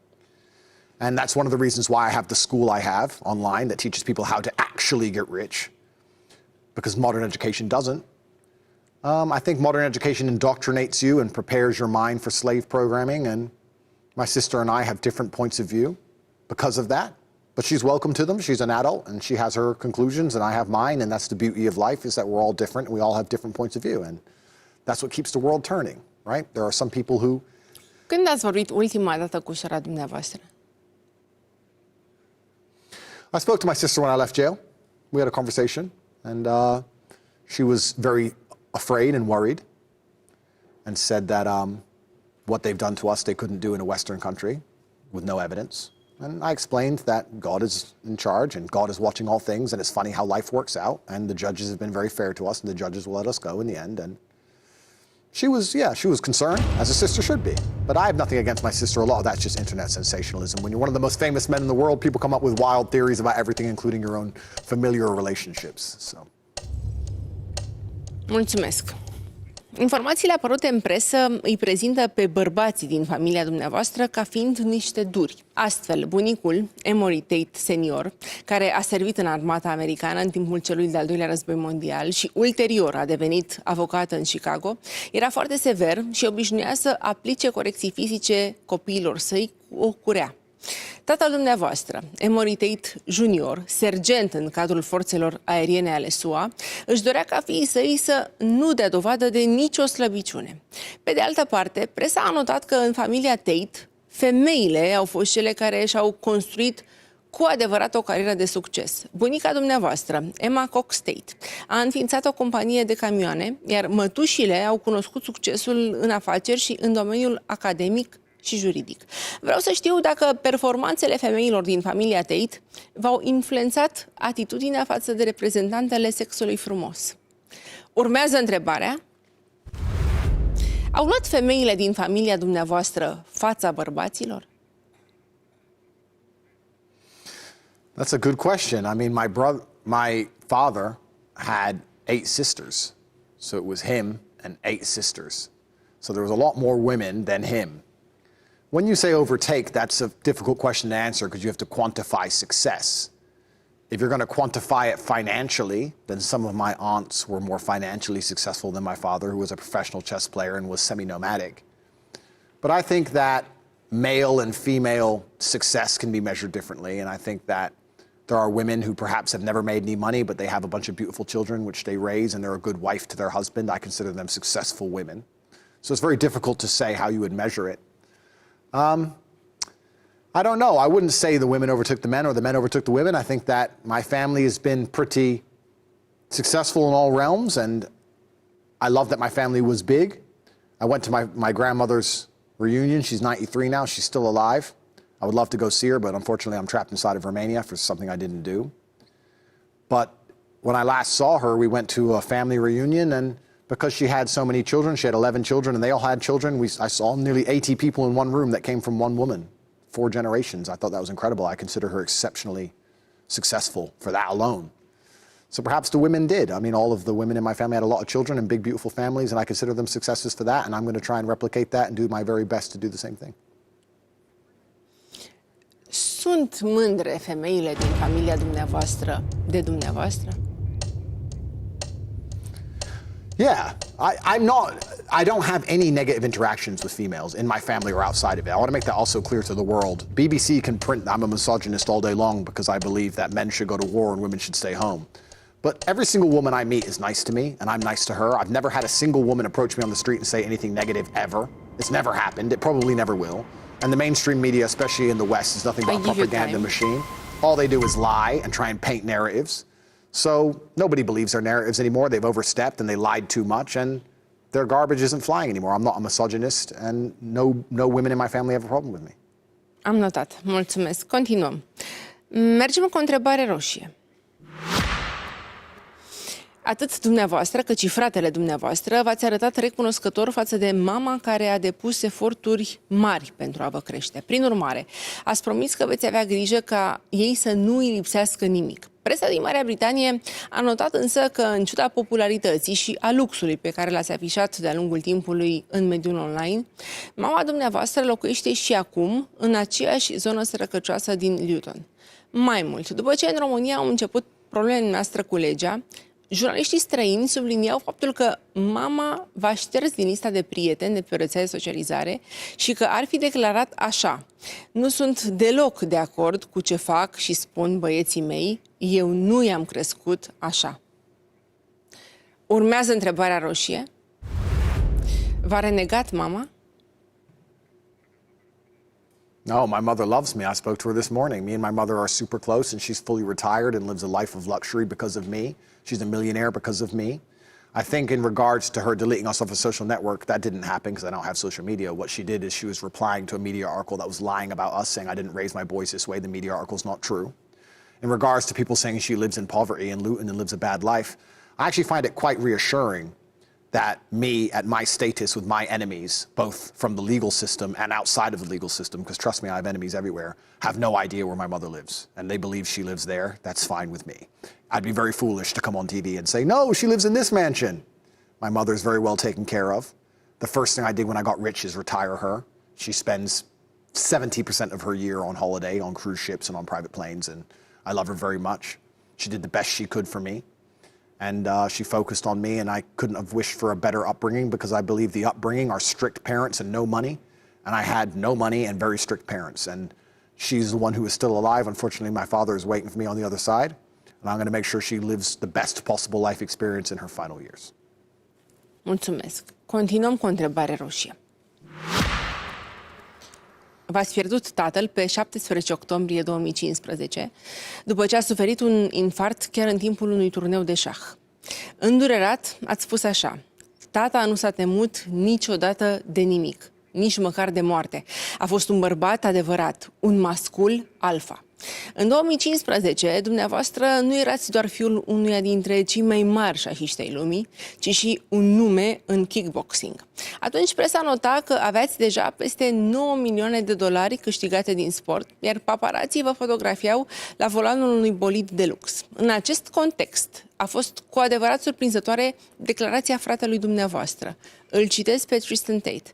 And that's one of the reasons why I have the school I have online that teaches people how to actually get rich, because modern education doesn't. I think modern education indoctrinates you and prepares your mind for slave programming, and my sister and I have different points of view because of that. But she's welcome to them. She's an adult, and she has her conclusions, and I have mine, and that's the beauty of life, is that we're all different, and we all have different points of view, and that's what keeps the world turning, right? There are some people who... Când ați vorbit ultima dată cu sora dumneavoastră? I spoke to my sister when I left jail. We had a conversation, and she was very afraid and worried, and said that what they've done to us they couldn't do in a Western country with no evidence. And I explained that God is in charge and God is watching all things, and it's funny how life works out, and the judges have been very fair to us, and the judges will let us go in the end. And she was concerned, as a sister should be. But I have nothing against my sister. A lot of that's just internet sensationalism. When you're one of the most famous men in the world, people come up with wild theories about everything, including your own familial relationships. So. Mulțumesc. Informațiile apărute în presă îi prezintă pe bărbații din familia dumneavoastră ca fiind niște duri. Astfel, bunicul, Emory Tate senior, care a servit în armata americană în timpul celui de-al doilea război mondial și ulterior a devenit avocat în Chicago, era foarte sever și obișnuia să aplice corecții fizice copiilor săi cu o curea. Tatăl dumneavoastră, Emory Tate Jr., sergent în cadrul forțelor aeriene ale SUA, își dorea ca fiii săi să nu dea dovadă de nicio slăbiciune. Pe de altă parte, presa a notat că în familia Tate, femeile au fost cele care și-au construit cu adevărat o carieră de succes. Bunica dumneavoastră, Emma Cox Tate, a înființat o companie de camioane, iar mătușile au cunoscut succesul în afaceri și în domeniul academic și juridic. Vreau să știu dacă performanțele femeilor din familia Tate v-au influențat atitudinea față de reprezentantele sexului frumos. Urmează întrebarea: au luat femeile din familia dumneavoastră fața bărbaților? That's a good question. I mean, my father had 8 sisters. So it was him and 8 sisters. So there was a lot more women than him. When you say overtake, that's a difficult question to answer because you have to quantify success. If you're going to quantify it financially, then some of my aunts were more financially successful than my father, who was a professional chess player and was semi-nomadic. But I think that male and female success can be measured differently, and I think that there are women who perhaps have never made any money, but they have a bunch of beautiful children which they raise, and they're a good wife to their husband. I consider them successful women. So it's very difficult to say how you would measure it. I don't know. I wouldn't say the women overtook the men or the men overtook the women. I think that my family has been pretty successful in all realms, and I love that my family was big. I went to my grandmother's reunion. She's 93 now. She's still alive. I would love to go see her, but unfortunately I'm trapped inside of Romania for something I didn't do. But when I last saw her, we went to a family reunion, and because she had so many children, she had 11 children, and they all had children, I saw nearly 80 people in one room that came from one woman, 4 generations. I thought that was incredible. I consider her exceptionally successful for that alone. So perhaps the women did. I mean, all of the women in my family had a lot of children and big, beautiful families, and I consider them successes for that, and I'm going to try and replicate that and do my very best to do the same thing. Sunt mândre femeile din familia dumneavoastră de dumneavoastră? Yeah, I don't have any negative interactions with females in my family or outside of it. I want to make that also clear to the world. BBC can print I'm a misogynist all day long because I believe that men should go to war and women should stay home. But every single woman I meet is nice to me, and I'm nice to her. I've never had a single woman approach me on the street and say anything negative ever. It's never happened. It probably never will. And the mainstream media, especially in the West, is nothing but a propaganda machine. All they do is lie and try and paint narratives. So nobody believes their narratives anymore. They've overstepped and they lied too much, and their garbage isn't flying anymore. I'm not a misogynist, and no women in my family have a problem with me. Am notat. Mulțumesc. Continuăm. Mergem cu o întrebare roșie. Atât dumneavoastră, cât și fratele dumneavoastră v-ați arătat recunoscător față de mama care a depus eforturi mari pentru a vă crește. Prin urmare, ați promis că veți avea grijă ca ei să nu îi lipsească nimic. Presa din Marea Britanie a notat însă că, în ciuda popularității și a luxului pe care l-ați afișat de-a lungul timpului în mediul online, mama dumneavoastră locuiește și acum în aceeași zonă sărăcăcioasă din Luton. Mai mult, după ce în România au început problemele noastre cu legea, jurnaliștii străini subliniau faptul că mama v-a șters din lista de prieteni de pe rețea de socializare și că ar fi declarat așa: nu sunt deloc de acord cu ce fac și spun băieții mei, eu nu i-am crescut așa. Urmează întrebarea roșie. V-a renegat mama? No, my mother loves me. I spoke to her this morning. Me and my mother are super close, and she's fully retired and lives a life of luxury because of me. She's a millionaire because of me. I think in regards to her deleting us off a social network, that didn't happen because I don't have social media. What she did is she was replying to a media article that was lying about us, saying I didn't raise my boys this way. The media article's not true. In regards to people saying she lives in poverty and Luton and lives a bad life, I actually find it quite reassuring that me, at my status with my enemies, both from the legal system and outside of the legal system, because trust me, I have enemies everywhere, have no idea where my mother lives. And they believe she lives there. That's fine with me. I'd be very foolish to come on TV and say, no, she lives in this mansion. My mother's very well taken care of. The first thing I did when I got rich is retire her. She spends 70% of her year on holiday, on cruise ships and on private planes, and I love her very much. She did the best she could for me. And she focused on me, and I couldn't have wished for a better upbringing because I believe the upbringing are strict parents and no money. And I had no money and very strict parents. And she's the one who is still alive. Unfortunately, my father is waiting for me on the other side. And I'm going to make sure she lives the best possible life experience in her final years. Mulțumesc. Continuăm cu o întrebare roșie. V-ați pierdut tatăl pe 17 octombrie 2015, după ce a suferit un infart chiar în timpul unui turneu de șah. Îndurerat, ați spus așa: tata nu s-a temut niciodată de nimic, nici măcar de moarte. A fost un bărbat adevărat, un mascul alfa. În 2015, dumneavoastră nu erați doar fiul unuia dintre cei mai mari șahiști ai lumii, ci și un nume în kickboxing. Atunci presa nota că aveați deja peste 9 milioane de dolari câștigate din sport, iar paparații vă fotografiau la volanul unui bolid de lux. În acest context, a fost cu adevărat surprinzătoare declarația fratelui dumneavoastră. Îl citez pe Tristan Tate.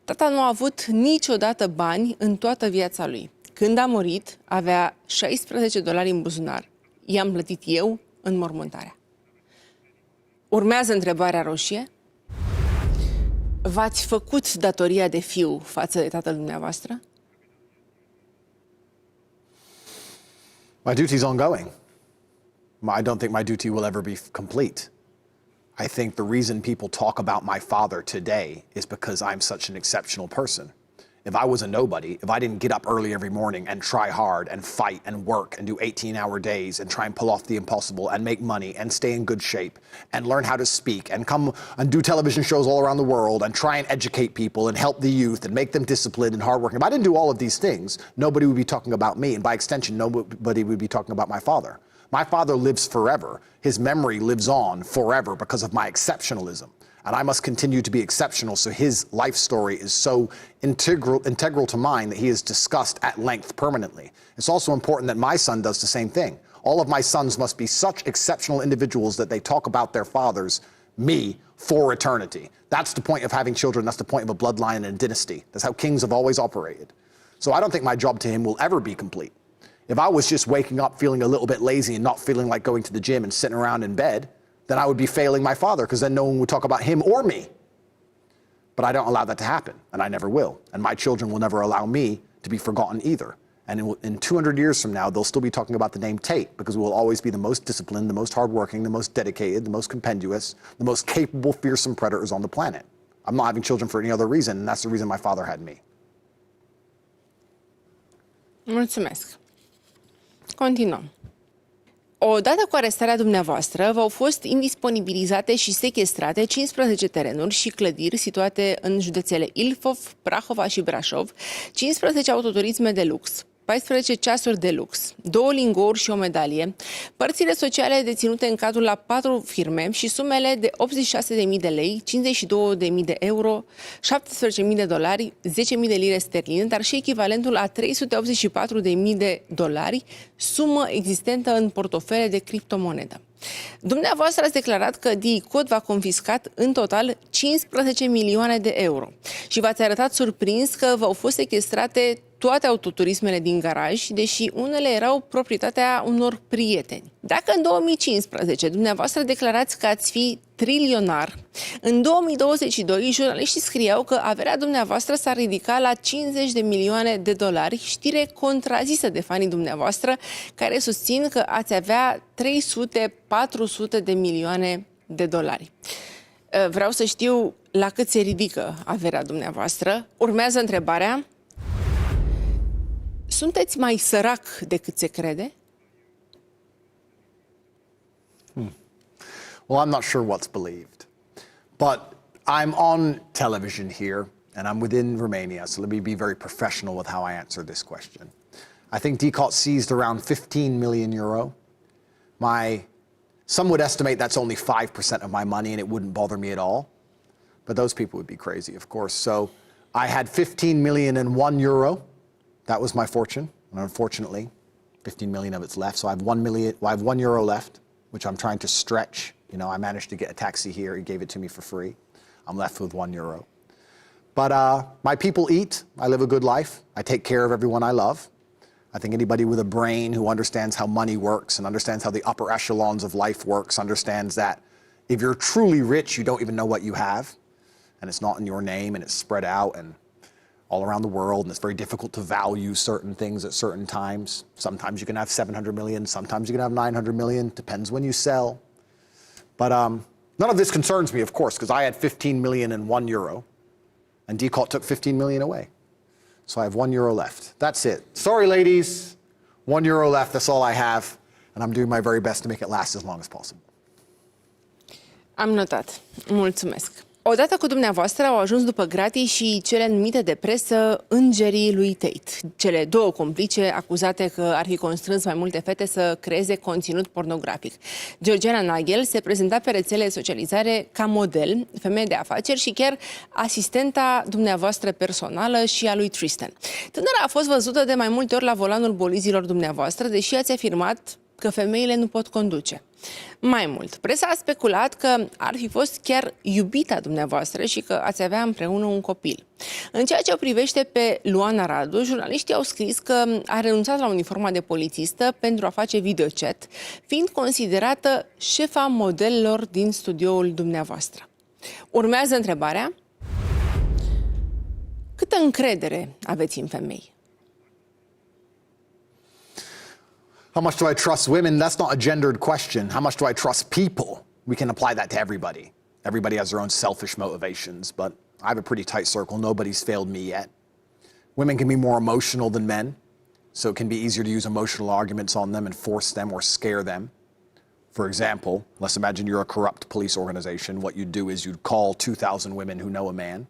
Tata nu a avut niciodată bani în toată viața lui. Când a murit, avea $16 în buzunar. I-am plătit eu înmormântarea. Urmează întrebarea roșie. V-ați făcut datoria de fiu față de tatăl dumneavoastră? My duty's ongoing. I don't think my duty will ever be complete. I think the reason people talk about my father today is because I'm such an exceptional person. If I was a nobody, if I didn't get up early every morning and try hard and fight and work and do 18-hour days and try and pull off the impossible and make money and stay in good shape and learn how to speak and come and do television shows all around the world and try and educate people and help the youth and make them disciplined and hardworking, if I didn't do all of these things, nobody would be talking about me, and by extension, nobody would be talking about my father. My father lives forever. His memory lives on forever because of my exceptionalism. And I must continue to be exceptional, so his life story is so integral to mine that he is discussed at length permanently. It's also important that my son does the same thing. All of my sons must be such exceptional individuals that they talk about their fathers, me, for eternity. That's the point of having children. That's the point of a bloodline and a dynasty. That's how kings have always operated. So I don't think my job to him will ever be complete. If I was just waking up feeling a little bit lazy and not feeling like going to the gym and sitting around in bed, then I would be failing my father, because then no one would talk about him or me. But I don't allow that to happen, and I never will. And my children will never allow me to be forgotten either. And in 200 years from now, they'll still be talking about the name Tate, because we will always be the most disciplined, the most hardworking, the most dedicated, the most compendious, the most capable, fearsome predators on the planet. I'm not having children for any other reason, and that's the reason my father had me. Mulțumesc. Continuăm. Odată cu arestarea dumneavoastră, v-au fost indisponibilizate și sechestrate 15 terenuri și clădiri situate în județele Ilfov, Prahova și Brașov, 15 autoturisme de lux, 14 ceasuri de lux, 2 lingouri și o medalie, părțile sociale deținute în cadrul la 4 firme și sumele de 86.000 de lei, 52.000 de euro, 17.000 de dolari, 10.000 de lire sterline, dar și echivalentul a 384.000 de dolari, sumă existentă în portofele de criptomonedă. Dumneavoastră ați declarat că DI-Code v-a confiscat în total 15 milioane de euro și v-ați arătat surprins că v-au fost sechestrate toate autoturismele din garaj, deși unele erau proprietatea unor prieteni. Dacă în 2015 dumneavoastră declarați că ați fi trilionar, în 2022 jurnaliștii scriau că averea dumneavoastră s-ar ridica la 50 de milioane de dolari, știre contrazisă de fanii dumneavoastră care susțin că ați avea 300-400 de milioane de dolari. Vreau să știu la cât se ridică averea dumneavoastră. Urmează întrebarea: sunteți mai sărac decât se crede? Well, I'm not sure what's believed. But I'm on television here, and I'm within Romania, so let me be very professional with how I answer this question. I think DCOT seized around 15 million euro. Some would estimate that's only 5% of my money, and it wouldn't bother me at all. But those people would be crazy, of course. So I had 15 million and 1 euro. That was my fortune, and unfortunately, 15 million of it's left. So I have 1 euro left, which I'm trying to stretch. You know, I managed to get a taxi here. He gave it to me for free. I'm left with 1 euro. But my people eat. I live a good life. I take care of everyone I love. I think anybody with a brain who understands how money works and understands how the upper echelons of life works understands that if you're truly rich, you don't even know what you have, and it's not in your name, and it's spread out and all around the world, and it's very difficult to value certain things at certain times. Sometimes you can have 700 million, sometimes you can have 900 million, depends when you sell. But none of this concerns me, of course, because I had 15 million and 1 euro, and DCOT took 15 million away. So I have 1 euro left. That's it. Sorry, ladies. 1 euro left, that's all I have, and I'm doing my very best to make it last as long as possible. Am notat. Mulțumesc. Odată cu dumneavoastră au ajuns după gratii și cele numite de presă îngerii lui Tate, cele două complice acuzate că ar fi constrâns mai multe fete să creeze conținut pornografic. Georgiana Nagel se prezenta pe rețele de socializare ca model, femeie de afaceri și chiar asistenta dumneavoastră personală și a lui Tristan. Tânăra a fost văzută de mai multe ori la volanul bolizilor dumneavoastră, deși ați afirmat că femeile nu pot conduce. Mai mult, presa a speculat că ar fi fost chiar iubita dumneavoastră și că ați avea împreună un copil. În ceea ce o privește pe Luana Radu, jurnaliștii au scris că a renunțat la uniforma de polițistă pentru a face videochat, fiind considerată șefa modelelor din studioul dumneavoastră. Urmează întrebarea: câtă încredere aveți în femei? How much do I trust women? That's not a gendered question. How much do I trust people? We can apply that to everybody. Everybody has their own selfish motivations, but I have a pretty tight circle. Nobody's failed me yet. Women can be more emotional than men, so it can be easier to use emotional arguments on them and force them or scare them. For example, let's imagine you're a corrupt police organization. What you'd do is you'd call 2,000 women who know a man.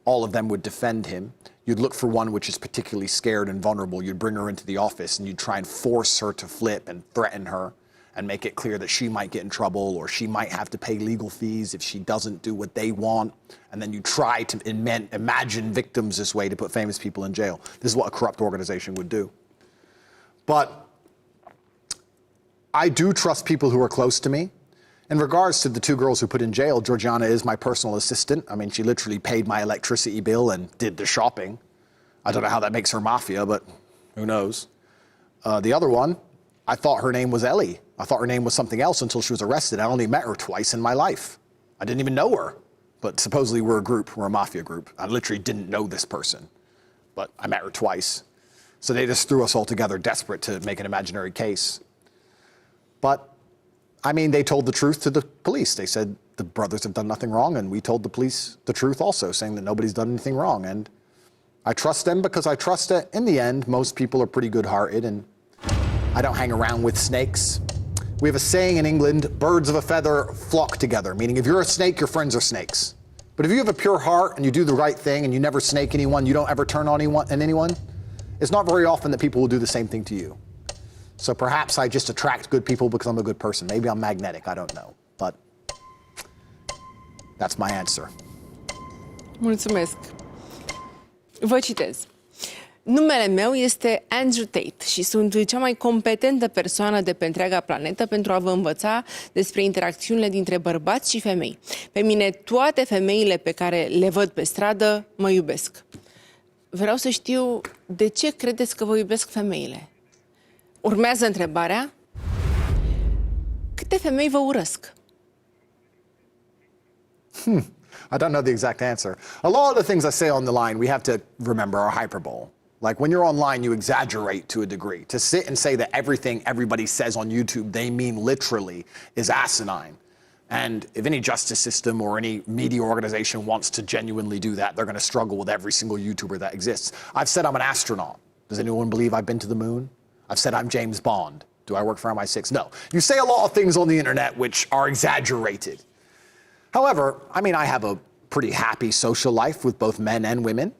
All of them would defend him. You'd look for one which is particularly scared and vulnerable. You'd bring her into the office and you'd try and force her to flip and threaten her and make it clear that she might get in trouble or she might have to pay legal fees if she doesn't do what they want. And then you try to imagine victims this way to put famous people in jail. This is what a corrupt organization would do. But I do trust people who are close to me. In regards to the 2 girls who put in jail, Georgiana is my personal assistant. I mean, she literally paid my electricity bill and did the shopping. I don't know how that makes her mafia, but who knows. The other one, I thought her name was Ellie. I thought her name was something else until she was arrested. I only met her twice in my life. I didn't even know her. But supposedly we're a group, we're a mafia group. I literally didn't know this person, but I met her twice. So they just threw us all together, desperate to make an imaginary case. But I mean, they told the truth to the police. They said the brothers have done nothing wrong, and we told the police the truth also, saying that nobody's done anything wrong. And I trust them because I trust that in the end, most people are pretty good-hearted, and I don't hang around with snakes. We have a saying in England, birds of a feather flock together, meaning if you're a snake, your friends are snakes. But if you have a pure heart and you do the right thing and you never snake anyone, you don't ever turn on anyone, it's not very often that people will do the same thing to you. So perhaps I just attract good people because I'm a good person. Maybe I'm magnetic, I don't know. But that's my answer. Mulțumesc. Vă citez. Numele meu este Andrew Tate și sunt cea mai competentă persoană de pe întreaga planetă pentru a vă învăța despre interacțiunile dintre bărbați și femei. Pe mine toate femeile pe care le văd pe stradă mă iubesc. Vreau să știu de ce credeți că vă iubesc femeile? Urmează întrebarea: câte femei vă urăsc? I don't know the exact answer. A lot of the things I say on the line, we have to remember, are hyperbole. Like when you're online, you exaggerate to a degree. To sit and say that everything everybody says on YouTube they mean literally is asinine. And if any justice system or any media organization wants to genuinely do that, they're going to struggle with every single YouTuber that exists. I've said I'm an astronaut. Does anyone believe I've been to the moon? I've said I'm James Bond. Do I work for MI6? No. You say a lot of things on the internet which are exaggerated. However, I mean, I have a pretty happy social life with both men and women.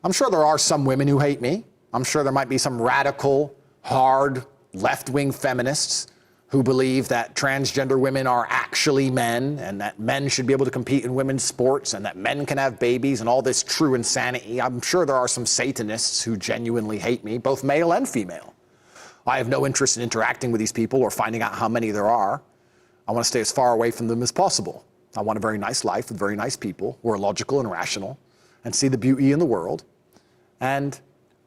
I'm sure there are some women who hate me. I'm sure there might be some radical, hard, left-wing feminists who believe that transgender women are actually men and that men should be able to compete in women's sports and that men can have babies and all this true insanity. I'm sure there are some Satanists who genuinely hate me, both male and female. I have no interest in interacting with these people or finding out how many there are. I want to stay as far away from them as possible. I want a very nice life with very nice people who are logical and rational and see the beauty in the world. And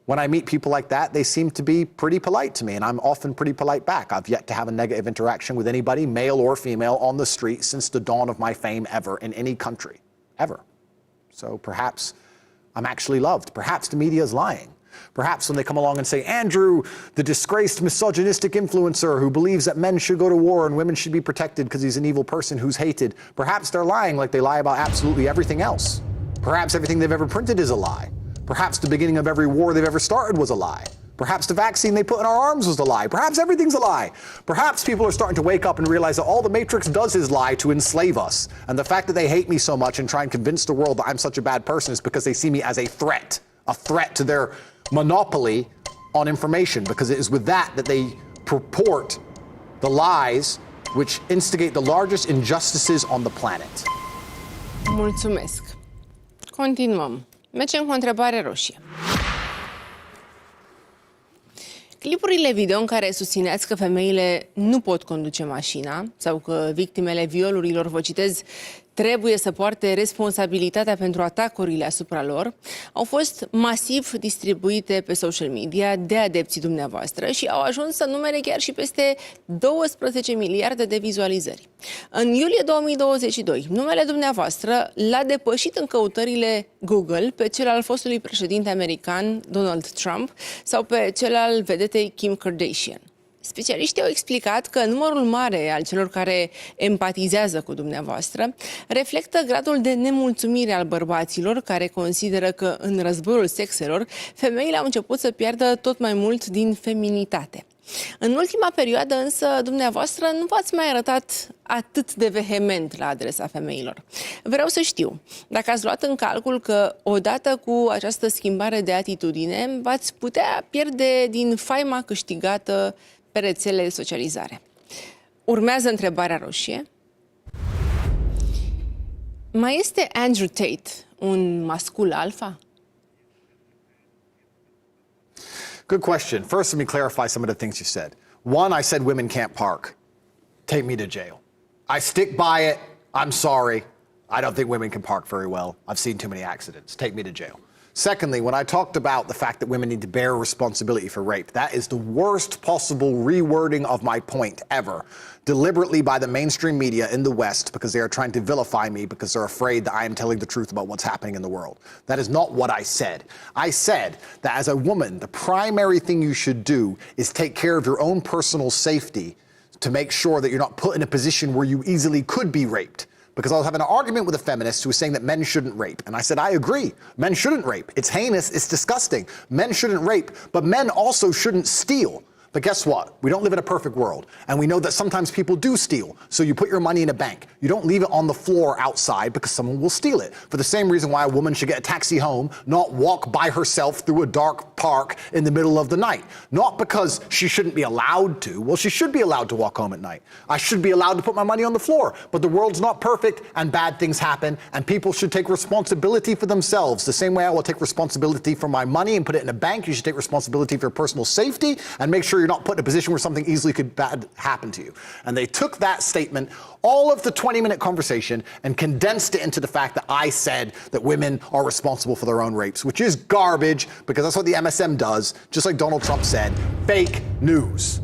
when I meet people like that, they seem to be pretty polite to me, and I'm often pretty polite back. I've yet to have a negative interaction with anybody, male or female, on the street since the dawn of my fame ever in any country, ever. So perhaps I'm actually loved. Perhaps the media is lying. Perhaps when they come along and say, Andrew, the disgraced misogynistic influencer who believes that men should go to war and women should be protected because he's an evil person who's hated, perhaps they're lying like they lie about absolutely everything else. Perhaps everything they've ever printed is a lie. Perhaps the beginning of every war they've ever started was a lie. Perhaps the vaccine they put in our arms was a lie. Perhaps everything's a lie. Perhaps people are starting to wake up and realize that all the Matrix does is lie to enslave us. And the fact that they hate me so much and try and convince the world that I'm such a bad person is because they see me as a threat to their monopoly on information, because it is with that they purport the lies which instigate the largest injustices on the planet. Mulțumesc. Continuăm. Mergem cu o întrebare roșie. Clipurile video în care susțineați că femeile nu pot conduce mașina sau că victimele violurilor, vă citez, trebuie să poarte responsabilitatea pentru atacurile asupra lor, au fost masiv distribuite pe social media de adepții dumneavoastră și au ajuns să numere chiar și peste 12 miliarde de vizualizări. În iulie 2022, numele dumneavoastră l-a depășit în căutările Google pe cel al fostului președinte american Donald Trump sau pe cel al vedetei Kim Kardashian. Specialiștii au explicat că numărul mare al celor care empatizează cu dumneavoastră reflectă gradul de nemulțumire al bărbaților care consideră că în războiul sexelor femeile au început să piardă tot mai mult din feminitate. În ultima perioadă însă dumneavoastră nu v-ați mai arătat atât de vehement la adresa femeilor. Vreau să știu dacă ați luat în calcul că odată cu această schimbare de atitudine v-ați putea pierde din faima câștigată pe rețelele de socializare. Urmează întrebarea roșie. Mai este Andrew Tate un mascul alfa? Good question. First, let me clarify some of the things you said. One, I said women can't park. Take me to jail. I stick by it. I'm sorry. I don't think women can park very well. I've seen too many accidents. Take me to jail. Secondly, when I talked about the fact that women need to bear responsibility for rape, that is the worst possible rewording of my point ever, deliberately by the mainstream media in the West because they are trying to vilify me because they're afraid that I am telling the truth about what's happening in the world. That is not what I said. I said that as a woman, the primary thing you should do is take care of your own personal safety to make sure that you're not put in a position where you easily could be raped. Because I was having an argument with a feminist who was saying that men shouldn't rape. And I said, I agree. Men shouldn't rape. It's heinous. It's disgusting. Men shouldn't rape. But men also shouldn't steal. But guess what? We don't live in a perfect world. And we know that sometimes people do steal. So you put your money in a bank. You don't leave it on the floor outside because someone will steal it. For the same reason why a woman should get a taxi home, not walk by herself through a dark park in the middle of the night. Not because she shouldn't be allowed to. Well, she should be allowed to walk home at night. I should be allowed to put my money on the floor. But the world's not perfect and bad things happen. And people should take responsibility for themselves. The same way I will take responsibility for my money and put it in a bank, you should take responsibility for your personal safety and make sure you're not put in a position where something easily could bad happen to you. And they took that statement, all of the 20-minute conversation, and condensed it into the fact that I said that women are responsible for their own rapes, which is garbage because that's what the MSM does, just like Donald Trump said, fake news.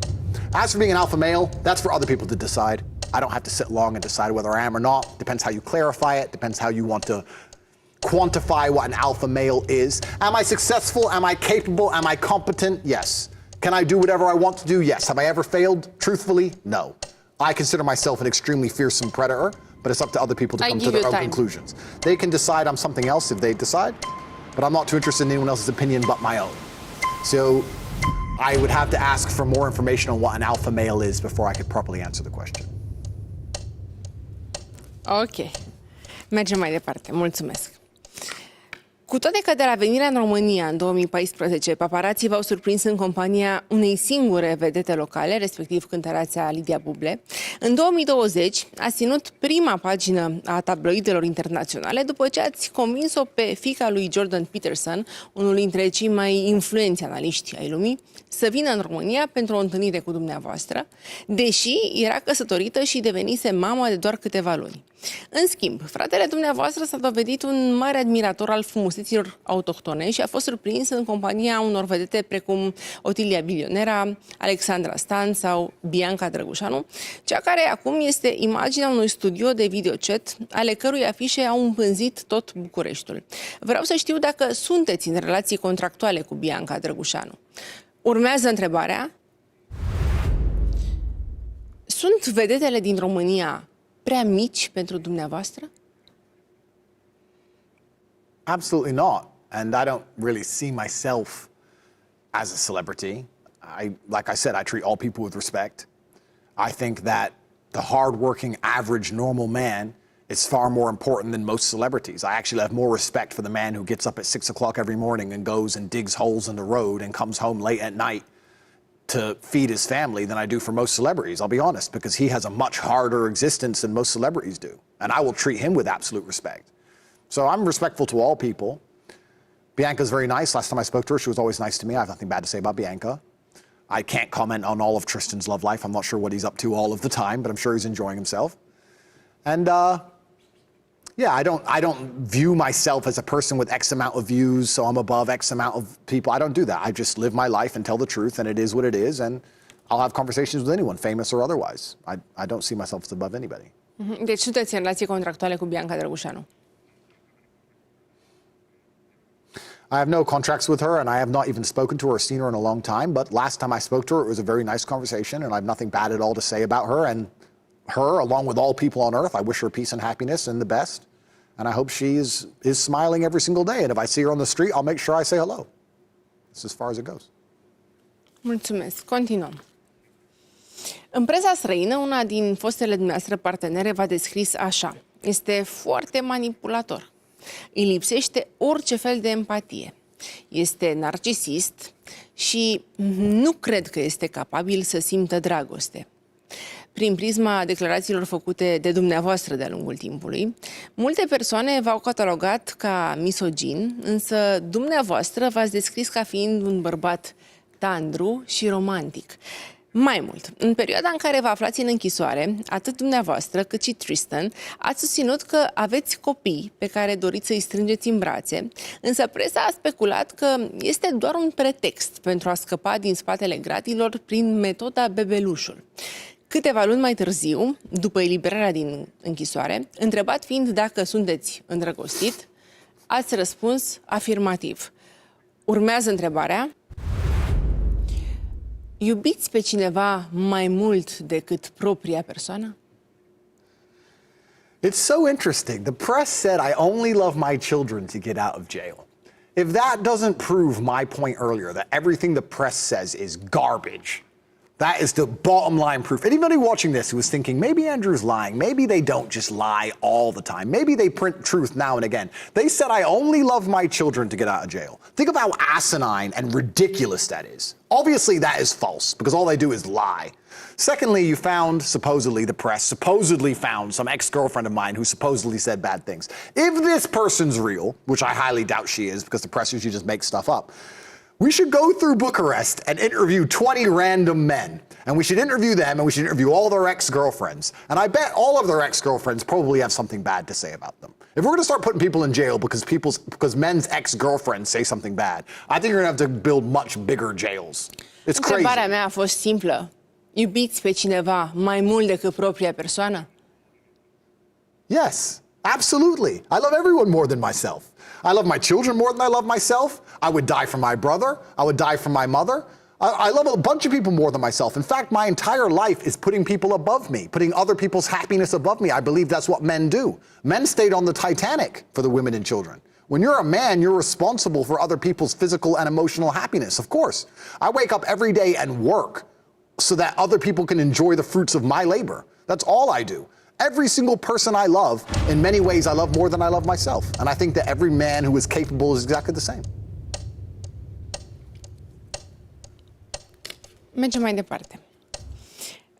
As for being an alpha male, that's for other people to decide. I don't have to sit long and decide whether I am or not. Depends how you clarify it, depends how you want to quantify what an alpha male is. Am I successful? Am I capable? Am I competent? Yes. Can I do whatever I want to do? Yes. Have I ever failed? Truthfully, no. I consider myself an extremely fearsome predator, but it's up to other people to come to their own conclusions. They can decide I'm something else if they decide, but I'm not too interested in anyone else's opinion but my own. So I would have to ask for more information on what an alpha male is before I could properly answer the question. Ok. Mergem mai departe. Mulțumesc. Cu toate că de la venirea în România în 2014, paparații v-au surprins în compania unei singure vedete locale, respectiv cântăreața Lidia Buble, în 2020 ați ținut prima pagină a tabloidelor internaționale după ce ați convins-o pe fiica lui Jordan Peterson, unul dintre cei mai influenți analiști ai lumii, să vină în România pentru o întâlnire cu dumneavoastră, deși era căsătorită și devenise mamă de doar câteva luni. În schimb, fratele dumneavoastră s-a dovedit un mare admirator al frumuseților autohtone și a fost surprins în compania unor vedete precum Otilia Bilionera, Alexandra Stan sau Bianca Drăgușanu, cea care acum este imaginea unui studio de videochat, ale cărui afișe au împânzit tot Bucureștiul. Vreau să știu dacă sunteți în relații contractuale cu Bianca Drăgușanu. Urmează întrebarea. Sunt vedetele din România prea mici pentru dumneavoastră? Absolutely not. And I don't really see myself as a celebrity. Like I said, I treat all people with respect. I think that the hardworking, average, normal man is far more important than most celebrities. I actually have more respect for the man who gets up at 6 o'clock every morning and goes and digs holes in the road and comes home late at night to feed his family than I do for most celebrities, I'll be honest, because he has a much harder existence than most celebrities do. And I will treat him with absolute respect. So I'm respectful to all people. Bianca's very nice. Last time I spoke to her, she was always nice to me. I have nothing bad to say about Bianca. I can't comment on all of Tristan's love life. I'm not sure what he's up to all of the time, but I'm sure he's enjoying himself. And yeah, I don't view myself as a person with X amount of views, so I'm above X amount of people. I don't do that. I just live my life and tell the truth, and it is what it is, and I'll have conversations with anyone, famous or otherwise. I don't see myself as above anybody. Deci sunteți în relații contractuale cu Bianca Drăgușanu? I have no contracts with her, and I have not even spoken to her or seen her in a long time, but last time I spoke to her, it was a very nice conversation, and I have nothing bad at all to say about her, and her, along with all people on earth, I wish her peace and happiness and the best, and I hope she is smiling every single day, and if I see her on the street, I'll make sure I say hello. That's as far as it goes. Mulțumesc. Continuăm. În presa străină, una din fostele dumneavoastră partenere v-a descris așa. Este foarte manipulator. Îi lipsește orice fel de empatie. Este narcisist și nu cred că este capabil să simtă dragoste. Prin prisma declarațiilor făcute de dumneavoastră de-a lungul timpului, multe persoane v-au catalogat ca misogin, însă dumneavoastră v-ați descris ca fiind un bărbat tandru și romantic. Mai mult, în perioada în care vă aflați în închisoare, atât dumneavoastră cât și Tristan, ați susținut că aveți copii pe care doriți să-i strângeți în brațe, însă presa a speculat că este doar un pretext pentru a scăpa din spatele gratilor prin metoda bebelușul. Câteva luni mai târziu, după eliberarea din închisoare, întrebat fiind dacă sunteți îndrăgostit, ați răspuns afirmativ. Urmează întrebarea. Iubiți pe cineva mai mult decât propria persoană? It's so interesting. The press said I only love my children to get out of jail. If that doesn't prove my point earlier, that everything the press says is garbage, That is the bottom line proof. Anybody watching this who is thinking, maybe Andrew's lying, maybe they don't just lie all the time, maybe they print truth now and again. They said, I only love my children to get out of jail. Think of how asinine and ridiculous that is. Obviously, that is false, because all they do is lie. Secondly, you found, supposedly, the press supposedly found some ex-girlfriend of mine who supposedly said bad things. If this person's real, which I highly doubt she is, because the press usually just makes stuff up, we should go through Bucharest and interview 20 random men. And we should interview them, and we should interview all their ex-girlfriends. And I bet all of their ex-girlfriends probably have something bad to say about them. If we're going to start putting people in jail because men's ex-girlfriends say something bad, I think you're going to have to build much bigger jails. It's crazy. Întrebarea mea a fost simplă. Iubiți pe cineva mai mult decât propria persoană? Yes, absolutely. I love everyone more than myself. I love my children more than I love myself. I would die for my brother. I would die for my mother. I love a bunch of people more than myself. In fact, my entire life is putting people above me, putting other people's happiness above me. I believe that's what men do. Men stayed on the Titanic for the women and children. When you're a man, you're responsible for other people's physical and emotional happiness, of course. I wake up every day and work so that other people can enjoy the fruits of my labor. That's all I do. Every single person I love, in many ways, I love more than I love myself. And I think that every man who is capable is exactly the same. Mergem mai departe.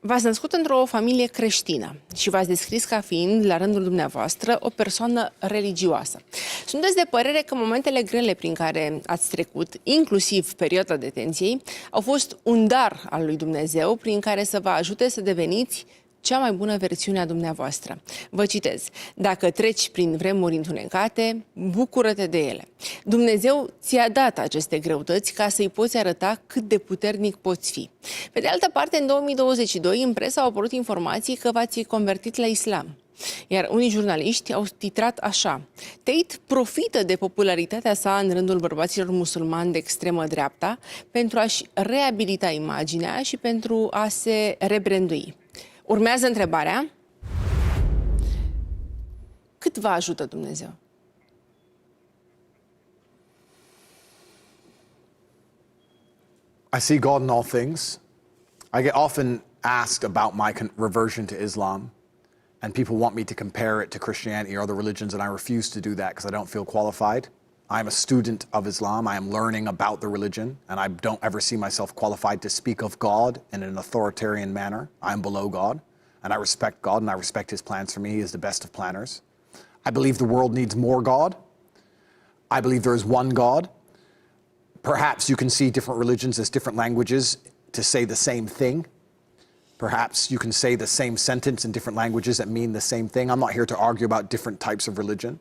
V-ați născut într-o familie creștină și v-ați descris ca fiind, la rândul dumneavoastră, o persoană religioasă. Sunteți de părere că momentele grele prin care ați trecut, inclusiv perioada detenției, au fost un dar al lui Dumnezeu prin care să vă ajute să deveniți cea mai bună versiune a dumneavoastră. Vă citez: dacă treci prin vremuri întunecate, bucură-te de ele. Dumnezeu ți-a dat aceste greutăți ca să-i poți arăta cât de puternic poți fi. Pe de altă parte, în 2022, în presă au apărut informații că v-ați convertit la islam. Iar unii jurnaliști au titrat așa: Tate profită de popularitatea sa în rândul bărbaților musulmani de extremă dreapta pentru a-și reabilita imaginea și pentru a se rebrandui. Urmează întrebarea: cât vă ajută Dumnezeu? I see God in all things. I get often asked about my reversion to Islam, and people want me to compare it to Christianity or other religions, and I refuse to do that because I don't feel qualified. I'm a student of Islam. I am learning about the religion, and I don't ever see myself qualified to speak of God in an authoritarian manner. I'm below God, and I respect God, and I respect His plans for me. He is the best of planners. I believe the world needs more God. I believe there is one God. Perhaps you can see different religions as different languages to say the same thing. Perhaps you can say the same sentence in different languages that mean the same thing. I'm not here to argue about different types of religion.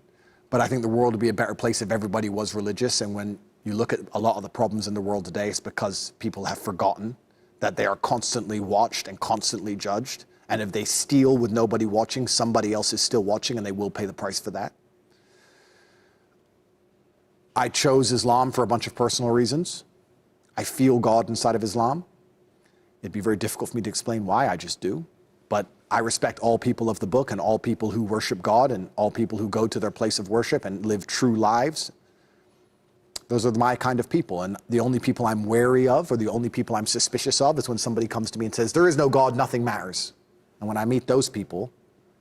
But I think the world would be a better place if everybody was religious. And when you look at a lot of the problems in the world today, it's because people have forgotten that they are constantly watched and constantly judged. And if they steal with nobody watching, somebody else is still watching, and they will pay the price for that. I chose Islam for a bunch of personal reasons. I feel God inside of Islam. It'd be very difficult for me to explain why, I just do. But I respect all people of the book and all people who worship God and all people who go to their place of worship and live true lives. Those are my kind of people. And the only people I'm wary of or the only people I'm suspicious of is when somebody comes to me and says, there is no God, nothing matters. And when I meet those people,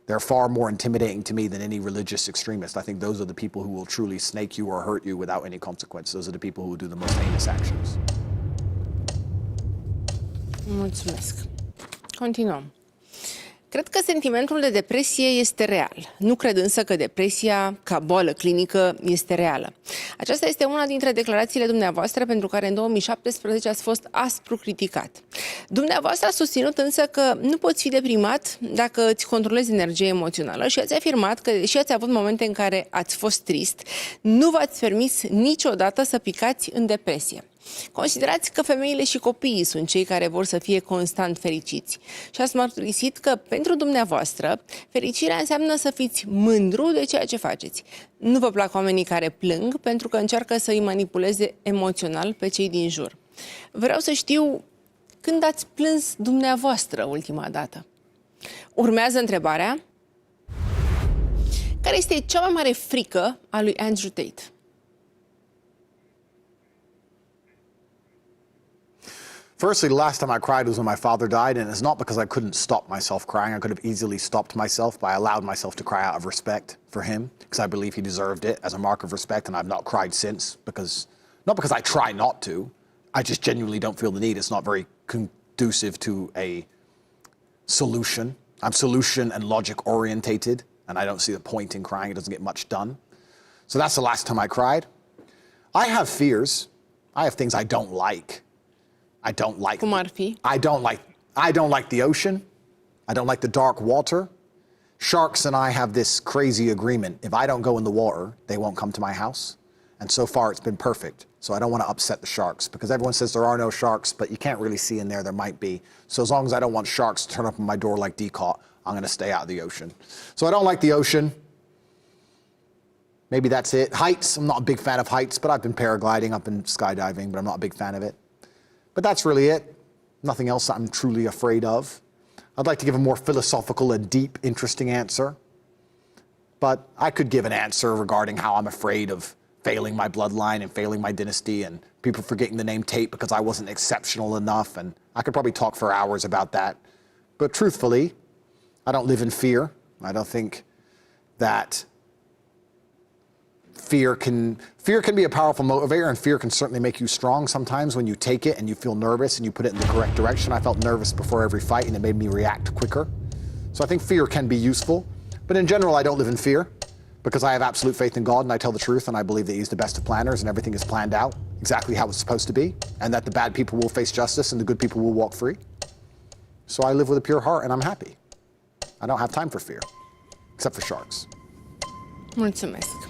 they're far more intimidating to me than any religious extremist. I think those are the people who will truly snake you or hurt you without any consequence. Those are the people who will do the most heinous actions. Mulțumesc. Continuăm. Cred că sentimentul de depresie este real. Nu cred însă că depresia, ca boală clinică, este reală. Aceasta este una dintre declarațiile dumneavoastră pentru care în 2017 ați fost aspru criticat. Dumneavoastră ați susținut însă că nu poți fi deprimat dacă îți controlezi energia emoțională și ați afirmat că, deși ați avut momente în care ați fost trist, nu v-ați permis niciodată să picați în depresie. Considerați că femeile și copiii sunt cei care vor să fie constant fericiți și ați mărturisit că pentru dumneavoastră fericirea înseamnă să fiți mândru de ceea ce faceți. Nu vă plac oamenii care plâng pentru că încearcă să îi manipuleze emoțional pe cei din jur. Vreau să știu când ați plâns dumneavoastră ultima dată. Urmează întrebarea: care este cea mai mare frică a lui Andrew Tate? Firstly, the last time I cried was when my father died, and it's not because I couldn't stop myself crying. I could have easily stopped myself, but I allowed myself to cry out of respect for him, because I believe he deserved it as a mark of respect, and I've not cried since, not because I try not to. I just genuinely don't feel the need. It's not very conducive to a solution. I'm solution and logic orientated, and I don't see the point in crying. It doesn't get much done. So that's the last time I cried. I have fears. I have things I don't like. I don't like. Cum ar fi? I don't like the ocean. I don't like the dark water. Sharks and I have this crazy agreement. If I don't go in the water, they won't come to my house. And so far it's been perfect. So I don't want to upset the sharks, because everyone says there are no sharks, but you can't really see in there. There might be. So as long as I don't want sharks to turn up on my door like Decaught, I'm going to stay out of the ocean. So I don't like the ocean. Maybe that's it. Heights, I'm not a big fan of heights, but I've been paragliding, I've been skydiving, but I'm not a big fan of it. But that's really it. Nothing else I'm truly afraid of. I'd like to give a more philosophical and deep, interesting answer. But I could give an answer regarding how I'm afraid of failing my bloodline and failing my dynasty and people forgetting the name Tate because I wasn't exceptional enough. And I could probably talk for hours about that. But truthfully, I don't live in fear. I don't think that fear can be a powerful motivator, and fear can certainly make you strong sometimes when you take it and you feel nervous and you put it in the correct direction. I felt nervous before every fight, and it made me react quicker. So I think fear can be useful. But in general, I don't live in fear because I have absolute faith in God, and I tell the truth, and I believe that He's the best of planners and everything is planned out exactly how it's supposed to be, and that the bad people will face justice and the good people will walk free. So I live with a pure heart, and I'm happy. I don't have time for fear, except for sharks. Mulțumesc.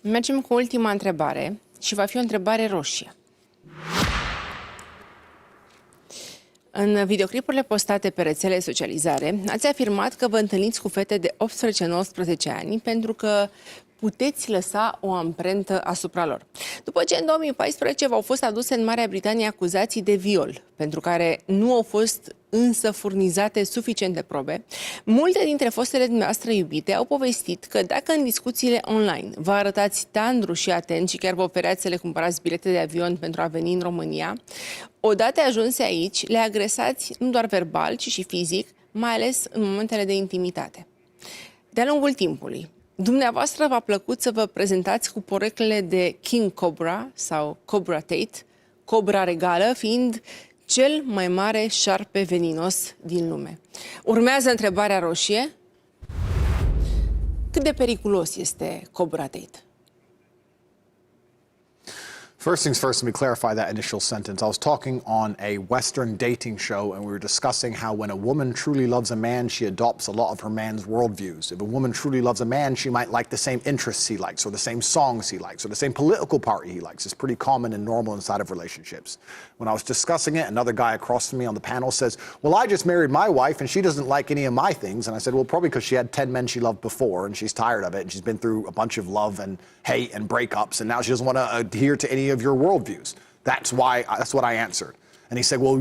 Mergem cu ultima întrebare și va fi o întrebare roșie. În videoclipurile postate pe rețele de socializare, ați afirmat că vă întâlniți cu fete de 18-19 ani pentru că puteți lăsa o amprentă asupra lor. După ce în 2014 v-au fost aduse în Marea Britanie acuzații de viol, pentru care nu au fost însă furnizate suficiente probe, multe dintre fostele dumneavoastră iubite au povestit că dacă în discuțiile online vă arătați tandru și atent și chiar vă oferați să le cumpărați bilete de avion pentru a veni în România, odată ajunse aici, le agresați nu doar verbal, ci și fizic, mai ales în momentele de intimitate. De-a lungul timpului, dumneavoastră v-a plăcut să vă prezentați cu poreclele de King Cobra sau Cobra Tate, cobra regală fiind cel mai mare șarpe veninos din lume. Urmează întrebarea roșie. Cât de periculos este Cobra Tate? First things first, let me clarify that initial sentence. I was talking on a Western dating show, and we were discussing how when a woman truly loves a man, she adopts a lot of her man's worldviews. If a woman truly loves a man, she might like the same interests he likes, or the same songs he likes, or the same political party he likes. It's pretty common and normal inside of relationships. When I was discussing it, another guy across from me on the panel says, well, I just married my wife, and she doesn't like any of my things. And I said, well, probably because she had 10 men she loved before, and she's tired of it, and she's been through a bunch of love and hate and breakups, and now she doesn't want to adhere to any of your worldviews. That's what I answered. And he said, well,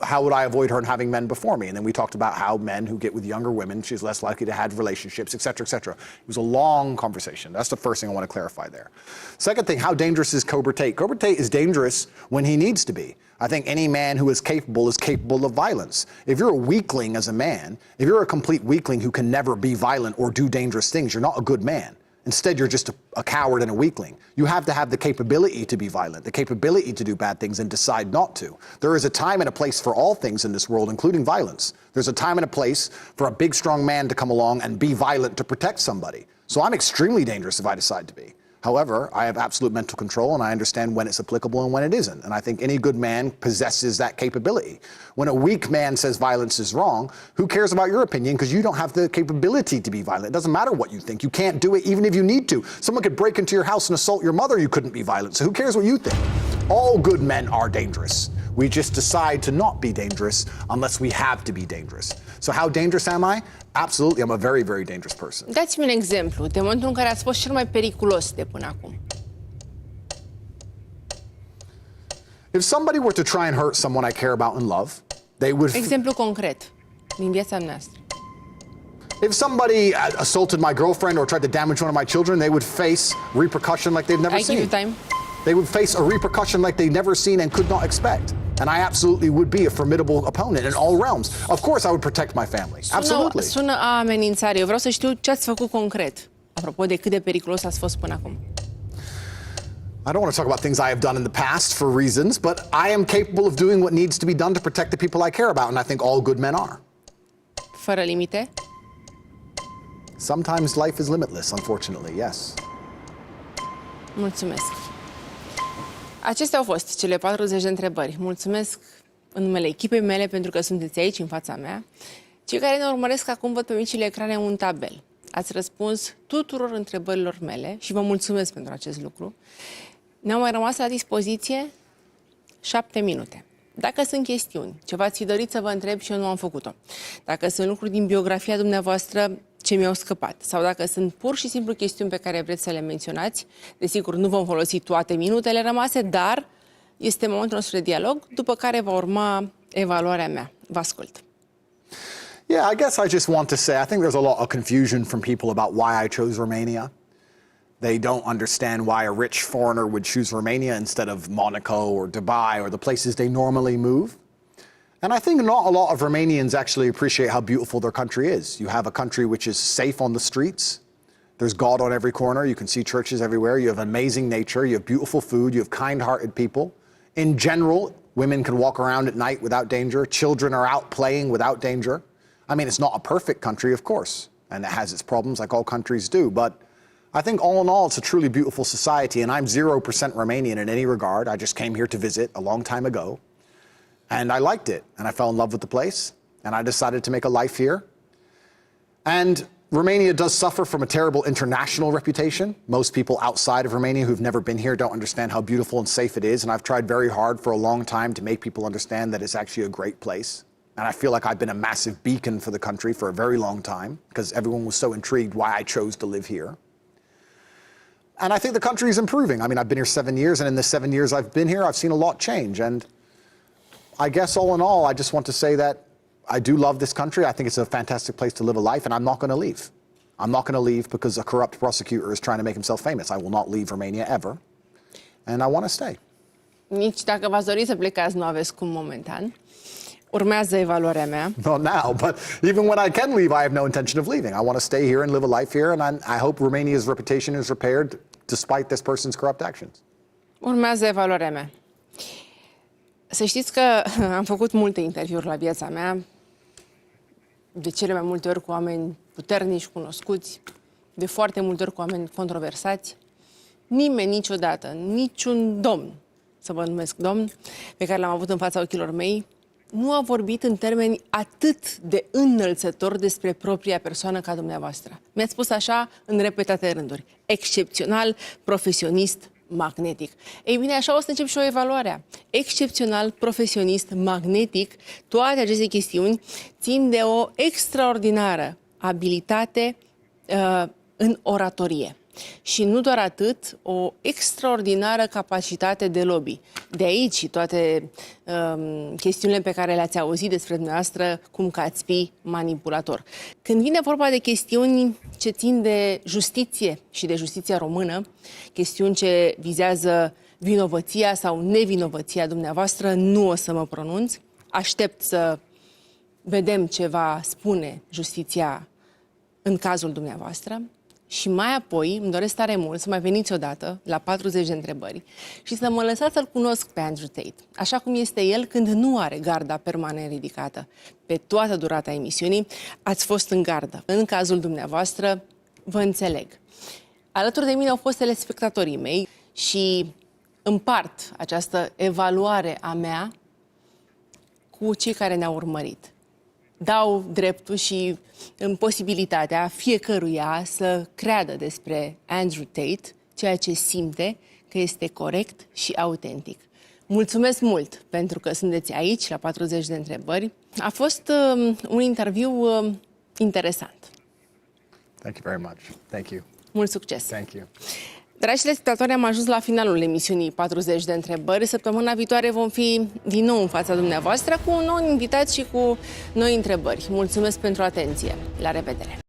how would I avoid her having men before me? And then we talked about how men who get with younger women, she's less likely to have relationships, et cetera, et cetera. It was a long conversation. That's the first thing I want to clarify there. Second thing, how dangerous is Cobra Tate? Cobra Tate is dangerous when he needs to be. I think any man who is capable of violence. If you're a weakling as a man, if you're a complete weakling who can never be violent or do dangerous things, you're not a good man. Instead, you're just a coward and a weakling. You have to have the capability to be violent, the capability to do bad things and decide not to. There is a time and a place for all things in this world, including violence. There's a time and a place for a big, strong man to come along and be violent to protect somebody. So I'm extremely dangerous if I decide to be. However, I have absolute mental control, and I understand when it's applicable and when it isn't. And I think any good man possesses that capability. When a weak man says violence is wrong, who cares about your opinion? Because you don't have the capability to be violent. It doesn't matter what you think. You can't do it even if you need to. Someone could break into your house and assault your mother. You couldn't be violent. So who cares what you think? All good men are dangerous. We just decide to not be dangerous unless we have to be dangerous. So how dangerous am I? Absolutely, I'm a very, very dangerous person. Dați-mi un exemplu de momentul în care ați fost cel mai periculos de până acum. If somebody were to try and hurt someone I care about and love, they would... Exemplu concret din viața noastră. If somebody assaulted my girlfriend or tried to damage one of my children, they would face repercussion like they've never I seen. give you time. They would face a repercussion like they'd never seen and could not expect. And I absolutely would be a formidable opponent in all realms. Of course I would protect my family. Absolutely. Sună a amenințare. Eu vreau să știu ce ați făcut concret, apropo de cât de periculos ați fost până acum. I don't want to talk about things I have done in the past for reasons, but I am capable of doing what needs to be done to protect the people I care about, and I think all good men are. Fără limite? Sometimes life is limitless, unfortunately, yes. Mulțumesc. Acestea au fost cele 40 de întrebări. Mulțumesc în numele echipei mele pentru că sunteți aici în fața mea. Cei care ne urmăresc acum văd pe micile ecrane un tabel. Ați răspuns tuturor întrebărilor mele și vă mulțumesc pentru acest lucru. Ne-au mai rămas la dispoziție 7 minute. Dacă sunt chestiuni ce v-ați fi dorit să vă întreb și eu nu am făcut-o, dacă sunt lucruri din biografia dumneavoastră ce mi-au scăpat, sau dacă sunt pur și simplu chestiuni pe care vreți să le menționați, desigur nu vom folosi toate minutele rămase, dar este momentul nostru de dialog, după care va urma evaluarea mea. Vă ascult. Yeah, I guess I just want to say, I think there's a lot of confusion from people about why I chose Romania. They don't understand why a rich foreigner would choose Romania instead of Monaco or Dubai or the places they normally move. And I think not a lot of Romanians actually appreciate how beautiful their country is. You have a country which is safe on the streets. There's God on every corner. You can see churches everywhere. You have amazing nature. You have beautiful food. You have kind-hearted people. In general, women can walk around at night without danger. Children are out playing without danger. I mean, it's not a perfect country, of course, and it has its problems like all countries do, but I think all in all, it's a truly beautiful society, and I'm 0% Romanian in any regard. I just came here to visit a long time ago, and I liked it, and I fell in love with the place, and I decided to make a life here. And Romania does suffer from a terrible international reputation. Most people outside of Romania who've never been here don't understand how beautiful and safe it is, and I've tried very hard for a long time to make people understand that it's actually a great place. And I feel like I've been a massive beacon for the country for a very long time because everyone was so intrigued why I chose to live here. And I think the country is improving. I mean, I've been here 7 years, and in the 7 years I've been here, I've seen a lot change. And I guess all in all, I just want to say that I do love this country. I think it's a fantastic place to live a life, and I'm not going to leave. I'm not going to leave because a corrupt prosecutor is trying to make himself famous. I will not leave Romania ever, and I want to stay. Nici dacă v-ați dori să plecați, nu aveți cum momentan. Urmează evaluarea mea. Not now, but even when I can leave, I have no intention of leaving. I want to stay here and live a life here, and I hope Romania's reputation is repaired despite this person's corrupt actions. Urmează evaluarea mea. Să știți că am făcut multe interviuri la viața mea, de cele mai multe ori cu oameni puternici, cunoscuți, de foarte multe ori cu oameni controversați. Nimeni niciodată, niciun domn, să vă numesc domn, pe care l-am avut în fața ochilor mei, nu a vorbit în termeni atât de înălțători despre propria persoană ca dumneavoastră. Mi-ați spus așa în repetate rânduri. Excepțional, profesionist, magnetic. Ei bine, așa o să încep și o evaluare. Excepțional, profesionist, magnetic, toate aceste chestiuni țin de o extraordinară abilitate în oratorie. Și nu doar atât, o extraordinară capacitate de lobby. De aici toate chestiunile pe care le-ați auzit despre dumneavoastră, cum că ați fi manipulator. Când vine vorba de chestiuni ce țin de justiție și de justiția română, chestiuni ce vizează vinovăția sau nevinovăția dumneavoastră, nu o să mă pronunț. Aștept să vedem ce va spune justiția în cazul dumneavoastră. Și mai apoi îmi doresc tare mult să mai veniți odată la 40 de întrebări și să mă lăsați să-l cunosc pe Andrew Tate, așa cum este el când nu are garda permanent ridicată. Pe toată durata emisiunii ați fost în gardă. În cazul dumneavoastră, vă înțeleg. Alături de mine au fost telespectatorii mei și împart această evaluare a mea cu cei care ne-au urmărit. Dau dreptul și posibilitatea fiecăruia să creadă despre Andrew Tate ceea ce simte că este corect și autentic. Mulțumesc mult pentru că sunteți aici la 40 de întrebări. A fost un interviu interesant. Thank you very much. Thank you. Mult succes! Thank you. Dragi telespectatori, am ajuns la finalul emisiunii 40 de întrebări. Săptămâna viitoare vom fi din nou în fața dumneavoastră cu un nou invitat și cu noi întrebări. Mulțumesc pentru atenție. La revedere!